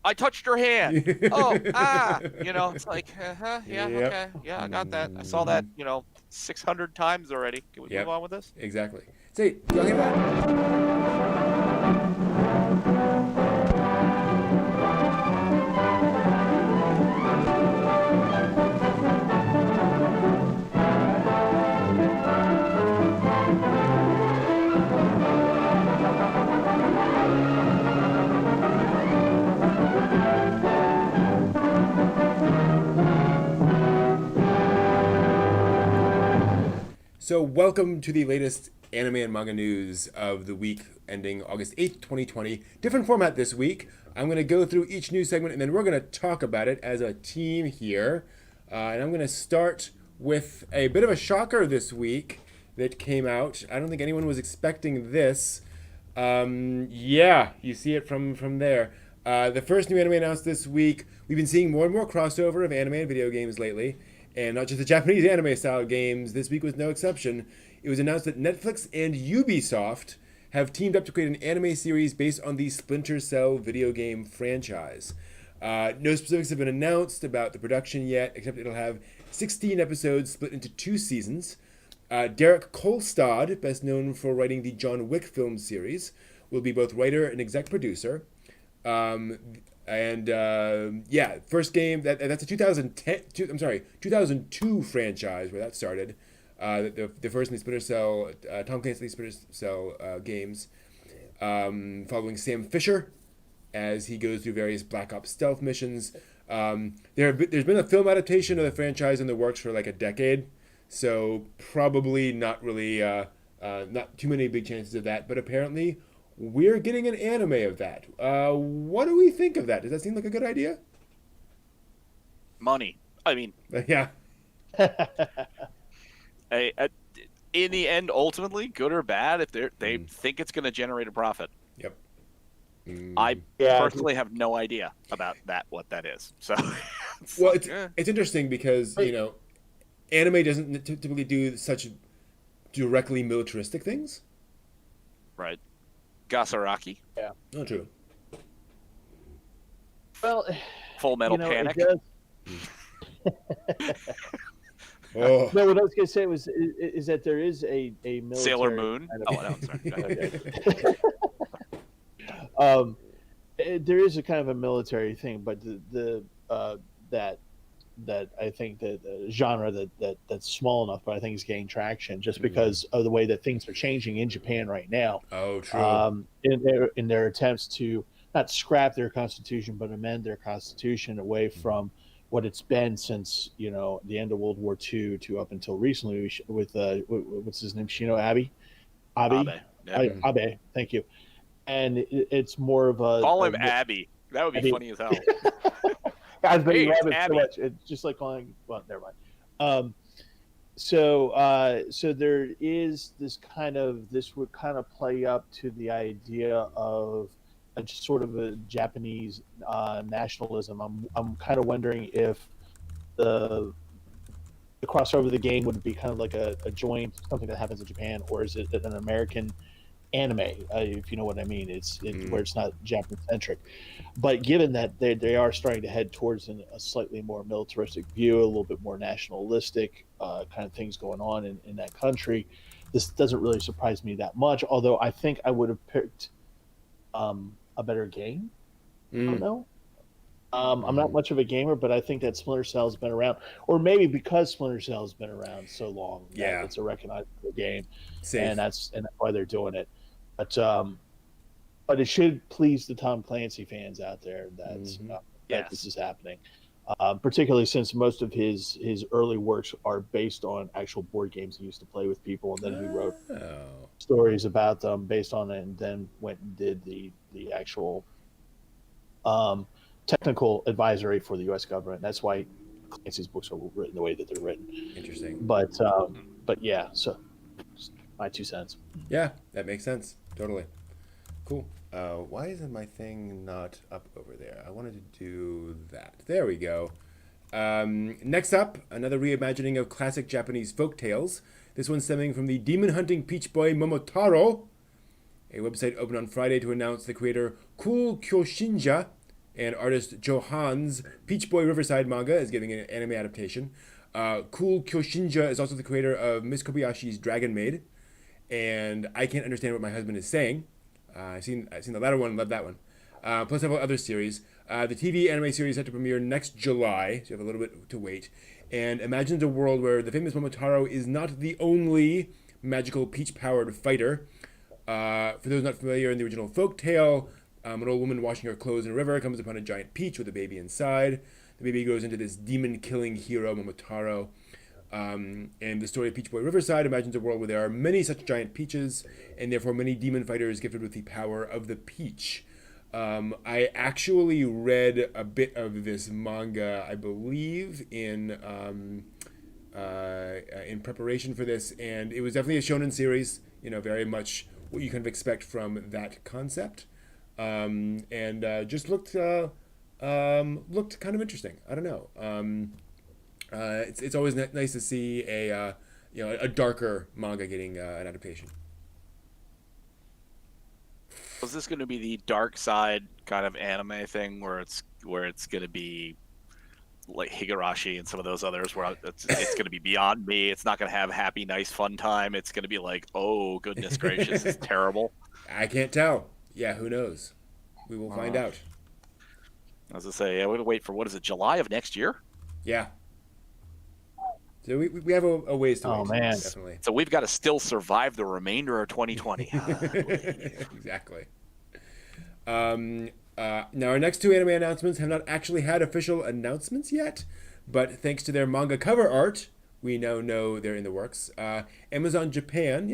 I touched her hand. It's like, okay, yeah, I got that. I saw that, 600 times already. Can we move on with this? Exactly. Say, do you hear that? So welcome to the latest anime and manga news of the week ending August 8th, 2020. Different format this week. I'm going to go through each news segment and then we're going to talk about it as a team here. And I'm going to start with a bit of a shocker this week that came out. I don't think anyone was expecting this. You see it from there. The first new anime announced this week. We've been seeing more and more crossover of anime and video games lately. And not just the Japanese anime-style games, this week was no exception. It was announced that Netflix and Ubisoft have teamed up to create an anime series based on the Splinter Cell video game franchise. No specifics have been announced about the production yet, except it'll have 16 episodes split into 2 seasons. Derek Kolstad, best known for writing the John Wick film series, will be both writer and exec producer. First game that's a 2002 franchise where that started. The first in the Splinter Cell, Tom Clancy's Splinter Cell games, following Sam Fisher as he goes through various Black Ops stealth missions. There's been a film adaptation of the franchise in the works for like a decade, so probably not really not too many big chances of that. But apparently, we're getting an anime of that. What do we think of that? Does that seem like a good idea? Money. I mean, yeah. In the end, ultimately, good or bad, if they think it's going to generate a profit. Yep. I personally have no idea about what that is. So, it's interesting because anime doesn't typically do such directly militaristic things. Right. Gasaraki. Yeah. Not true. Well, Full Metal Panic. No, what I was going to say is that there is a military Sailor Moon. There is a kind of a military thing, but that I think that genre that's small enough, but I think is gaining traction just because of the way that things are changing in Japan right now. Oh, true. In their attempts to not scrap their constitution, but amend their constitution away from what it's been since the end of World War II to up until recently with what's his name, Shino Abe. Abe. Thank you. And it's more of a call him Abby. That would be funny as hell. Guys, but you love it so much. It's just like calling. Well, never mind. So there is this would kind of play up to the idea of just sort of a Japanese nationalism. I'm kind of wondering if the crossover of the game would be kind of like a joint something that happens in Japan, or is it an American anime? If you know what I mean, it's where it's not Japanese centric. But given that they are starting to head towards a slightly more militaristic view, a little bit more nationalistic kind of things going on in that country, this doesn't really surprise me that much. Although I think I would have picked a better game. I don't know. I'm not much of a gamer, but I think that Splinter Cell has been around, or maybe because Splinter Cell has been around so long, that it's a recognizable game, and that's why they're doing it. But it should please the Tom Clancy fans out there that this is happening, particularly since most of his early works are based on actual board games he used to play with people, and then he wrote stories about them based on it, and then went and did the actual technical advisory for the U.S. government. That's why Clancy's books are written the way that they're written. Interesting. But yeah, so my 2 cents. Yeah, that makes sense. Totally. Cool. Why isn't my thing not up over there? I wanted to do that. There we go. Next up, another reimagining of classic Japanese folk tales. This one stemming from the demon hunting peach boy Momotaro. A website opened on Friday to announce the creator Cool Kyoshinja and artist Johan's Peach Boy Riverside manga is getting an anime adaptation. Cool Kyoshinja is also the creator of Miss Kobayashi's Dragon Maid, and I can't understand what my husband is saying. I've seen the latter one, love that one. Plus several other series. The TV anime series is set to premiere next July, so you have a little bit to wait. And imagines a world where the famous Momotaro is not the only magical peach-powered fighter. For those not familiar, in the original folk tale, an old woman washing her clothes in a river comes upon a giant peach with a baby inside. The baby grows into this demon-killing hero, Momotaro. And the story of Peach Boy Riverside imagines a world where there are many such giant peaches, and therefore many demon fighters gifted with the power of the peach. I actually read a bit of this manga, I believe, in preparation for this, and it was definitely a shonen series. Very much what you kind of expect from that concept. And just looked kind of interesting. I don't know. It's always nice to see a darker manga getting an adaptation. Was this going to be the dark side kind of anime thing where it's going to be like Higurashi and some of those others where it's going to be beyond me? It's not going to have happy, nice, fun time. It's going to be like, oh goodness gracious, it's terrible. I can't tell. Yeah, who knows? We will find out. As I say, I'm going to wait for, what is it, July of next year? Yeah. So we have a ways to wait. Oh, man. Definitely. So we've got to still survive the remainder of 2020. Exactly. Now, our next 2 anime announcements have not actually had official announcements yet, but thanks to their manga cover art, we now know they're in the works. Amazon Japan,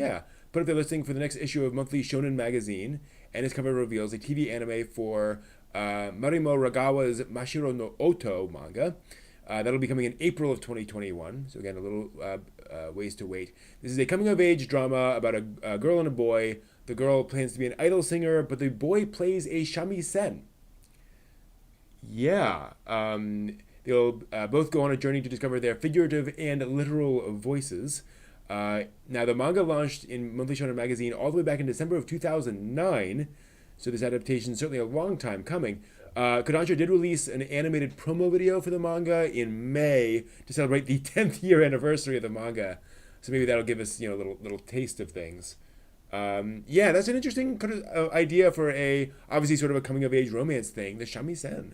put up their listing for the next issue of Monthly Shonen Magazine, and its cover reveals a TV anime for Marimo Ragawa's Mashiro no Oto manga. That'll be coming in April of 2021, so again, a little ways to wait. This is a coming-of-age drama about a girl and a boy. The girl plans to be an idol singer, but the boy plays a shamisen. Yeah. They'll both go on a journey to discover their figurative and literal voices. Now, the manga launched in Monthly Shonen Magazine all the way back in December of 2009, so this adaptation is certainly a long time coming. Kodansha did release an animated promo video for the manga in May to celebrate the 10th year anniversary of the manga, so maybe that'll give us a little taste of things. That's an interesting kind of idea for obviously sort of a coming-of-age romance thing, the shamisen.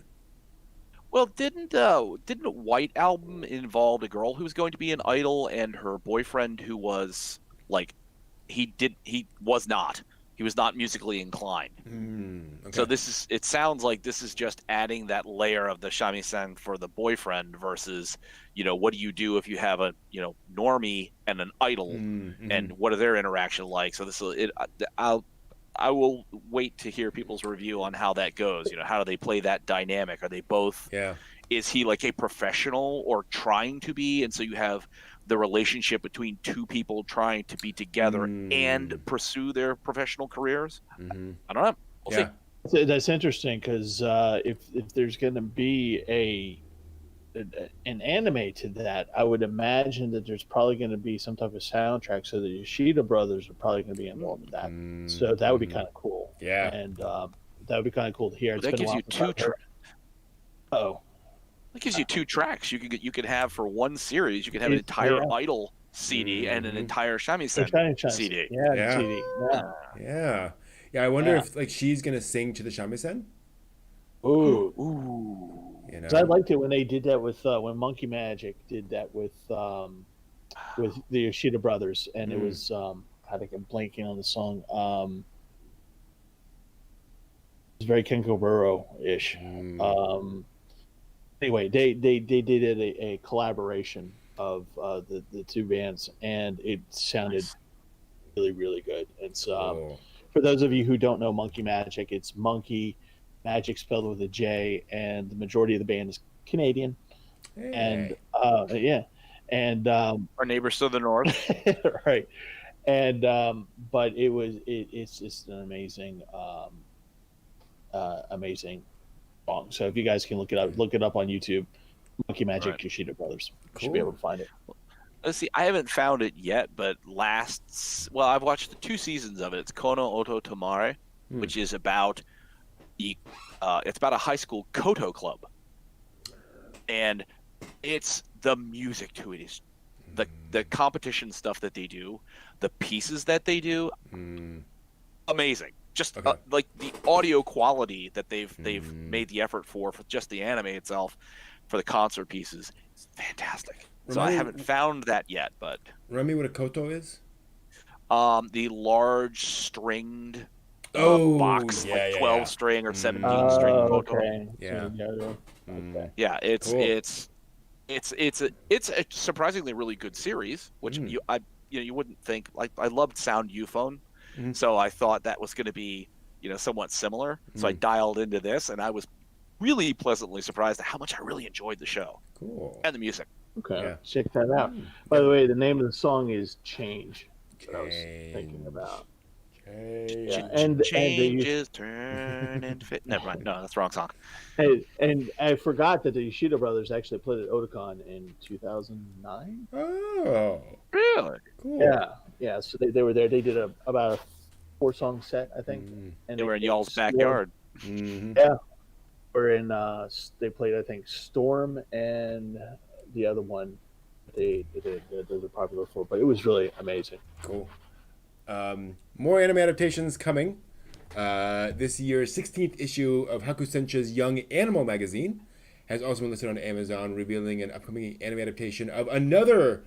Well, didn't White Album involve a girl who was going to be an idol and her boyfriend who was like, he was not musically inclined. Okay. So it sounds like this is just adding that layer of the shamisen for the boyfriend versus, what do you do if you have a, normie and an idol, and what are their interaction like? So I will wait to hear people's review on how that goes. How do they play that dynamic? Are they both? Yeah. Is he like a professional or trying to be? And so you have the relationship between two people trying to be together and pursue their professional careers. I don't know. We'll see. That's interesting because if there's going to be an anime to that, I would imagine that there's probably going to be some type of soundtrack. So the Yoshida brothers are probably going to be involved in that. So that would be kind of cool. Yeah. And that would be kind of cool to hear. It's That been a gives while you since I've heard. Oh, That gives you 2 tracks. You could have for one series. You could have an entire Idol CD and an entire Shamisen CD. Yeah, Yeah. CD. Yeah. Yeah, I wonder if like she's gonna sing to the shamisen. Ooh. You 'Cause I know. liked it when they did that with when Monkey Magic did that with the Yoshida brothers, and it was I think I'm blanking on the song. It's very Kenkoburo ish. Anyway, they did a collaboration of the two bands, and it sounded really, really good. It's for those of you who don't know Monkey Magic, it's Monkey Magic spelled with a J, and the majority of the band is Canadian. Hey. And yeah, and Our neighbors to the north. right, and but it's just an amazing amazing song. So if you guys can look it up on YouTube, Monkey Magic Yoshida Brothers. You should be able to find it. Let's see, I haven't found it yet, but I've watched the 2 seasons of it. It's Kono Oto Tomare, which is about it's about a high school koto club, and it's the music to it is the competition stuff that they do, the pieces that they do, amazing. Just like the audio quality that they've made the effort for just the anime itself, for the concert pieces, is fantastic. So I haven't found that yet, but Remind me what a koto is? The large stringed box, like 12 string or 17 string koto. Okay. Yeah. Okay. Yeah, it's Cool. it's a surprisingly really good series, which you wouldn't think. Like, I loved Sound Euphone, so I thought that was going to be somewhat similar. So I dialed into this, and I was really pleasantly surprised at how much I really enjoyed the show. Cool. And the music. Okay, Yeah. check that out. By the way, the name of the song is Change. That I was thinking about. Yeah, and Changes, turn and fit. Never mind. No, that's the wrong song. And I forgot that the Yoshida brothers actually played at Otakon in 2009. Oh, Really? cool. Yeah. So they were there. They did about a 4-song set, I think. And They were in y'all's backyard. Yeah. We're in. They played, I think, Storm and the other one. They're popular for, but it was really amazing. Cool. More anime adaptations coming. This year's 16th issue of Hakusensha's Young Animal magazine has also been listed on Amazon, revealing an upcoming anime adaptation of another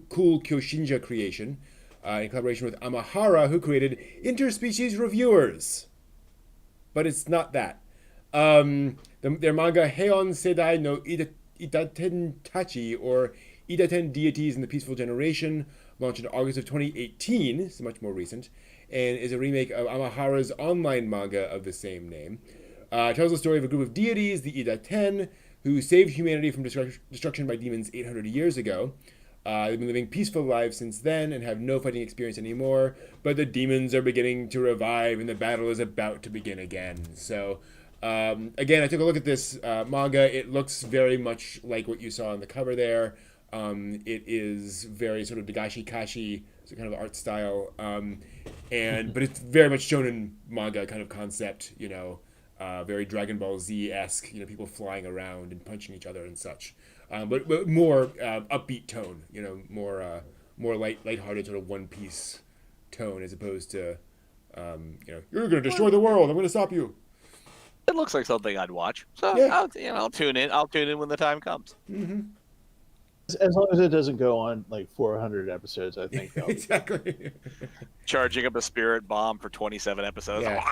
cool Kyoshinja creation in collaboration with Amahara, who created Interspecies Reviewers. But it's not that. Their manga Heion Seidai no Idaten Tachi, or Idaten Deities in the Peaceful Generation, launched in August of 2018, so much more recent, and is a remake of Amahara's online manga of the same name. It tells the story of a group of deities, the Idaten, who saved humanity from destruction by demons 800 years ago. They've been living peaceful lives since then and have no fighting experience anymore, but the demons are beginning to revive and the battle is about to begin again. So, again, I took a look at this manga. It looks very much like what you saw on the cover there. It is very sort of Dagashi Kashi kind of art style, but it's very much shonen manga kind of concept, very Dragon Ball Z-esque, people flying around and punching each other and such, but more upbeat tone, more lighthearted sort of One Piece tone, as opposed to, you're going to destroy the world, I'm going to stop you. It looks like something I'd watch, so Yeah. I'll tune in. I'll tune in when the time comes. As long as it doesn't go on like 400 episodes, I think. Exactly. Charging up a spirit bomb for 27 episodes. Yeah.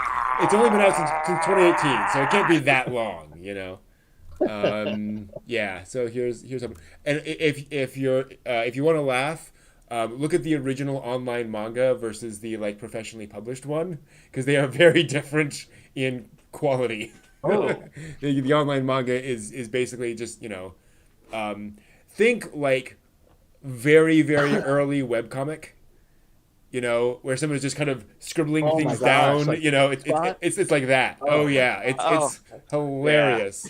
It's only been out since 2018, so it can't be that long, Yeah. So here's something. And if you want to laugh, look at the original online manga versus the professionally published one, because they are very different in quality. Oh. The online manga is basically just think like very, very early webcomic. you know, where someone's just kind of scribbling Oh my things gosh, down. like You know, spot? it's like that. Oh yeah, Oh, it's hilarious.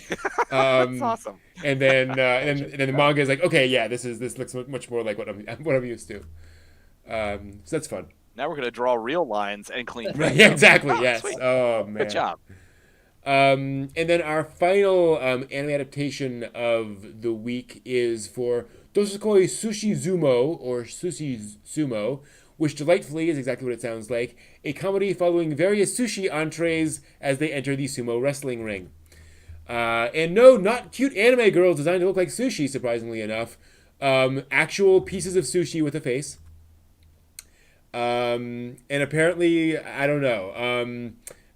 that's awesome. And then the manga is like, okay, yeah, this looks much more like what I'm used to. So that's fun. Now we're gonna draw real lines and clean Right? things Yeah, up. exactly. Oh, Yes. sweet. Oh man. Good job. And then our final anime adaptation of the week is for Dosukoi Sushi Zumo, or Sushi Sumo, which delightfully is exactly what it sounds like, a comedy following various sushi entrees as they enter the sumo wrestling ring. And no, not cute anime girls designed to look like sushi, surprisingly enough. Actual pieces of sushi with a face. And apparently, I don't know.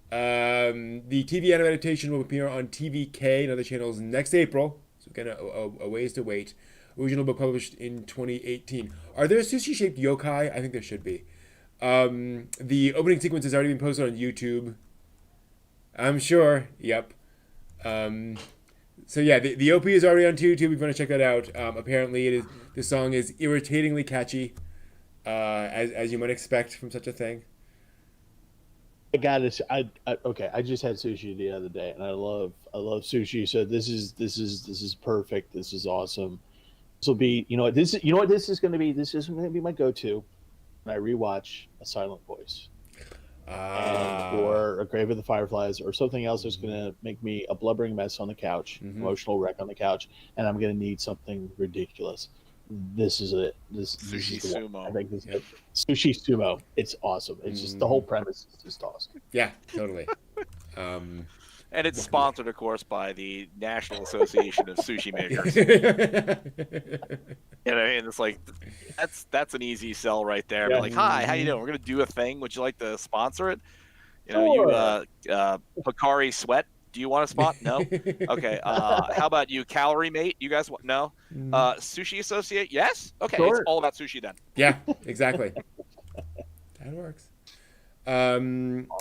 The TV anime adaptation will appear on TVK and other channels next April. So again, a ways to wait. Original book published in 2018. Are there sushi-shaped yokai? I think there should be. The opening sequence has already been posted on YouTube. I'm sure. Yep. So yeah, the OP is already on YouTube. If you want to check that out, apparently the song is irritatingly catchy, as you might expect from such a thing. I got it. Okay. I just had sushi the other day, and I love sushi. So this is perfect. This is awesome. This will be, this is going to be. This is going to be my go-to when I rewatch A Silent Voice, or A Grave of the Fireflies, or something else that's going to make me a blubbering mess on the couch, emotional wreck on the couch, and I'm going to need something ridiculous. This is it. This Sushi is the one. Sumo. I think this is it. Sushi Sumo. It's awesome. It's just the whole premise is just awesome. Yeah, totally. And it's sponsored, of course, by the National Association of Sushi Makers. You know what I mean? It's like that's an easy sell right there. Yeah. Like, hi, how you doing? We're gonna do a thing. Would you like to sponsor it? You know, Sure. you Hikari Sweat. Do you want a spot? No. Okay. How about you, Calorie Mate? You guys want no? Sushi Associate? Yes. Okay. Sure. It's all about sushi then. Yeah, exactly. That works. All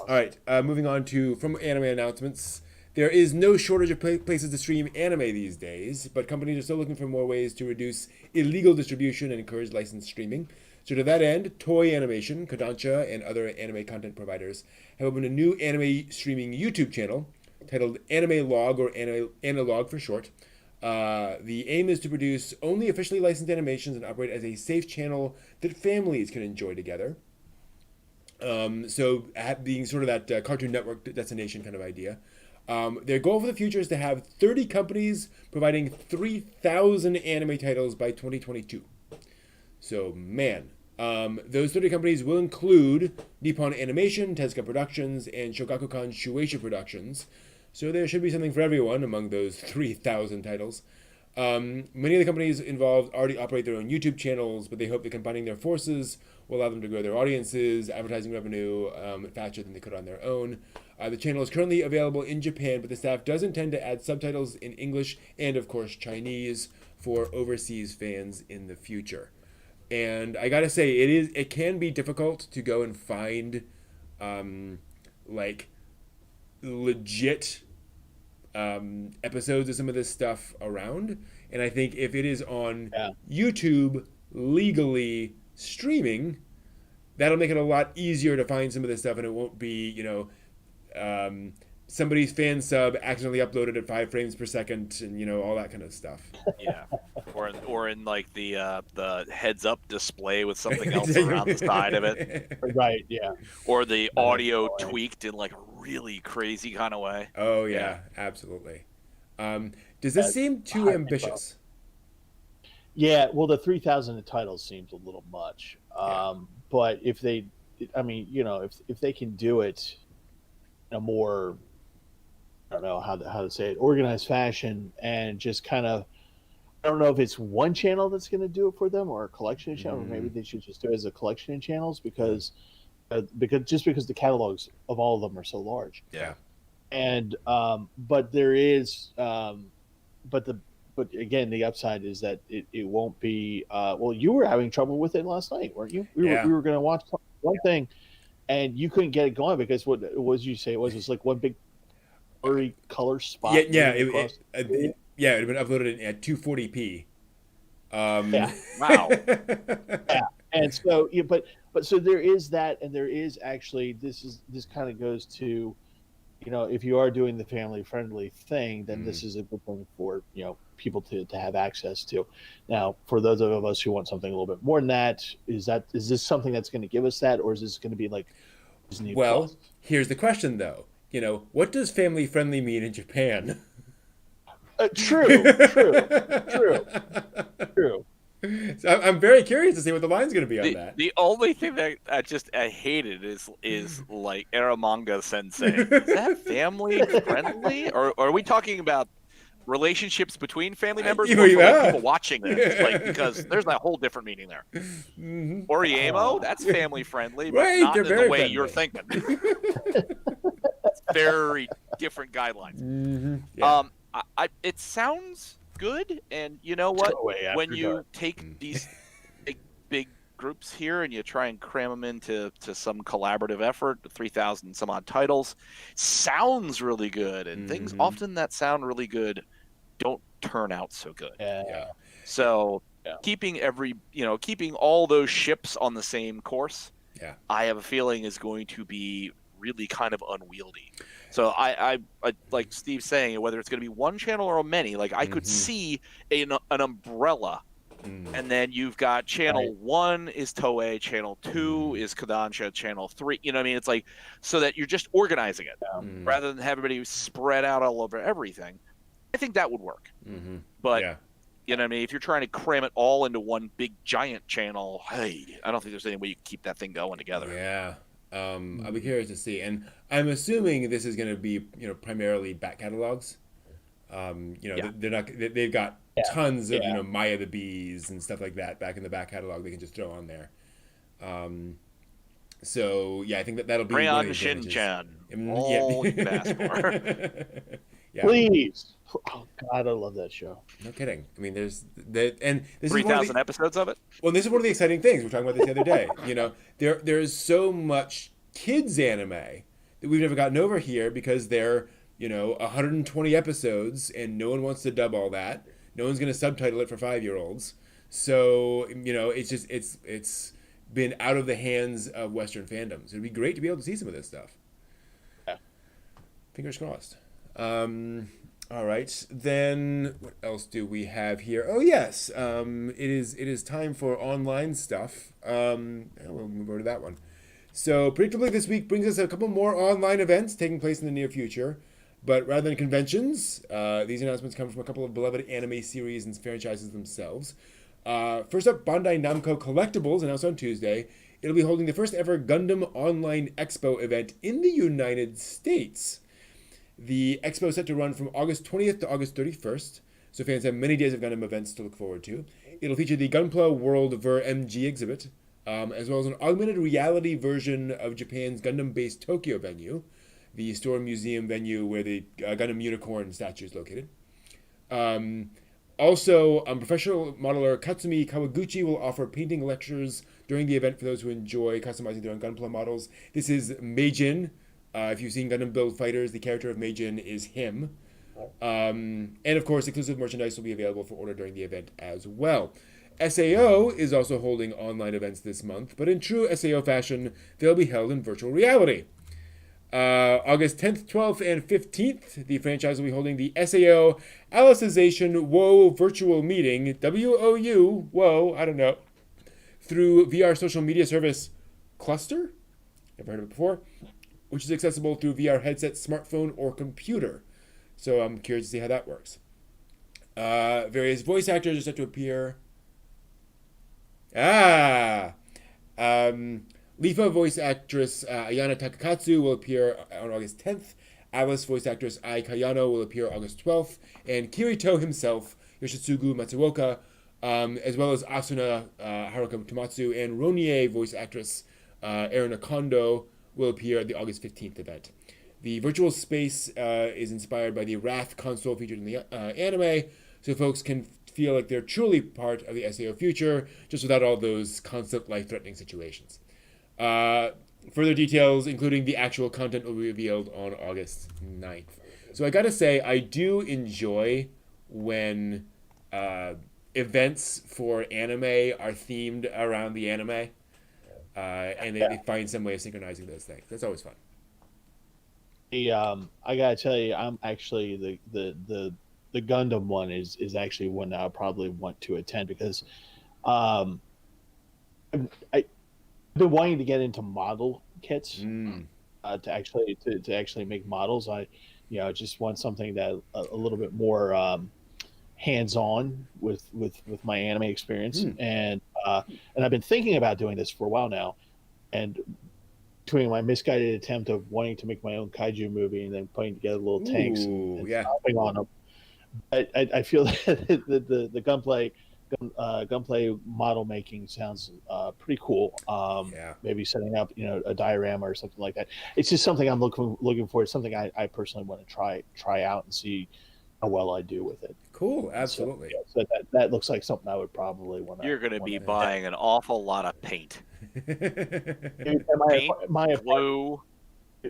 right, moving on to from anime announcements. There is no shortage of places to stream anime these days, but companies are still looking for more ways to reduce illegal distribution and encourage licensed streaming. So to that end, Toei Animation, Kodansha, and other anime content providers have opened a new anime streaming YouTube channel titled Anime Log, or Analog for short. The aim is to produce only officially licensed animations and operate as a safe channel that families can enjoy together. So being sort of that Cartoon Network destination kind of idea. Their goal for the future is to have 30 companies providing 3,000 anime titles by 2022. So, man, those 30 companies will include Nippon Animation, Tezuka Productions, and Shogakukan Shueisha Productions. So there should be something for everyone among those 3,000 titles. Many of the companies involved already operate their own YouTube channels, but they hope that combining their forces will allow them to grow their audiences, advertising revenue faster than they could on their own. The channel is currently available in Japan, but the staff does intend to add subtitles in English and, of course, Chinese for overseas fans in the future. And I gotta say, it can be difficult to go and find like legit episodes of some of this stuff around. And I think if it is on YouTube legally streaming, that'll make it a lot easier to find some of this stuff, and it won't be, somebody's fan sub accidentally uploaded at 5 frames per second, and all that kind of stuff. Yeah. Or in like the heads up display with something else around the side of it. Right. Yeah. Or the audio tweaked in like a really crazy kind of way. Oh yeah, absolutely. Does this seem too ambitious? Yeah, well, the 3,000 titles seems a little much. But if they, if they can do it in a more, I don't know how to say it, organized fashion, and just kind of, I don't know if it's one channel that's going to do it for them, or a collection of channels, or maybe they should just do it as a collection of channels because the catalogs of all of them are so large. Yeah. And but there is but again, the upside is that it won't be. Well, you were having trouble with it last night, weren't you? We were going to watch one thing, and you couldn't get it going because what was you say it was like one big blurry color spot. Yeah. It had been uploaded at 240p. Wow. And so, yeah, but so there is that, and there is actually this kind of goes to, if you are doing the family friendly thing, then this is a good thing for people to have access to. Now, for those of us who want something a little bit more than that, is this something that's going to give us that, or is this going to be like Disney Well, Plus? here's the question though. What does family friendly mean in Japan? True, true. So I'm very curious to see what the line's going to be on that. The only thing that I hated is like Aramanga Sensei. Is that family friendly, or are we talking about relationships between family members or like people watching this? Like, because there's a whole different meaning there. Oriemo, that's family friendly, but Right, not they're in the very way friendly. you're thinking. It's very different guidelines. Yeah. It sounds good, and you know what? Go away after When you dark. take these big groups here and you try and cram them into some collaborative effort, 3,000 some odd titles, sounds really good, and things often that sound really good don't turn out so good. Yeah. So keeping keeping all those ships on the same course, I have a feeling is going to be really kind of unwieldy. So I like Steve saying, whether it's going to be one channel or many, like I could see an umbrella, and then you've got channel 1 is Toei, channel 2 is Kodansha, channel 3. You know what I mean? It's like, so that you're just organizing it rather than have everybody spread out all over everything. I think that would work. But you know what I mean? If you're trying to cram it all into one big giant channel, hey, I don't think there's any way you can keep that thing going together. Yeah. I'll be curious to see, and I'm assuming this is going to be, primarily back catalogs. They're not. They've got tons of Maya the Bees and stuff like that back in the back catalog. They can just throw on there. So yeah, I think that'll be Crayon Shin-chan. All you can ask for. Yeah. Please. Oh God, I love that show. No kidding. I mean, there's that, and this 3,000 episodes of it. Well, this is one of the exciting things. We were talking about this the other day. There is so much kids anime that we've never gotten over here because they're 120 episodes and no one wants to dub all that. No one's going to subtitle it for 5-year-olds. So it's been out of the hands of Western fandoms. It'd be great to be able to see some of this stuff. Yeah. Fingers crossed. All right, then what else do we have here? Oh yes, it is time for online stuff. We'll move over to that one. So predictably, this week brings us a couple more online events taking place in the near future. But rather than conventions, these announcements come from a couple of beloved anime series and franchises themselves. First up, Bandai Namco Collectibles announced on Tuesday it'll be holding the first ever Gundam Online Expo event in the United States. The expo is set to run from August 20th to August 31st, so fans have many days of Gundam events to look forward to. It'll feature the Gunpla World Ver MG exhibit, as well as an augmented reality version of Japan's Gundam-based Tokyo venue, the Storm Museum venue where the Gundam Unicorn statue is located. Also, professional modeler Katsumi Kawaguchi will offer painting lectures during the event for those who enjoy customizing their own Gunpla models. This is Meijin. If you've seen Gundam Build Fighters, the character of Meijin is him. And of course, exclusive merchandise will be available for order during the event as well. SAO is also holding online events this month, but in true SAO fashion, they'll be held in virtual reality. August 10th, 12th, and 15th, the franchise will be holding the SAO Alicization WoW virtual meeting, WOU, WoW, I don't know, through VR social media service Cluster? Never heard of it before. Which is accessible through VR headset, smartphone, or computer. So I'm curious to see how that works. Various voice actors are set to appear. Lifa voice actress Ayana Takakatsu will appear on August 10th. Alice voice actress Ai Kayano will appear August 12th. And Kirito himself, Yoshitsugu Matsuoka, as well as Asuna Haruka Tomatsu, and Ronie voice actress Erina Kondo will appear at the August 15th event. The virtual space is inspired by the Wrath console featured in the anime, so folks can feel like they're truly part of the SAO future, just without all those constant life-threatening situations. Further details, including the actual content, will be revealed on August 9th. So I gotta say, I do enjoy when events for anime are themed around the anime, and they find some way of synchronizing those things. That's always fun. I gotta tell you, I'm actually the Gundam one is actually one that I probably want to attend because um, I've been wanting to get into model kits to actually make models. I just want something that a little bit more hands on with my anime experience, and I've been thinking about doing this for a while now, and between my misguided attempt of wanting to make my own kaiju movie and then putting together little tanks and stomping on them, I feel that the gunplay model making sounds pretty cool. Maybe setting up a diorama or something like that. It's just something I'm looking for. It's something I personally want to try out and see how well I do with it. Cool, absolutely. So that looks like something I would probably want to. You're going to be buying an awful lot of paint.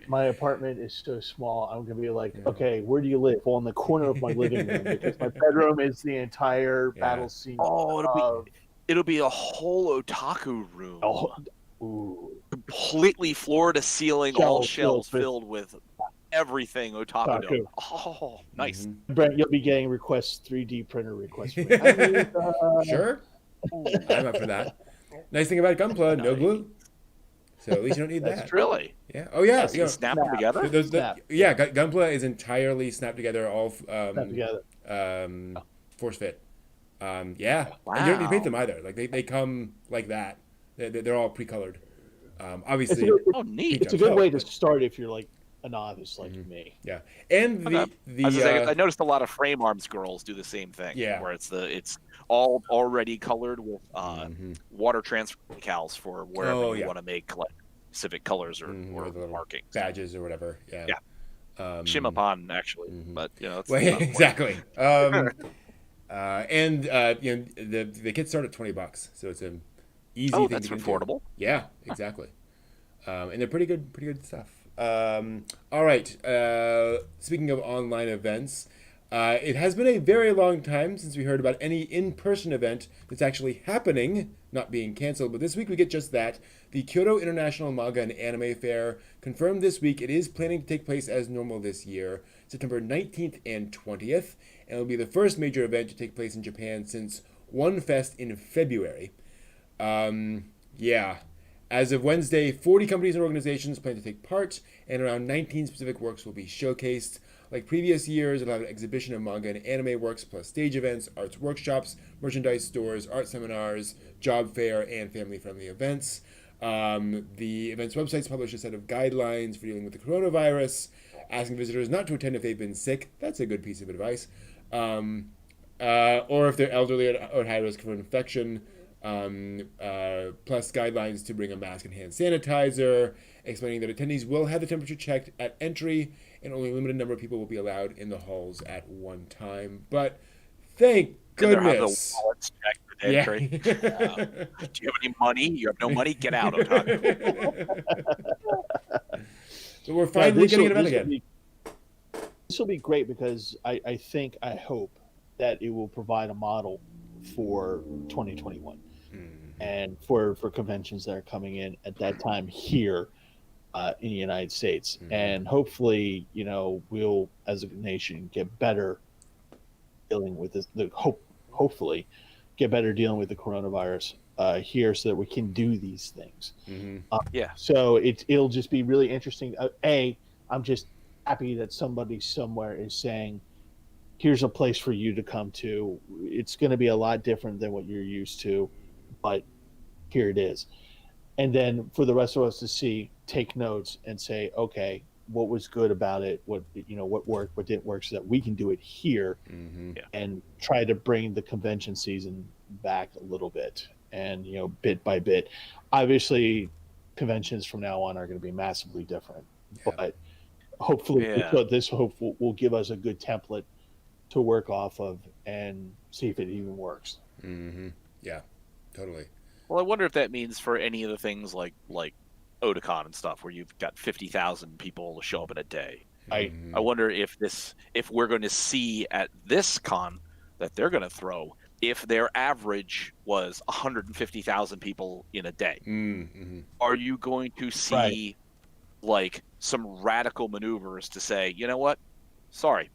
My apartment is so small. I'm gonna be like, okay, where do you live? Well, in the corner of my living room because my bedroom is the entire battle scene. Oh, it'll be a whole otaku room. Completely floor to ceiling, all shelves filled with everying otaku. Oh, nice. Brent, you'll be getting 3D printer requests. Sure, I'm up for that. Nice thing about Gunpla, no glue. So at least you don't need that. Really? Yeah. Oh yeah. Snap them together. Gunpla is entirely snapped together, all force fit. Wow. And you don't need to paint them either. Like they come like that. They're all pre-colored. Obviously. Neat. It's a good way to start if you're like a novice like me. Yeah. And I noticed a lot of frame arms girls do the same thing. Yeah. Where it's all already colored with water transfer decals for wherever you want to make like specific colors or markings, badges or whatever. Yeah. Shimapon actually, but exactly. And the kits start at $20, so it's an easy thing that's to get affordable. Into. Yeah, exactly. And they're pretty good stuff. All right. Speaking of online events. It has been a very long time since we heard about any in-person event that's actually happening, not being canceled, but this week we get just that. The Kyoto International Manga and Anime Fair confirmed this week it is planning to take place as normal this year, September 19th and 20th, and it will be the first major event to take place in Japan since One Fest in February. As of Wednesday, 40 companies and organizations plan to take part, and around 19 specific works will be showcased. Like previous years, it'll have an exhibition of manga and anime works, plus stage events, arts workshops, merchandise stores, art seminars, job fair, and family-friendly events. The event's websites publish a set of guidelines for dealing with the coronavirus, asking visitors not to attend if they've been sick. That's a good piece of advice. Or if they're elderly or high risk for infection. Plus guidelines to bring a mask and hand sanitizer, explaining that attendees will have the temperature checked at entry and only a limited number of people will be allowed in the halls at one time. But thank goodness. Do you have any money? You have no money? Get out, otaku. So we're finally getting an event again. This will be great because I hope that it will provide a model for 2021 and for conventions that are coming in at that time here in the United States. And hopefully, we'll as a nation get better dealing with this. Hopefully get better dealing with the coronavirus here so that we can do these things. So it'll just be really interesting. I'm just happy that somebody somewhere is saying, here's a place for you to come to. It's going to be a lot different than what you're used to, but here it is. And then for the rest of us to take notes and say, okay, what was good about it? What worked, what didn't work, so that we can do it here and try to bring the convention season back a little bit and, bit by bit. Obviously, conventions from now on are going to be massively different, but hopefully this will give us a good template to work off of and see if it even works. Yeah, totally. Well, I wonder if that means for any of the things like Otakon and stuff, where you've got 50,000 people to show up in a day. I wonder if we're going to see at this con that they're going to throw if their average was 150,000 people in a day, Mm-hmm. are you going to see like some radical maneuvers to say, you know what? Sorry,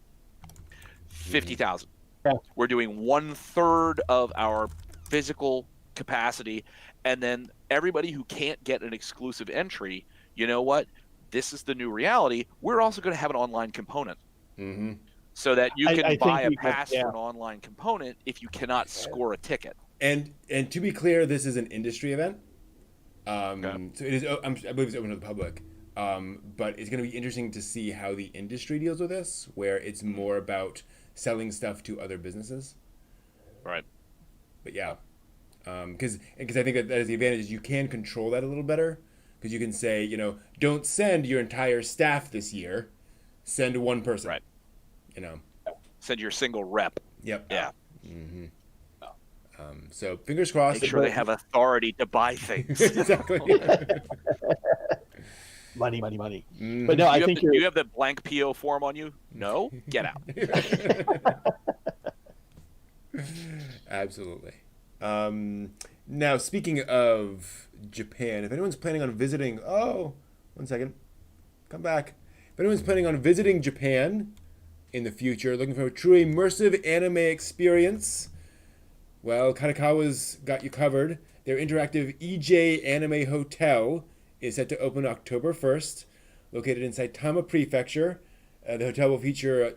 50,000. Yeah. We're doing 1/3 of our physical capacity, and then everybody who can't get an exclusive entry, you know what? This is the new reality. We're also going to have an online component. Mm-hmm. So that you can I buy a think pass for an online component if you cannot score a ticket. And to be clear, this is an industry event. Okay. So it is. I believe it's open to the public. But it's going to be interesting to see how the industry deals with this, where it's more about selling stuff to other businesses. Right. But yeah, because I think that is the advantage. Is you can control that a little better, because you can say, you know, don't send your entire staff this year, send one person. Right. You know. Send your single rep. Yep. Yeah. Mm-hmm. So fingers crossed. Make sure they have authority to buy things. Exactly. Money. Mm-hmm. But no, I think you have the blank PO form on you? No? Get out. Absolutely. Now, speaking of Japan, if anyone's planning on visiting, one second, come back. If anyone's planning on visiting Japan in the future, looking for a true immersive anime experience, well, Kanekawa's got you covered. Their interactive EJ Anime Hotel is set to open October 1st, located in Saitama Prefecture. The hotel will feature...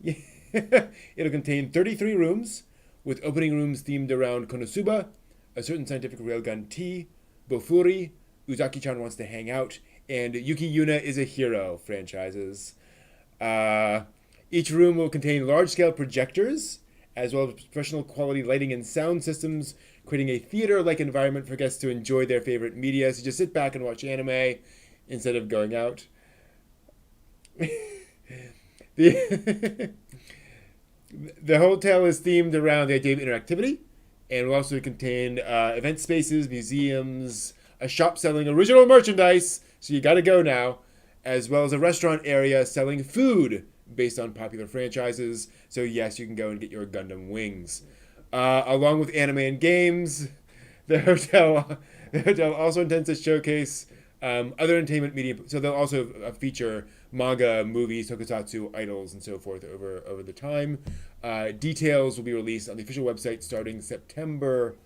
it'll contain 33 rooms, with opening rooms themed around Konosuba, a certain scientific railgun tea, Bofuri, Uzaki-chan wants to hang out, and Yuki Yuna is a hero franchises. Each room will contain large-scale projectors, as well as professional quality lighting and sound systems, creating a theater-like environment for guests to enjoy their favorite media. So just sit back and watch anime instead of going out. The hotel is themed around the idea of interactivity, and will also contain event spaces, museums, a shop selling original merchandise, so you gotta go now, as well as a restaurant area selling food based on popular franchises. So yes, you can go and get your Gundam wings. Along with anime and games, the hotel also intends to showcase other entertainment media. So they'll also feature manga, movies, tokusatsu, idols, and so forth over the time. Details will be released on the official website starting September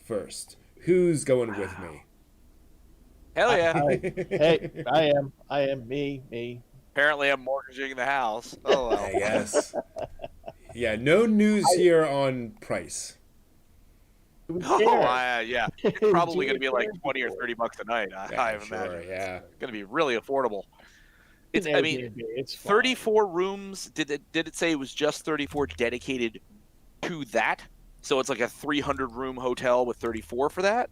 1st. Who's going with me? Hell yeah. Hey, I am me. Apparently I'm mortgaging the house. Oh, well. Yes. Yeah, no news here on price. Oh, yeah. It's probably going to be like 20 or 30 bucks a night, I imagine. Yeah. It's going to be really affordable. It's 34 rooms. Did it say it was just 34 dedicated to that? So it's like a 300 room hotel with 34 for that?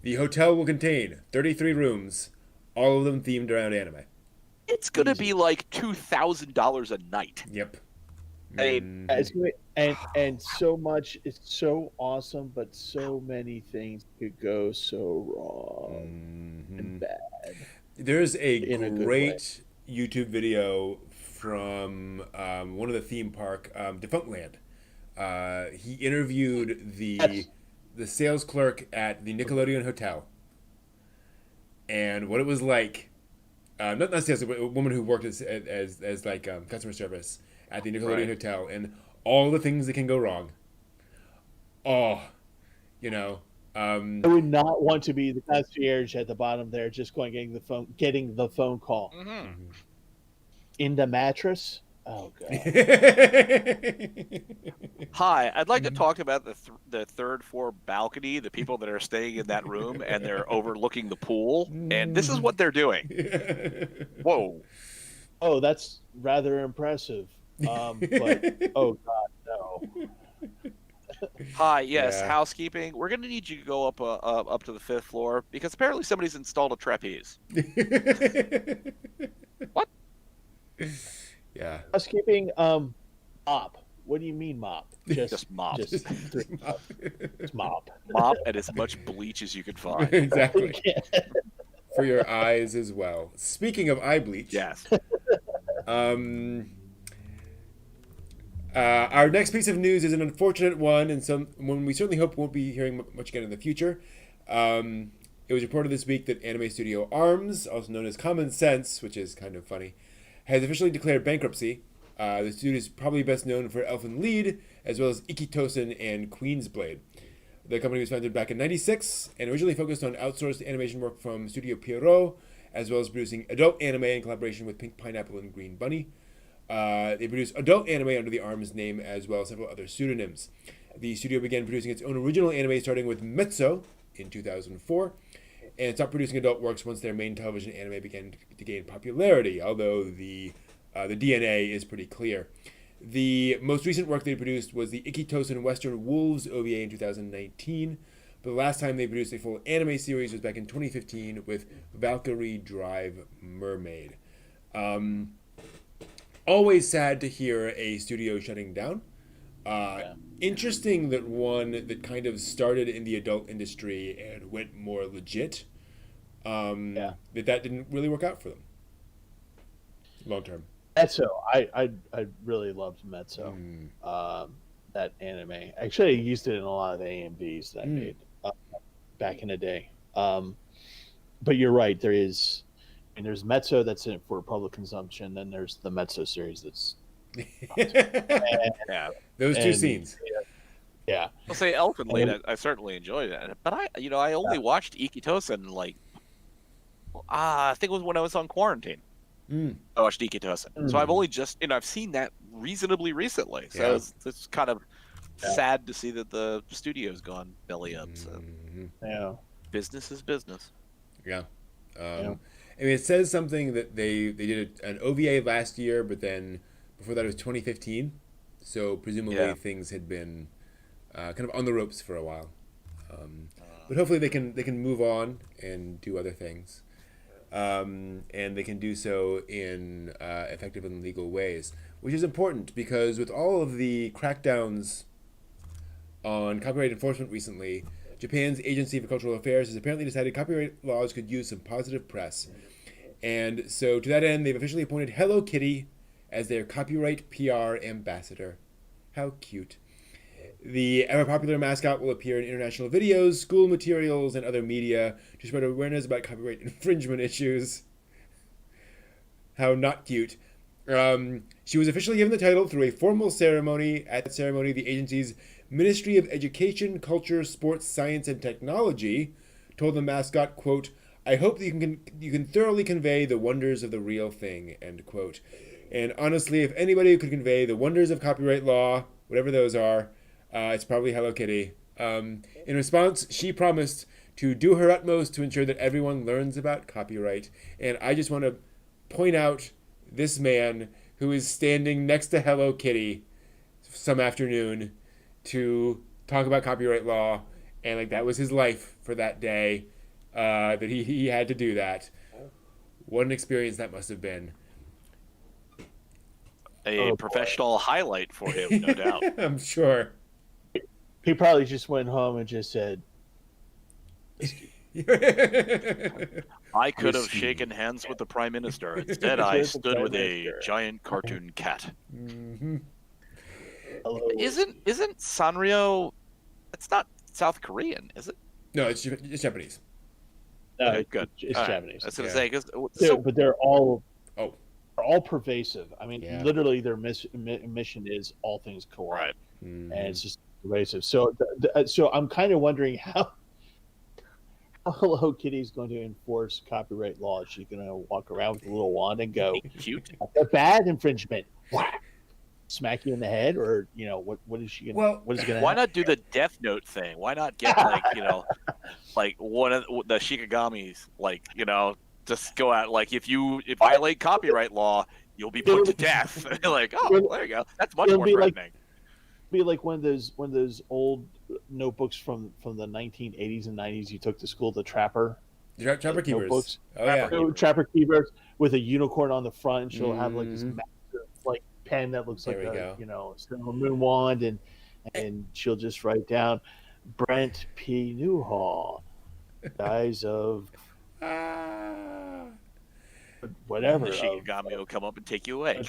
The hotel will contain 33 rooms, all of them themed around anime. It's going to be like $2,000 a night. Yep. It's great. And so much, it's so awesome, but so many things could go so wrong and bad. There's a great YouTube video from one of the theme park, Defunctland. He interviewed the sales clerk at the Nickelodeon Hotel, and what it was like. Not sales, but a woman who worked as like customer service at the Nickelodeon Hotel, and all the things that can go wrong. I would not want to be the concierge at the bottom there, just getting the phone call. Mm-hmm. In the mattress. Oh god. Hi, I'd like to talk about the third floor balcony, the people that are staying in that room, and they're overlooking the pool, and this is what they're doing. Whoa. Oh, that's rather impressive. But oh god, no. Hi, yes, housekeeping. We're gonna need you to go up to the 5th floor because apparently somebody's installed a trapeze. What? Yeah. Housekeeping, mop. What do you mean mop? Just mop. Just mop. Mop and as much bleach as you can find. Exactly. For your eyes as well. Speaking of eye bleach. Yes. Our next piece of news is an unfortunate one, and one we certainly hope won't be hearing much again in the future. It was reported this week that anime studio ARMS, also known as Common Sense, which is kind of funny, has officially declared bankruptcy. The studio is probably best known for Elfen Lied, as well as Ikitosen and Queensblade. The company was founded back in '96 and originally focused on outsourced animation work from Studio Pierrot, as well as producing adult anime in collaboration with Pink Pineapple and Green Bunny. They produce adult anime under the ARMS name, as well as several other pseudonyms. The studio began producing its own original anime starting with Mezzo in 2004, and stopped producing adult works once their main television anime began to gain popularity, although the DNA is pretty clear. The most recent work they produced was the Ikitosen Western Wolves OVA in 2019, but the last time they produced a full anime series was back in 2015 with Valkyrie Drive Mermaid. Always sad to hear a studio shutting down. Interesting that one that kind of started in the adult industry and went more legit, that didn't really work out for them long term. Mezzo, I really loved Mezzo. That anime. Actually, I used it in a lot of the AMVs that I made back in the day. But you're right. There's Mezzo that's in it for public consumption. Then there's the Mezzo series that's those two scenes. Yeah. I'll say Elfen Lied. I certainly enjoyed it, but I only watched Ikitosen I think it was when I was on quarantine. I watched Ikitosen. So I've only just, I've seen that reasonably recently. So it's kind of sad to see that the studio's gone belly up. So business is business. Yeah. I mean, it says something that they did an OVA last year, but then before that it was 2015. So presumably things had been kind of on the ropes for a while. But hopefully they can move on and do other things. And they can do so in effective and legal ways, which is important because with all of the crackdowns on copyright enforcement recently, Japan's Agency for Cultural Affairs has apparently decided copyright laws could use some positive press. And so to that end, they've officially appointed Hello Kitty as their copyright PR ambassador. How cute. The ever-popular mascot will appear in international videos, school materials, and other media to spread awareness about copyright infringement issues. How not cute. She was officially given the title through a formal ceremony. At that ceremony, the agency's Ministry of Education, Culture, Sports, Science, and Technology told the mascot, quote, "I hope that you can thoroughly convey the wonders of the real thing," end quote. And honestly, if anybody could convey the wonders of copyright law, whatever those are, it's probably Hello Kitty. In response, she promised to do her utmost to ensure that everyone learns about copyright. And I just want to point out this man who is standing next to Hello Kitty some afternoon to talk about copyright law. And that was his life for that day, that he had to do that. What an experience that must have been. A professional highlight for him, no doubt. I'm sure. He probably just went home and just said, I could have shaken hands with the Prime Minister. Instead, I stood with a giant cartoon cat. Mm-hmm. Isn't Sanrio? It's not South Korean, is it? No, it's Japanese. No, Okay, good. It's All Japanese. I was going to say, But they're all Oh. are all pervasive. I mean, Yeah. literally, their mission is all things kawaii, right. Mm-hmm. and it's just pervasive. So, so I'm kind of wondering how Hello Kitty's going to enforce copyright law. Is she going to walk around with a little wand and go, Cute. "A bad infringement"? Whack. Smack you in the head, or what is she gonna? Well, what is gonna? Why not do the Death Note thing? Why not get like one of the Shikagamis, just go out if you violate copyright law, you'll be put to death. Like, oh, there you go. That's much more threatening. Be like one of those old notebooks from the 1980s and 90s you took to school, the Trapper. Trapper Keepers. Notebooks. Oh yeah. Trapper Keepers with a unicorn on the front. And she'll have this massive pen that looks like a Sailor Moon wand, and she'll just write down Brent P. Newhall dies of whatever. The Shinigami will come up and take you away.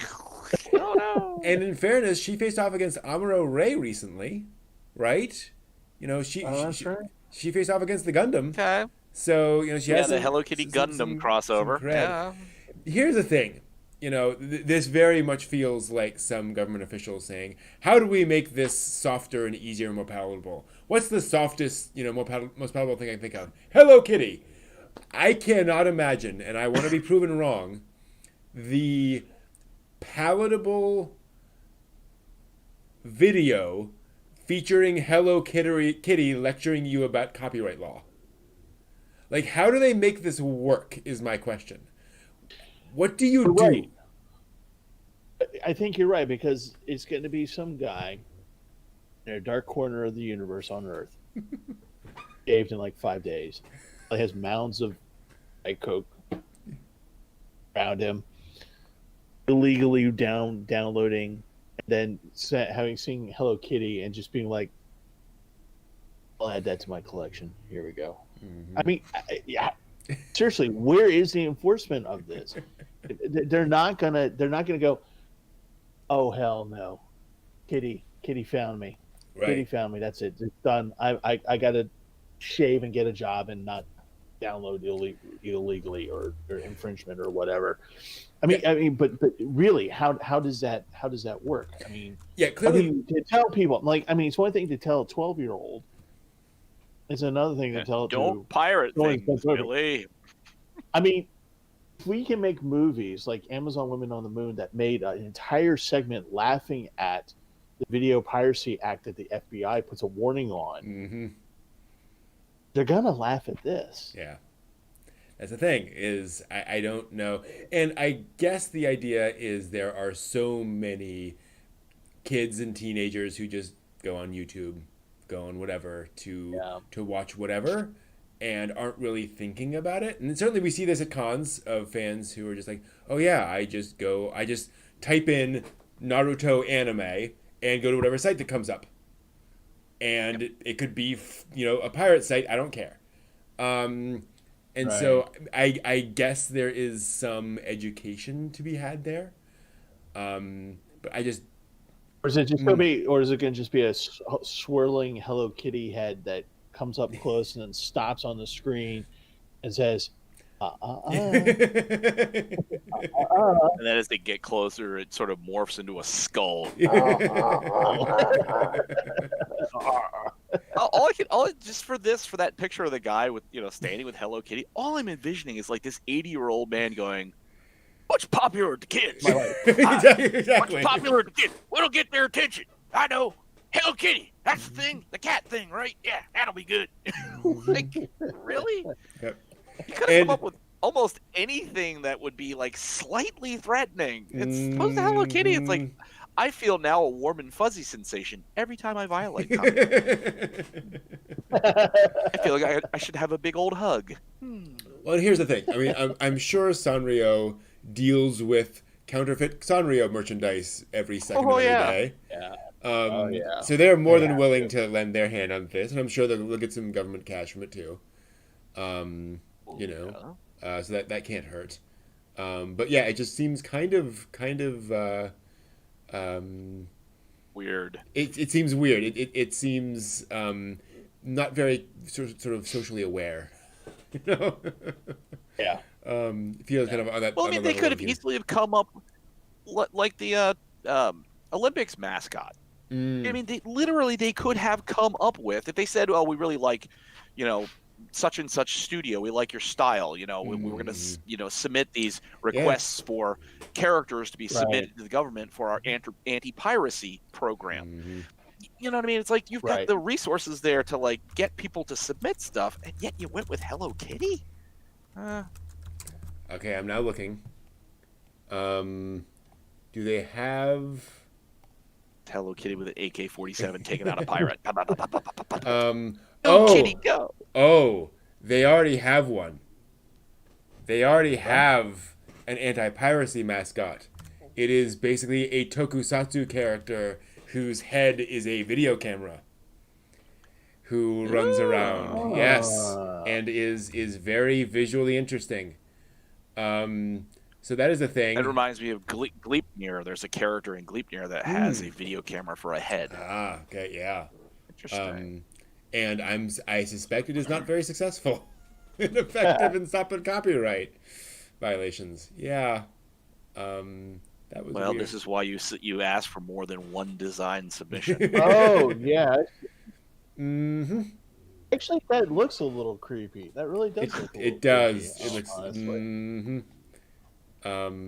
Oh no! And in fairness, she faced off against Amuro Ray recently, right? That's right. She faced off against the Gundam. Okay. So, she has the some, Hello Kitty Gundam crossover. cred. Yeah. Here's the thing. This very much feels like some government officials saying, how do we make this softer and easier and more palatable? What's the softest, most palatable thing I can think of? Hello Kitty. I cannot imagine, and I want to be proven wrong, the palatable video featuring Hello Kitty lecturing you about copyright law. Like, how do they make this work is my question. What do you do? Right. I think you're right, because it's going to be some guy in a dark corner of the universe on Earth, shaved in like 5 days. He has mounds of Diet Coke around him, illegally downloading, and then having seen Hello Kitty and just being like, I'll add that to my collection. Here we go. Mm-hmm. I mean, yeah. Seriously, where is the enforcement of this? They're not gonna go, oh hell no, Kitty found me. Right. Kitty found me. That's it. It's done. I gotta shave and get a job and not download illegally or infringement or whatever. I mean, but really, how does that work? I mean, yeah, clearly to tell people, like, I mean, it's one thing to tell a 12-year-old. It's another thing to tell. Don't pirate things, really. I mean, if we can make movies like Amazon Women on the Moon that made an entire segment laughing at the Video Piracy Act that the FBI puts a warning on, mm-hmm. they're gonna laugh at this. Yeah, that's the thing. Is I don't know, and I guess the idea is there are so many kids and teenagers who just go on YouTube, go on whatever to watch whatever, and aren't really thinking about it. And certainly we see this at cons of fans who are just like, oh yeah, I just type in Naruto anime and go to whatever site that comes up. And it could be, a pirate site, I don't care. And right. So I guess there is some education to be had there. But I just... Or is it just going to be, or is it going to just be a swirling Hello Kitty head that comes up close and then stops on the screen and says, And then as they get closer, it sort of morphs into a skull. For that picture of the guy with, standing with Hello Kitty, all I'm envisioning is like this 80-year-old man going, what's popular with the kids? Exactly. What's popular with the kids? What'll get their attention? I know. Hello Kitty. That's the thing. The cat thing, right? Yeah, that'll be good. Like, really? Yep. You could have come up with almost anything that would be like slightly threatening. It's supposed to Hello Kitty. It's like, I feel now a warm and fuzzy sensation every time I violate copyright. I feel like I should have a big old hug. Well, here's the thing. I mean, I'm sure Sanrio deals with counterfeit Sanrio merchandise every second of every day. Yeah. So they're more than willing to lend their hand on this, and I'm sure they'll get some government cash from it too. So that can't hurt. But yeah, it just seems kind of weird. It seems weird. It seems not very sort of socially aware. Yeah. Feels kind of on that. Well, I mean, they could have easily have come up like the Olympics mascot. I mean, they could have come up with, if they said, "Oh, we really like, such and such studio. We like your style. We were going to, submit these requests for characters to be submitted to the government for our anti-piracy program." You know what I mean? It's like you've got the resources there to like get people to submit stuff, and yet you went with Hello Kitty. Okay, I'm now looking. Do they have Hello Kitty with an AK-47 taking out a pirate? Kitty, go! Oh, they already have one. They already have an anti-piracy mascot. It is basically a tokusatsu character whose head is a video camera, who runs around. Yes, and is very visually interesting. So that is a thing. It reminds me of Gleipnir. There's a character in Gleipnir that has a video camera for a head. Ah, okay, yeah. Interesting. And I suspect it is not very successful and effective in stopping copyright violations. Yeah. That was weird. This is why you ask for more than one design submission. Oh yeah. Mm-hmm. Actually, that looks a little creepy. That really does. It does. Creepy, it looks. honestly. Mm-hmm.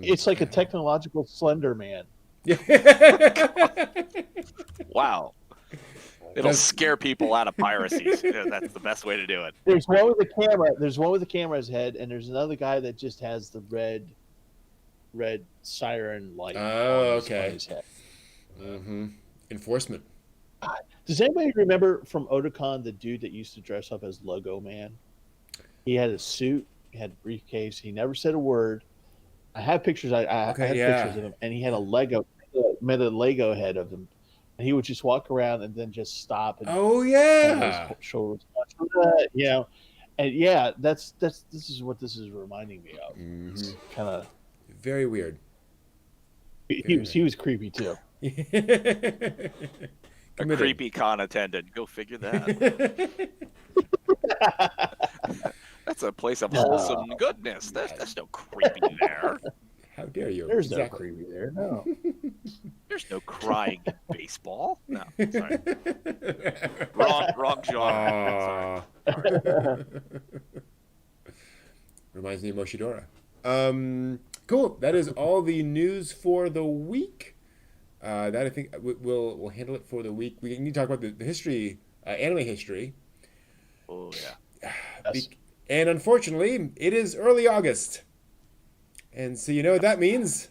It's like a technological Slender Man. Wow. It'll scare people out of piracy. That's the best way to do it. There's one with the camera. There's one with the camera's head, and there's another guy that just has the red siren light. Oh, on okay. his head. Mm-hmm. Enforcement. Does anybody remember from Otakon the dude that used to dress up as Logo Man? He had a suit, he had a briefcase, he never said a word. I have pictures. I have pictures of him, and he had made a Lego head of him, and he would just walk around and then just stop. And his shoulders, and yeah, this is what this is reminding me of. Mm-hmm. It's kind of very weird. He was creepy too. A creepy con attendant. Go figure that. That's a place of wholesome goodness. There's no creepy there. How dare you? There's no creepy there. No. There's no crying in baseball. No, sorry. Wrong genre. Sorry. Reminds me of Moshidora. Cool. That is all the news for the week. That I think we'll handle it for the week. We need to talk about the history, anime history. Oh yeah. Yes. And unfortunately, it is early August, and so you know what that means.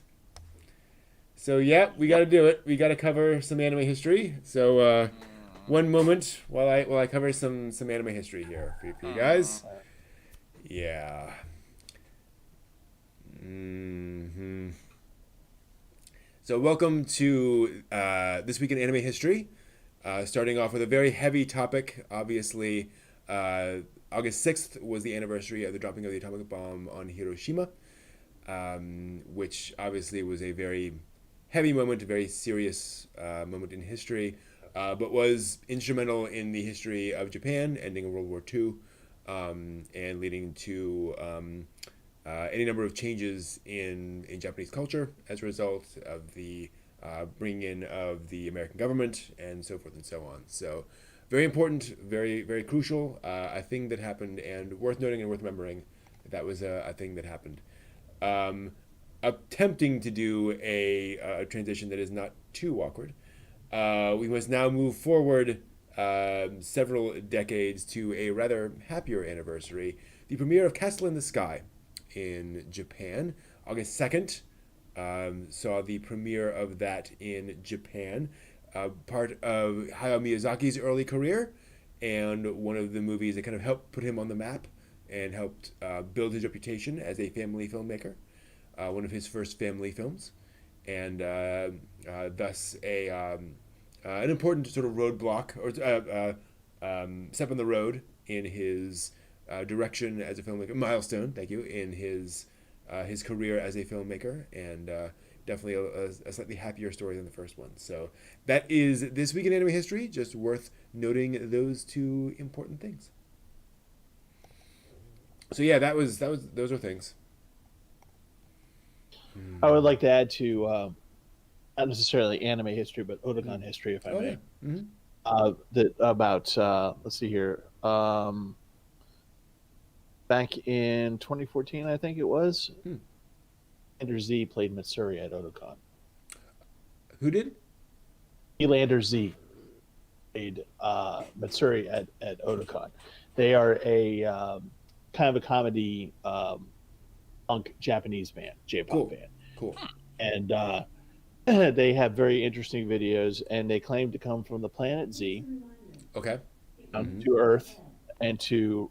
So yeah, we got to do it. We got to cover some anime history. So one moment while I cover some anime history here for you guys. Yeah. Mm-hmm. So welcome to This Week in Anime History. Starting off with a very heavy topic. Obviously, August 6th was the anniversary of the dropping of the atomic bomb on Hiroshima, which obviously was a very heavy moment, a very serious moment in history, but was instrumental in the history of Japan, ending World War II, and leading to any number of changes in Japanese culture as a result of the bringing in of the American government and so forth and so on. So very important, very, very crucial, a thing that happened, and worth noting and worth remembering that was a thing that happened. Attempting to do a transition that is not too awkward, we must now move forward several decades to a rather happier anniversary, the premiere of Castle in the Sky in Japan. August 2nd saw the premiere of that in Japan, part of Hayao Miyazaki's early career, and one of the movies that kind of helped put him on the map and helped build his reputation as a family filmmaker, one of his first family films, and thus an important sort of roadblock or step on the road in his direction as a filmmaker, milestone, thank you, in his career as a filmmaker, and definitely a slightly happier story than the first one. So that is This Week in Anime History, just worth noting those two important things. So yeah, those are things. I would like to add to not necessarily anime history, but Otakon history, if I may. Yeah. Mm-hmm. Let's see here. Back in 2014, I think it was. Elander Z played Matsuri at Otakon. Who did? Elander Z played Matsuri at Otakon. They are a kind of a comedy punk Japanese band, J-pop band. Cool. And they have very interesting videos, and they claim to come from the planet Z. Okay. To Earth, and to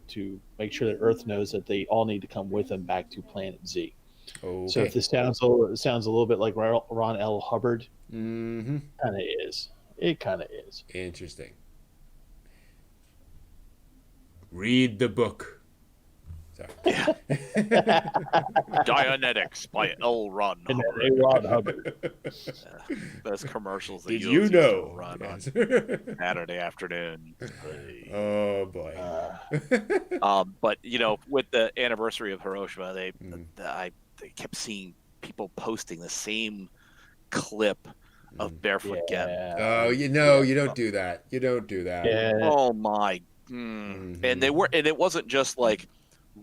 to make sure that Earth knows that they all need to come with them back to Planet Z. Okay. So if this sounds a little bit like Ron L. Hubbard, mm-hmm. kind of is. It kind of is. Interesting. Read the book. Sorry. Yeah. Dianetics by L. Ron And then Hubbard. A. Rod Hubbard. Those commercials that Did you you always used to know? run Yes. on Saturday afternoon. Oh boy. But with the anniversary of Hiroshima, they kept seeing people posting the same clip of Barefoot Gen. Oh, you don't do that. You don't do that. Yeah. Oh my! And it wasn't just like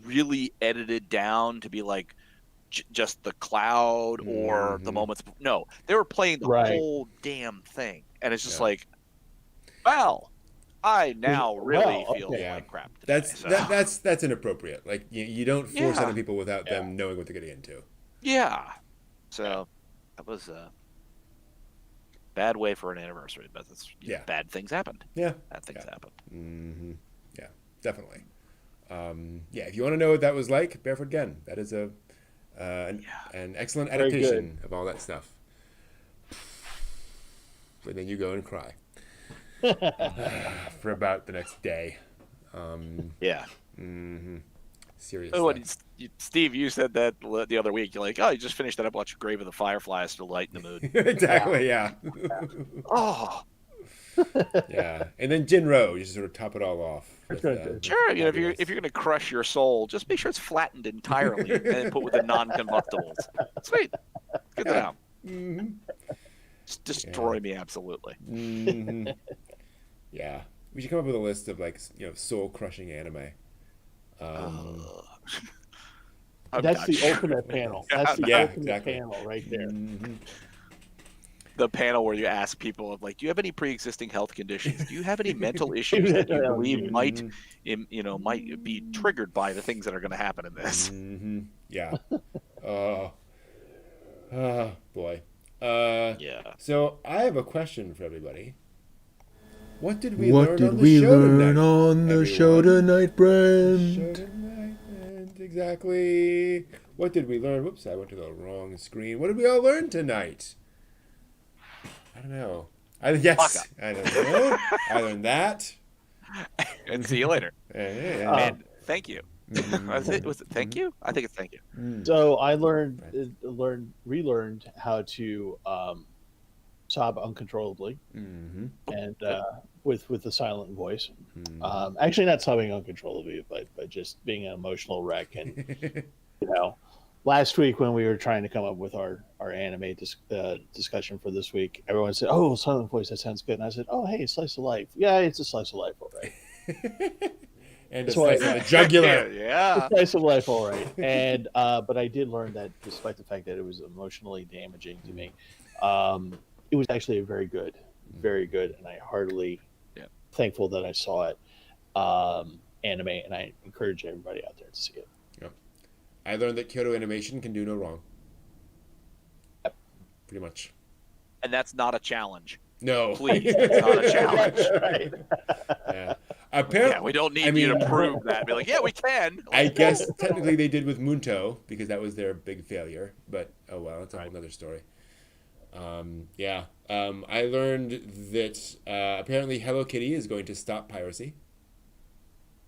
really edited down to be like just the cloud or the moments. No, they were playing the whole damn thing, and it's just like, well, I now really feel like crap today, that's inappropriate. Like you don't force it on people without them knowing what they're getting into. Yeah. So that was a bad way for an anniversary, but that's bad things happened. Yeah. Bad things happened. Mm-hmm. Yeah, definitely. If you want to know what that was like, Barefoot Gen. That is an excellent adaptation of all that stuff. But then you go and cry for about the next day. Serious. Oh, Steve, you said that the other week. You're like, oh, you just finished that up watching Grave of the Fireflies to lighten the mood. Exactly, yeah. Oh. Yeah, and then Jinro, you just sort of top it all off. Sure, if you're going to crush your soul, just make sure it's flattened entirely and put with the non-combustibles. Sweet, good to know. Mm-hmm. Just destroy me absolutely. Mm-hmm. Yeah, we should come up with a list of soul-crushing anime. That's the ultimate panel. That's the ultimate panel right there. Mm-hmm. The panel where you ask people of like, do you have any pre-existing health conditions? Do you have any mental issues that you believe might be triggered by the things that are going to happen in this? Mm-hmm. Yeah. Boy. So I have a question for everybody. What did we learn on the show tonight, Brent? Exactly. What did we learn? Whoops, I went to the wrong screen. What did we all learn tonight? I don't know. I don't know. I learned that. And see you later. And thank you. Was it thank you? I think it's thank you. So I relearned how to sob uncontrollably, and with a silent voice. Actually, not sobbing uncontrollably, but just being an emotional wreck. And last week when we were trying to come up with our anime discussion for this week, everyone said, "Oh, silent voice, that sounds good." And I said, "Oh, hey, slice of life. Yeah, it's a slice of life, all right." And a slice of the jugular. Yeah, a slice of life, all right. And but I did learn that despite the fact that it was emotionally damaging to me, it was actually very good, and I heartily thankful that I saw it anime, and I encourage everybody out there to see it. I learned that Kyoto Animation can do no wrong. Yep. Pretty much. And that's not a challenge. No. Please, it's not a challenge. Right. Yeah. Apparently, we don't need you to prove that. Be like, yeah, we can. I guess technically they did with Munto because that was their big failure. But oh well, that's a whole other story. I learned that apparently Hello Kitty is going to stop piracy.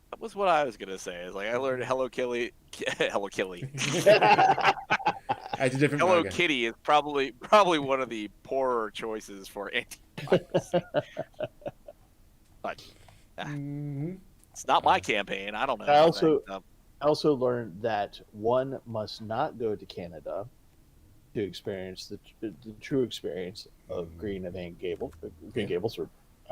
That was what I was gonna say. Is like I learned Hello Kitty. Hello Kitty. That's a different Hello manga. Kitty is probably one of the poorer choices for anti-piracy. But it's not my campaign. I don't know. I also learned that one must not go to Canada to experience the true experience of Green Gables or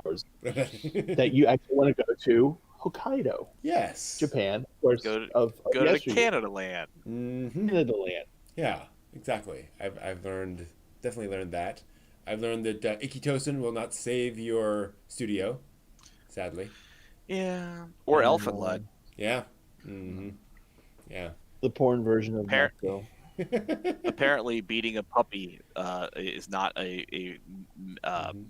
ours. That you actually want to go to Hokkaido. Yes. Japan. Of course, go to Canada land. Mm-hmm. Canada land. Yeah, exactly. I've definitely learned that. I've learned that Ikitosen will not save your studio, sadly. Yeah. Or Elfin Lud. Yeah. Mm-hmm. Yeah. The porn version of Mexico. Apparently, beating a puppy is not a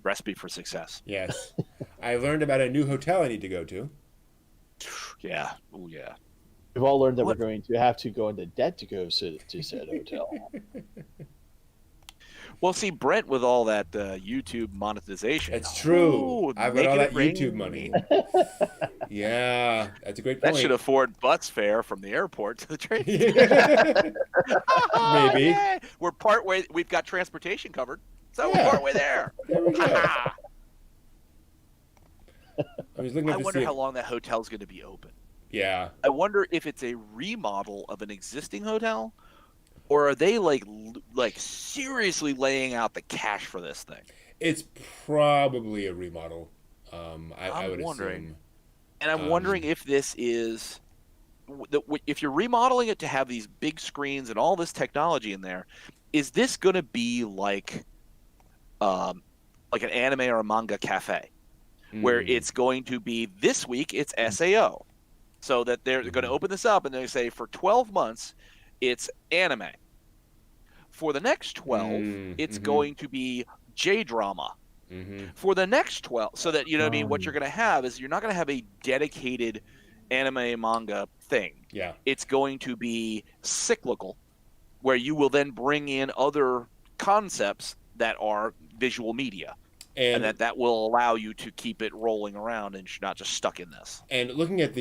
recipe for success. Yes. I learned about a new hotel I need to go to. Yeah. Oh, yeah. We've all learned that we're going to have to go into debt to go to said hotel. Well, see, Brent with all that YouTube monetization. It's true. I've got all that YouTube money. Yeah, that's a great point. That should afford bus fare from the airport to the train. Maybe. Yay! We're partway. We've got transportation covered, so Yeah. we're partway there. There we go. Ha I was looking I up to wonder see how if- long that hotel's going to be open. Yeah. I wonder if it's a remodel of an existing hotel, or are they like seriously laying out the cash for this thing? It's probably a remodel. I would wondering. assume. And I'm wondering if this is, if you're remodeling it to have these big screens and all this technology in there, is this going to be like an anime or a manga cafe, where it's going to be this week it's SAO, so that they're going to open this up and they say for 12 months it's anime. For the next 12, it's going to be J-drama. For the next 12, so that, you know what I mean, what you're going to have is you're not going to have a dedicated anime manga thing. Yeah. It's going to be cyclical, where you will then bring in other concepts that are visual media, and that will allow you to keep it rolling around and not just stuck in this. And looking at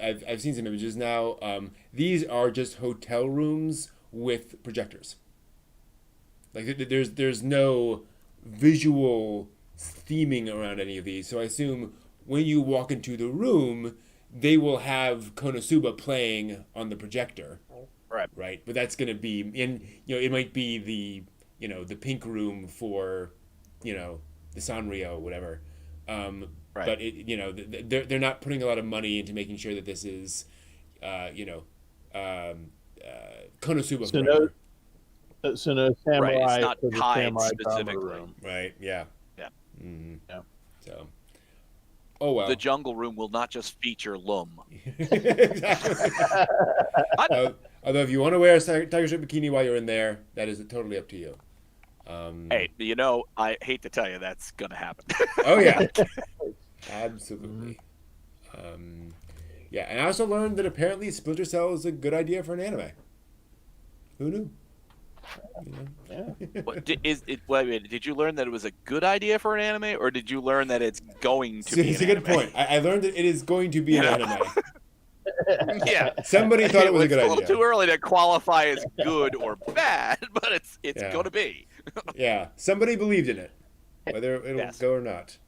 I've seen some images now. These are just hotel rooms with projectors. Like there's no visual theming around any of these. So I assume when you walk into the room, they will have Konosuba playing on the projector. Right. But that's going to be it might be the pink room for, the Sanrio or whatever. But they're not putting a lot of money into making sure that this is, Konosuba forever. So no samurai. Right, it's not for the tied samurai specifically. drama room. Right. Yeah. Yeah. Mm-hmm. Yeah. So. Oh well. The jungle room will not just feature Lum. Exactly. Although if you want to wear a tiger strip bikini while you're in there, that is totally up to you. Hey, I hate to tell you that's gonna happen. Oh yeah. Absolutely. Yeah, and I also learned that apparently Splinter Cell is a good idea for an anime. Who knew? Did you learn that it was a good idea for an anime, or did you learn that it's going to be? It's a good point. I learned that it is going to be an anime. Yeah. Somebody thought it was a good idea. It's a little too early to qualify as good or bad, but it's going to be. Yeah. Somebody believed in it, whether it'll go or not.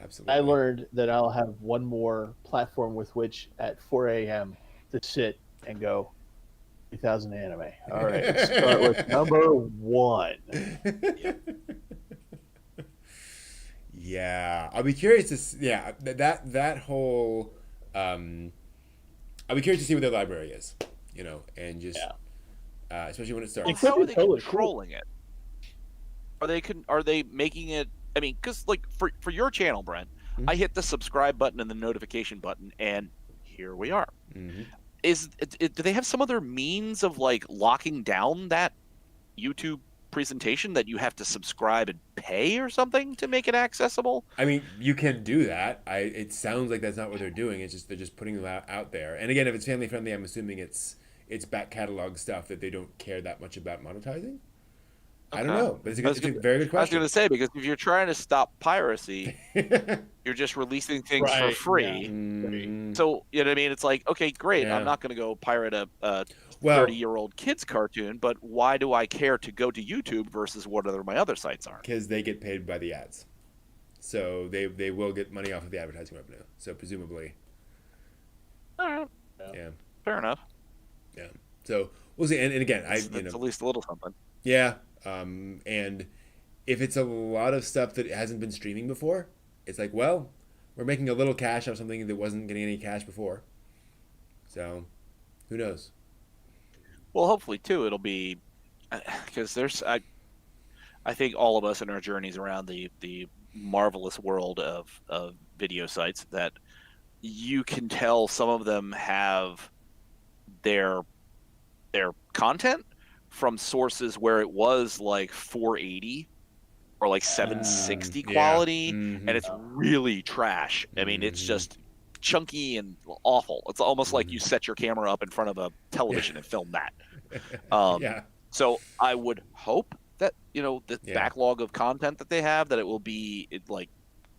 Absolutely. I learned that I'll have one more platform with which at 4 a.m. to sit and go 2000 anime. All right, let's start with number 1. Yeah, I'll be curious to that whole. I'll be curious to see what their library is, and just especially when it starts. Well, how are they controlling it? Are they making it? I mean, because like for your channel, Brent, I hit the subscribe button and the notification button, and here we are. Mm-hmm. Do they have some other means of like locking down that YouTube presentation that you have to subscribe and pay or something to make it accessible? I mean, you can do that. It sounds like that's not what they're doing. It's just they're just putting them out there. And again, if it's family friendly, I'm assuming it's back catalog stuff that they don't care that much about monetizing. I don't know, but it's a very good question. I was going to say, because if you're trying to stop piracy, you're just releasing things for free. Yeah. Mm, So, you know what I mean? It's like, okay, great. Yeah. I'm not going to go pirate a 30-year-old kid's cartoon, but why do I care to go to YouTube versus what my other sites are? because they get paid by the ads. So they will get money off of the advertising revenue. So presumably. All right. Yeah. Fair enough. Yeah. So we'll see. And again, That's at least a little something. Yeah. And if it's a lot of stuff that hasn't been streaming before, it's like, well, we're making a little cash off something that wasn't getting any cash before. So, who knows? Well, hopefully too, it'll be because I think all of us in our journeys around the marvelous world of video sites that you can tell some of them have their content from sources where it was like 480 or like 760 quality, and it's really trash. I mean, it's just chunky and awful. It's almost like you set your camera up in front of a television and film that. So I would hope that the backlog of content that they have, that it will be like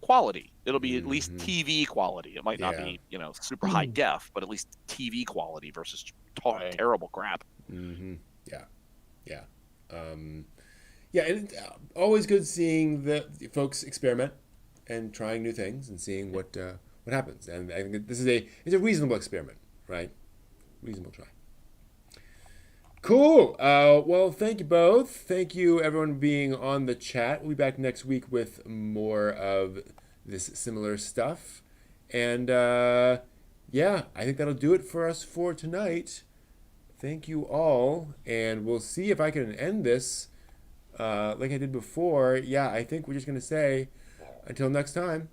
quality. It'll be at least TV quality. It might not Yeah. be, you know, super high def, but at least TV quality versus terrible crap. Yeah. Yeah. Yeah, and always good seeing the folks experiment and trying new things and seeing what happens. And I think this is it's a reasonable experiment, right? Reasonable try. Cool. Well, thank you both. Thank you, everyone, being on the chat. We'll be back next week with more of this similar stuff. And yeah, I think that'll do it for us for tonight. Thank you all. And we'll see if I can end this like I did before. Yeah, I think we're just going to say until next time.